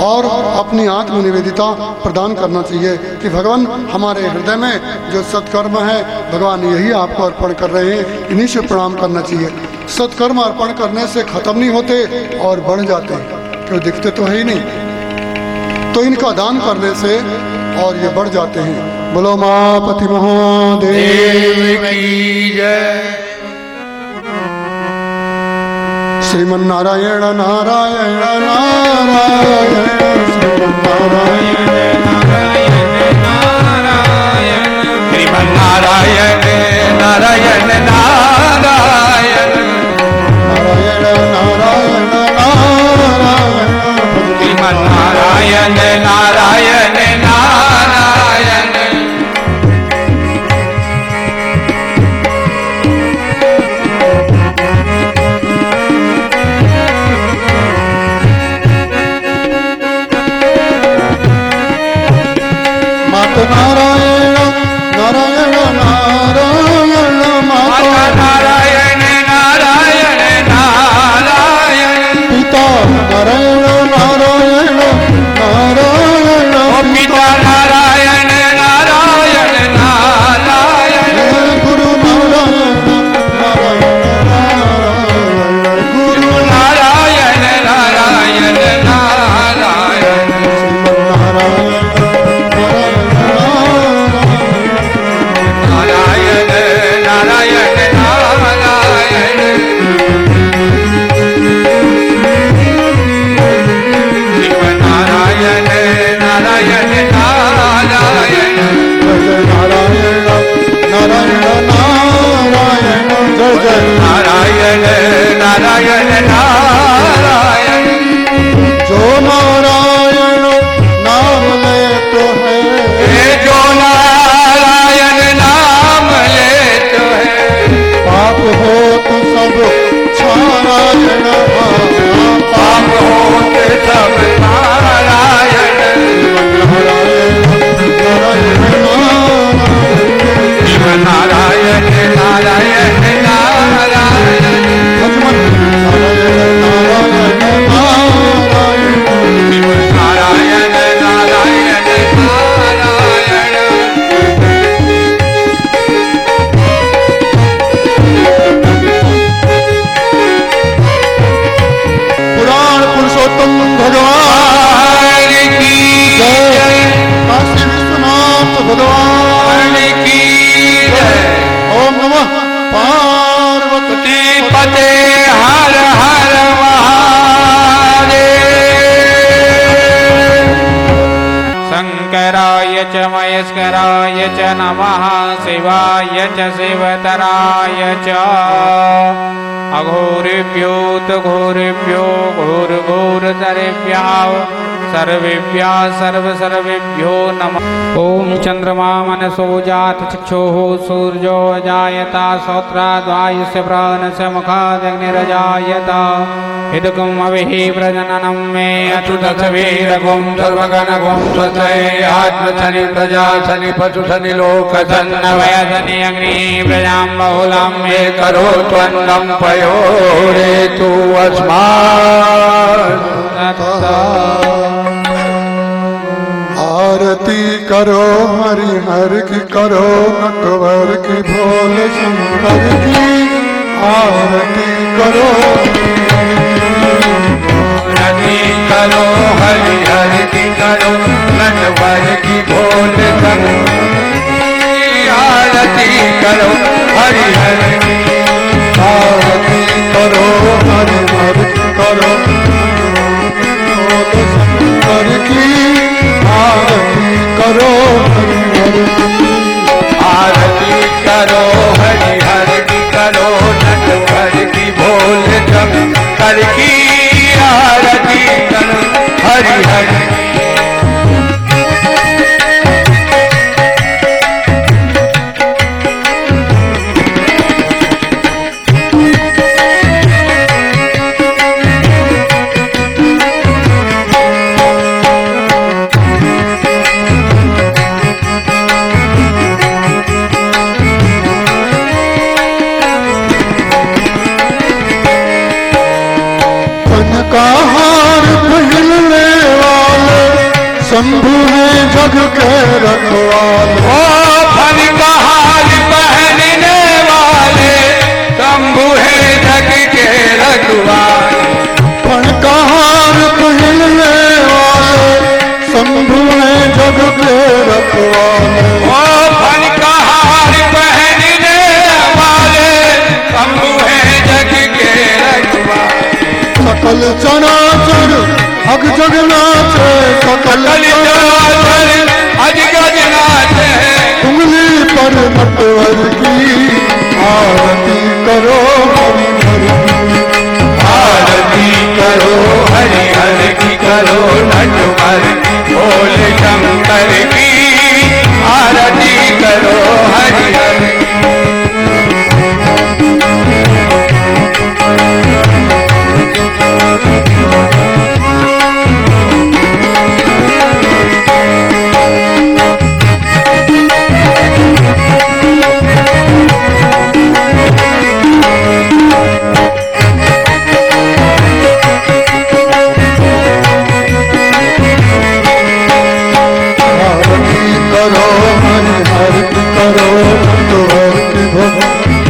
और अपनी आत्म निवेदिता प्रदान करना चाहिए कि भगवान हमारे हृदय में जो सत्कर्म है भगवान यही आपको अर्पण कर रहे हैं, इन्हीं से प्रणाम करना चाहिए। सत्कर्म अर्पण करने से खत्म नहीं होते और बढ़ जाते हैं, क्यों दिखते तो है ही नहीं। तो इनका दान करने से और ये बढ़ जाते हैं। बोलो मापति महादेव देव की जय। श्रीमन नारायण नारायण नारायण श्रीमन नारायण नारायण नारायण श्रीमन नारायण नारायण नारायण नारायण नारायण नारायण श्रीमन नारायण नारायण नारायण। मात नारायण नारायण नारायण माता नारायण नारायण च महेश्वराय च नमः शिवाय च शिवतराय च अघोरेभ्यो तो घोरेभ्यो घोरघोरतरेभ्यः सर्वेभ्यः सर्वेभ्यो नमः। ओम चंद्रमा मनसो जात चक्षुः सूर्यो जायता श्रोत्राद्वायुस्य प्राणस्य मुखादग्निरजायत इदकुम् अविहि प्रजननं मे अच्युतवीरगुं सर्वगणगुं स्वतये आत्मशनि प्रजा शनि पशु शनि लोक नवयसनि अग्नि प्रजां बहुलां मे करो त्वन्नं पयोरेतु अस्मात् आरती करो हरि हर की करो नटवर की भोल शंकर की आरती करो आरती करो हरि हर की करो नटवर की भोल आरती करो हरि हर की आरती करो हरि हर की करो भोल शंकर की आरती करो हरि हर की आरती करो हरि हर की करो नटवर की भोल शंकर की आरती करो हरि हर की शंभु है जग के रखवाले ओ फन का हाल पहनने वाले शंभु है जग के रखवाले फन का हार पहनने वाले शंभु है जग के रखवाले ओ फन का हाल पहनने वाले शंभु है जग के रखवाले सकल चराचर अग जग नाचे सकल चराचर अग जग नाचे उंगली पर नटवर की आरती करो हरि हर की आरती करो हरि हर की करो नटवर की भोल शंकर की आरती करो हरि हर की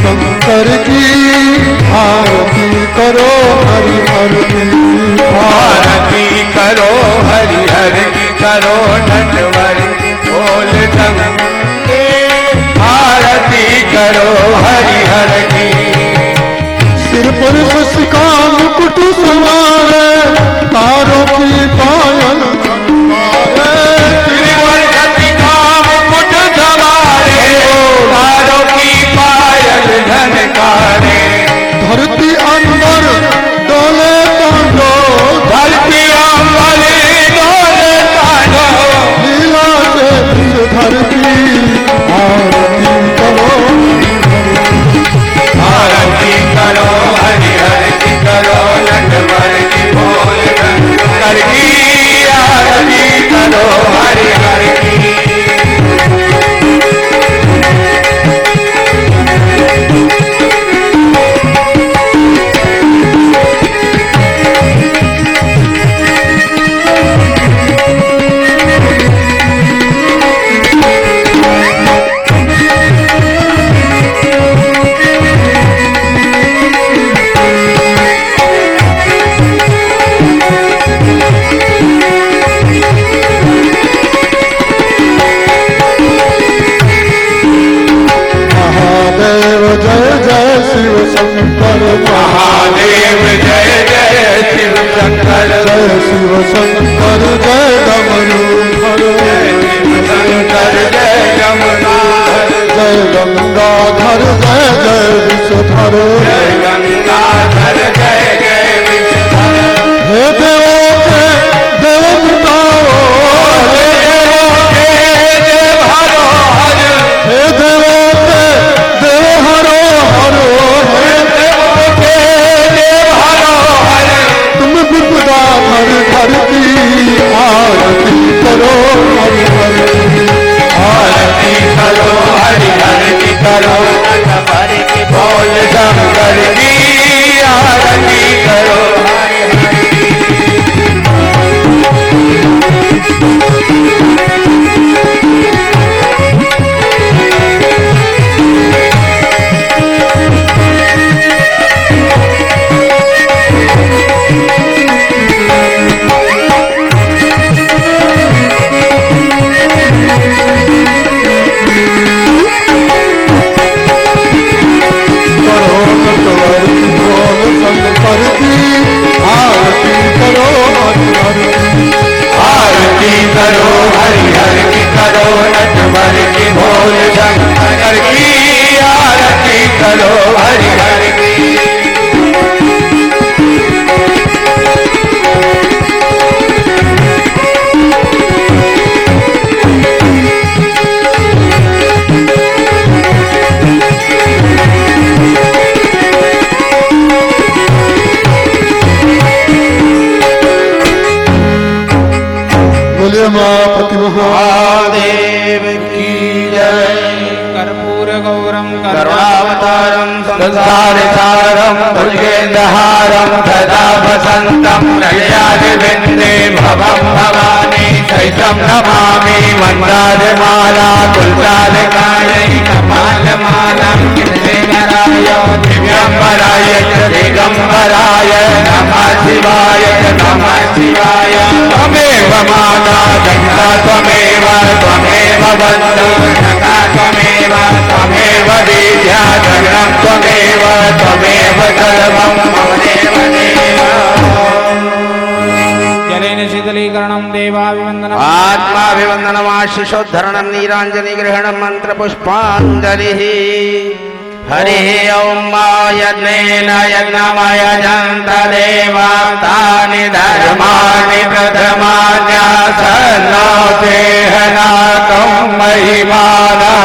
शंकर की आरती करो हरि हर की आरती करो हरि हर की करो नटवर की भोल शंकर आरती करो हरि हर की सिर पर शशि का मुकुट सवारे तारों की पायल धरती अंबर डोले तांडो धरती अंबर डोले तांडो लीला से धर की आरती करो आरती करो हरि हर की करो नटवर की भोल शंकर की आरती करो हरि हर की महादेव जय जय शिव शंकर जय शिव शंकर जय डमरू जय शिव शंकर शंकर जय जमुनाधर जय गंगाधर जय जय विषधर जय गंगाधर जय जय विषधर हे देवों के देव मिटाओ हे देवों के देव हरो हर हे देवों के देव हरो हरो हे देवों के देव हरो हर तुम विपदा घर घर की आरती करो हर हर आरती करो हरि हर की करो हर की बोल शंकर की आरती करो हरि हर करो नटवर बोल शंकर की आरती करो हर हर आरती करो हरि हर की करो नटवर की बोल शंकर की आरती करो हरि हर की बोलिए माँ प्रतिमा महादेव की जय कर्पूर गौरम करुणावतारं संसारसारं भुजगेन्द्रहारं सदा वसन्तं हृदयादिविन्दे भवं भवानी सहितं नमामि मन्दारमाला कुलचालकायै कपालमालां किशेखराय दिव्यम्बराय च दिगम्बराय नमः शिवाय त्वमेव माता गङ्गा त्वमेव बन्धु सखा त्वमेव विद्या जगं त्वमेव सर्वं मम देव देव जलेन शीतलीकरणं देवाभिवन्दनम् आत्माभिवन्दनमाशिषोद्धरणं नीराञ्जनिग्रहणं मन्त्रपुष्पाञ्जलिः हरिः ॐ मा यज्ञेन यज्ञमयजन्त देवातानि धर्माणि प्रथमान्यासन्नो देहनाकं महिमानः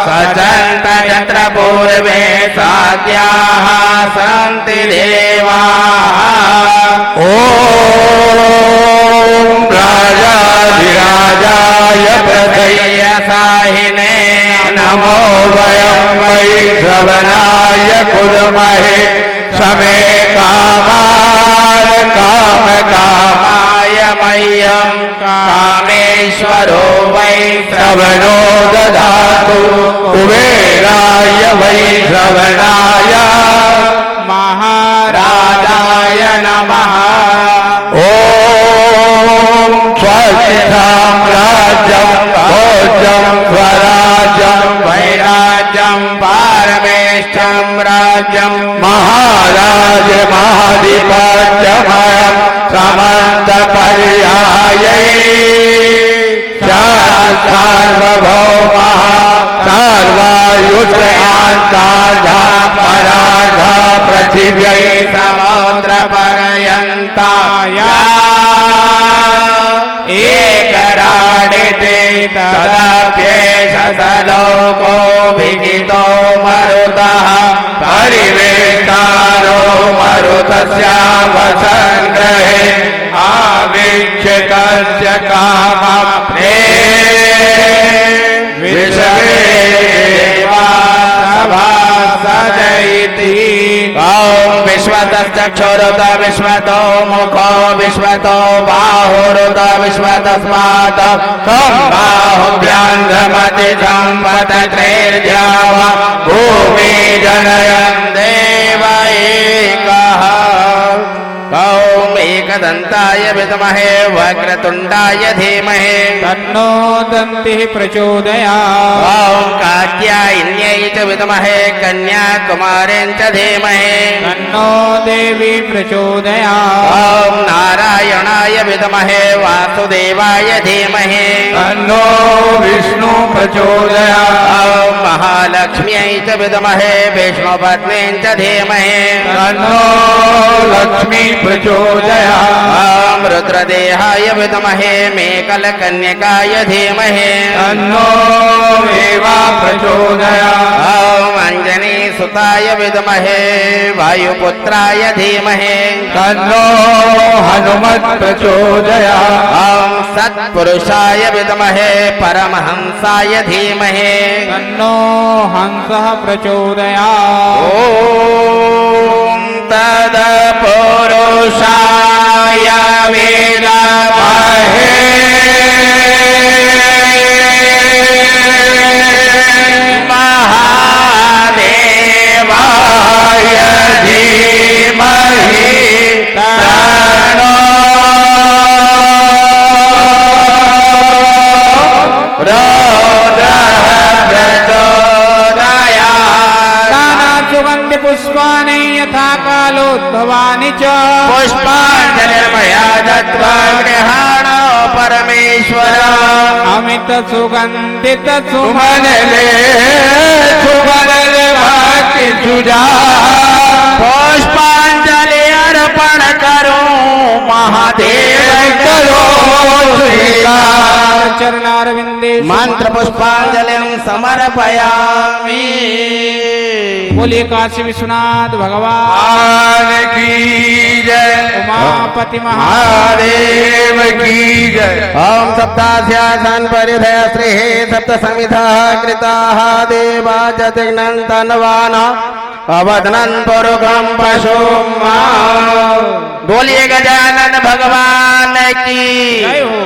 सचन्त यत्र पूर्वे साध्याः सन्ति देवाः ॐ राजाधिराजाय प्रथय्य साहिने नमो वयं वै श्रवणाय कुर्महे समे कामाय कामकामाय मह्यं कामेश्वरो वै श्रवणो ददातु कुबेराय वै श्रवणाय महाराजाय नमः ॐ स्वस्ति साम्राज्यं भोजं स्वराज्यं वैराज्यं पारमेष्ठं राज्यं महाराज महाधिपत्यमयं समन्तपर्यायै सार्वभौमः सर्वायुष्यान्ताधा पराधा पृथिव्यै समुद्रपर्यन्ताया एकराडिते तदप्येष सलोको विहितो मरुतः परिवेष्टारो मरुतस्यावसङ्ग्रहे आवीक्षितस्य कामप्रे विषमेवा सभा सजयति ॐ विश्वतश्चक्षुरुत विश्वतो मुखो विश्वतो बाहुरुत विश्वतस्मात् कं बाहुभ्यान्धमति सम्पतत्रैर्द्यावा भूमि जनयन् देव एकः कौम एक एकदन्ताय विद्महे वक्रतुण्डाय धीमहि तन्नो दन्तिः प्रचोदयात् ॐ कात्यायन्यै च विद्महे कन्याकुमारीं च धीमहि तन्नो देवी प्रचोदयात् ॐ नारायणाय विद्महे वासुदेवाय धीमहि तन्नो विष्णु प्रचोदयात् ॐ महालक्ष्म्यै च विद्महे विष्णुपत्नीं च धीमहि तन्नो लक्ष्मी प्रचोदयात् ॐ रुद्रदेहाय विद्महे मेकलकन्यकाय धीमहि तन्नो देवा प्रचोदयात् ॐ अञ्जनीसुताय विद्महे वायुपुत्राय धीमहि तन्नो हनुमत् प्रचोदयात् ॐ सत्पुरुषाय विद्महे परमहंसाय धीमहि तन्नो हंसः प्रचोदयात् ॐ तत्पुरुषाय विद्महे महादेवाय धीमहि तन्नो रुद्रः प्रचोदयात् नानासुगन्धि पुष्पाणि यथा कालोद्भवानि च पुष्पाञ्जलिर्मया दत्त्वा गृहाणो परमेश्वर अमित सुगन्धित सुमन ले सुमन ले भक्ति सुजा पुष्पांजलि अर्पण करूं महादेव करो स्वीकार चरणारविंदे मंत्र पुष्पांजलिं समर्पयामि बोलिए काशी विश्वनाथ भगवान मान की जय उमापति महादेव की जय ओम सप्तास्यासन परिधय श्री सप्त समिधा कृताः देवा जतिघ्नं तन्वान अवदनन पुरुषं पशुं बोलिए गजानन भगवान की जय हो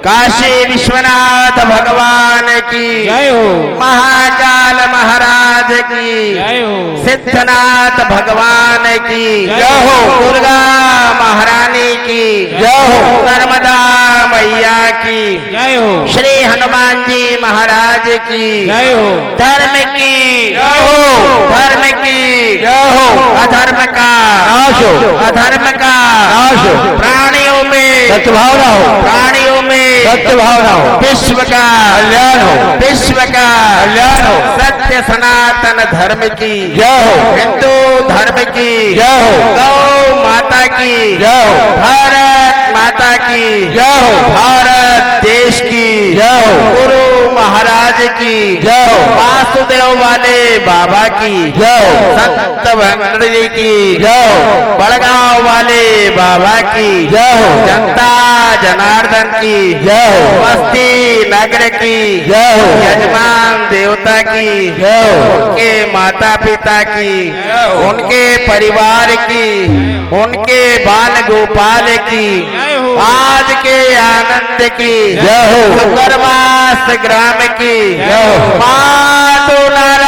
काशी विश्वनाथ भगवान की जय हो महाकाल महाराज की जय हो सिद्धनाथ भगवान की जय हो। दुर्गा महारानी की जय हो। नर्मदा मैया की जय हो श्री हनुमान जी महाराज की जय हो धर्म की जय हो। धर्म की जय हो। अधर्म का नाश हो। अधर्म का नाश हो। प्राणियों में सत्य भावना हो प्राणियों में सत्य भावना हो विश्व का कल्याण हो विश्व का कल्याण हो सत्य सनातन धर्म की जय हो हिंदू धर्म की जय हो गौ माता की जय हो भारत माता की जय हो भारत देश की जय हो गुरु महाराज की जय हो वासुदेव वाले बाबा की जय हो संत भंडरी की जय हो बड़गांव वाले बाबा की जय हो जनता जनार्दन की जय हो बस्ती नगर की जय हो यजमान देवता की जय हो उनके माता पिता की उनके परिवार की उनके बाल गोपाल की आज के आनंद की जय हो सुकरवास ग्राम की जय हो मातु नारायण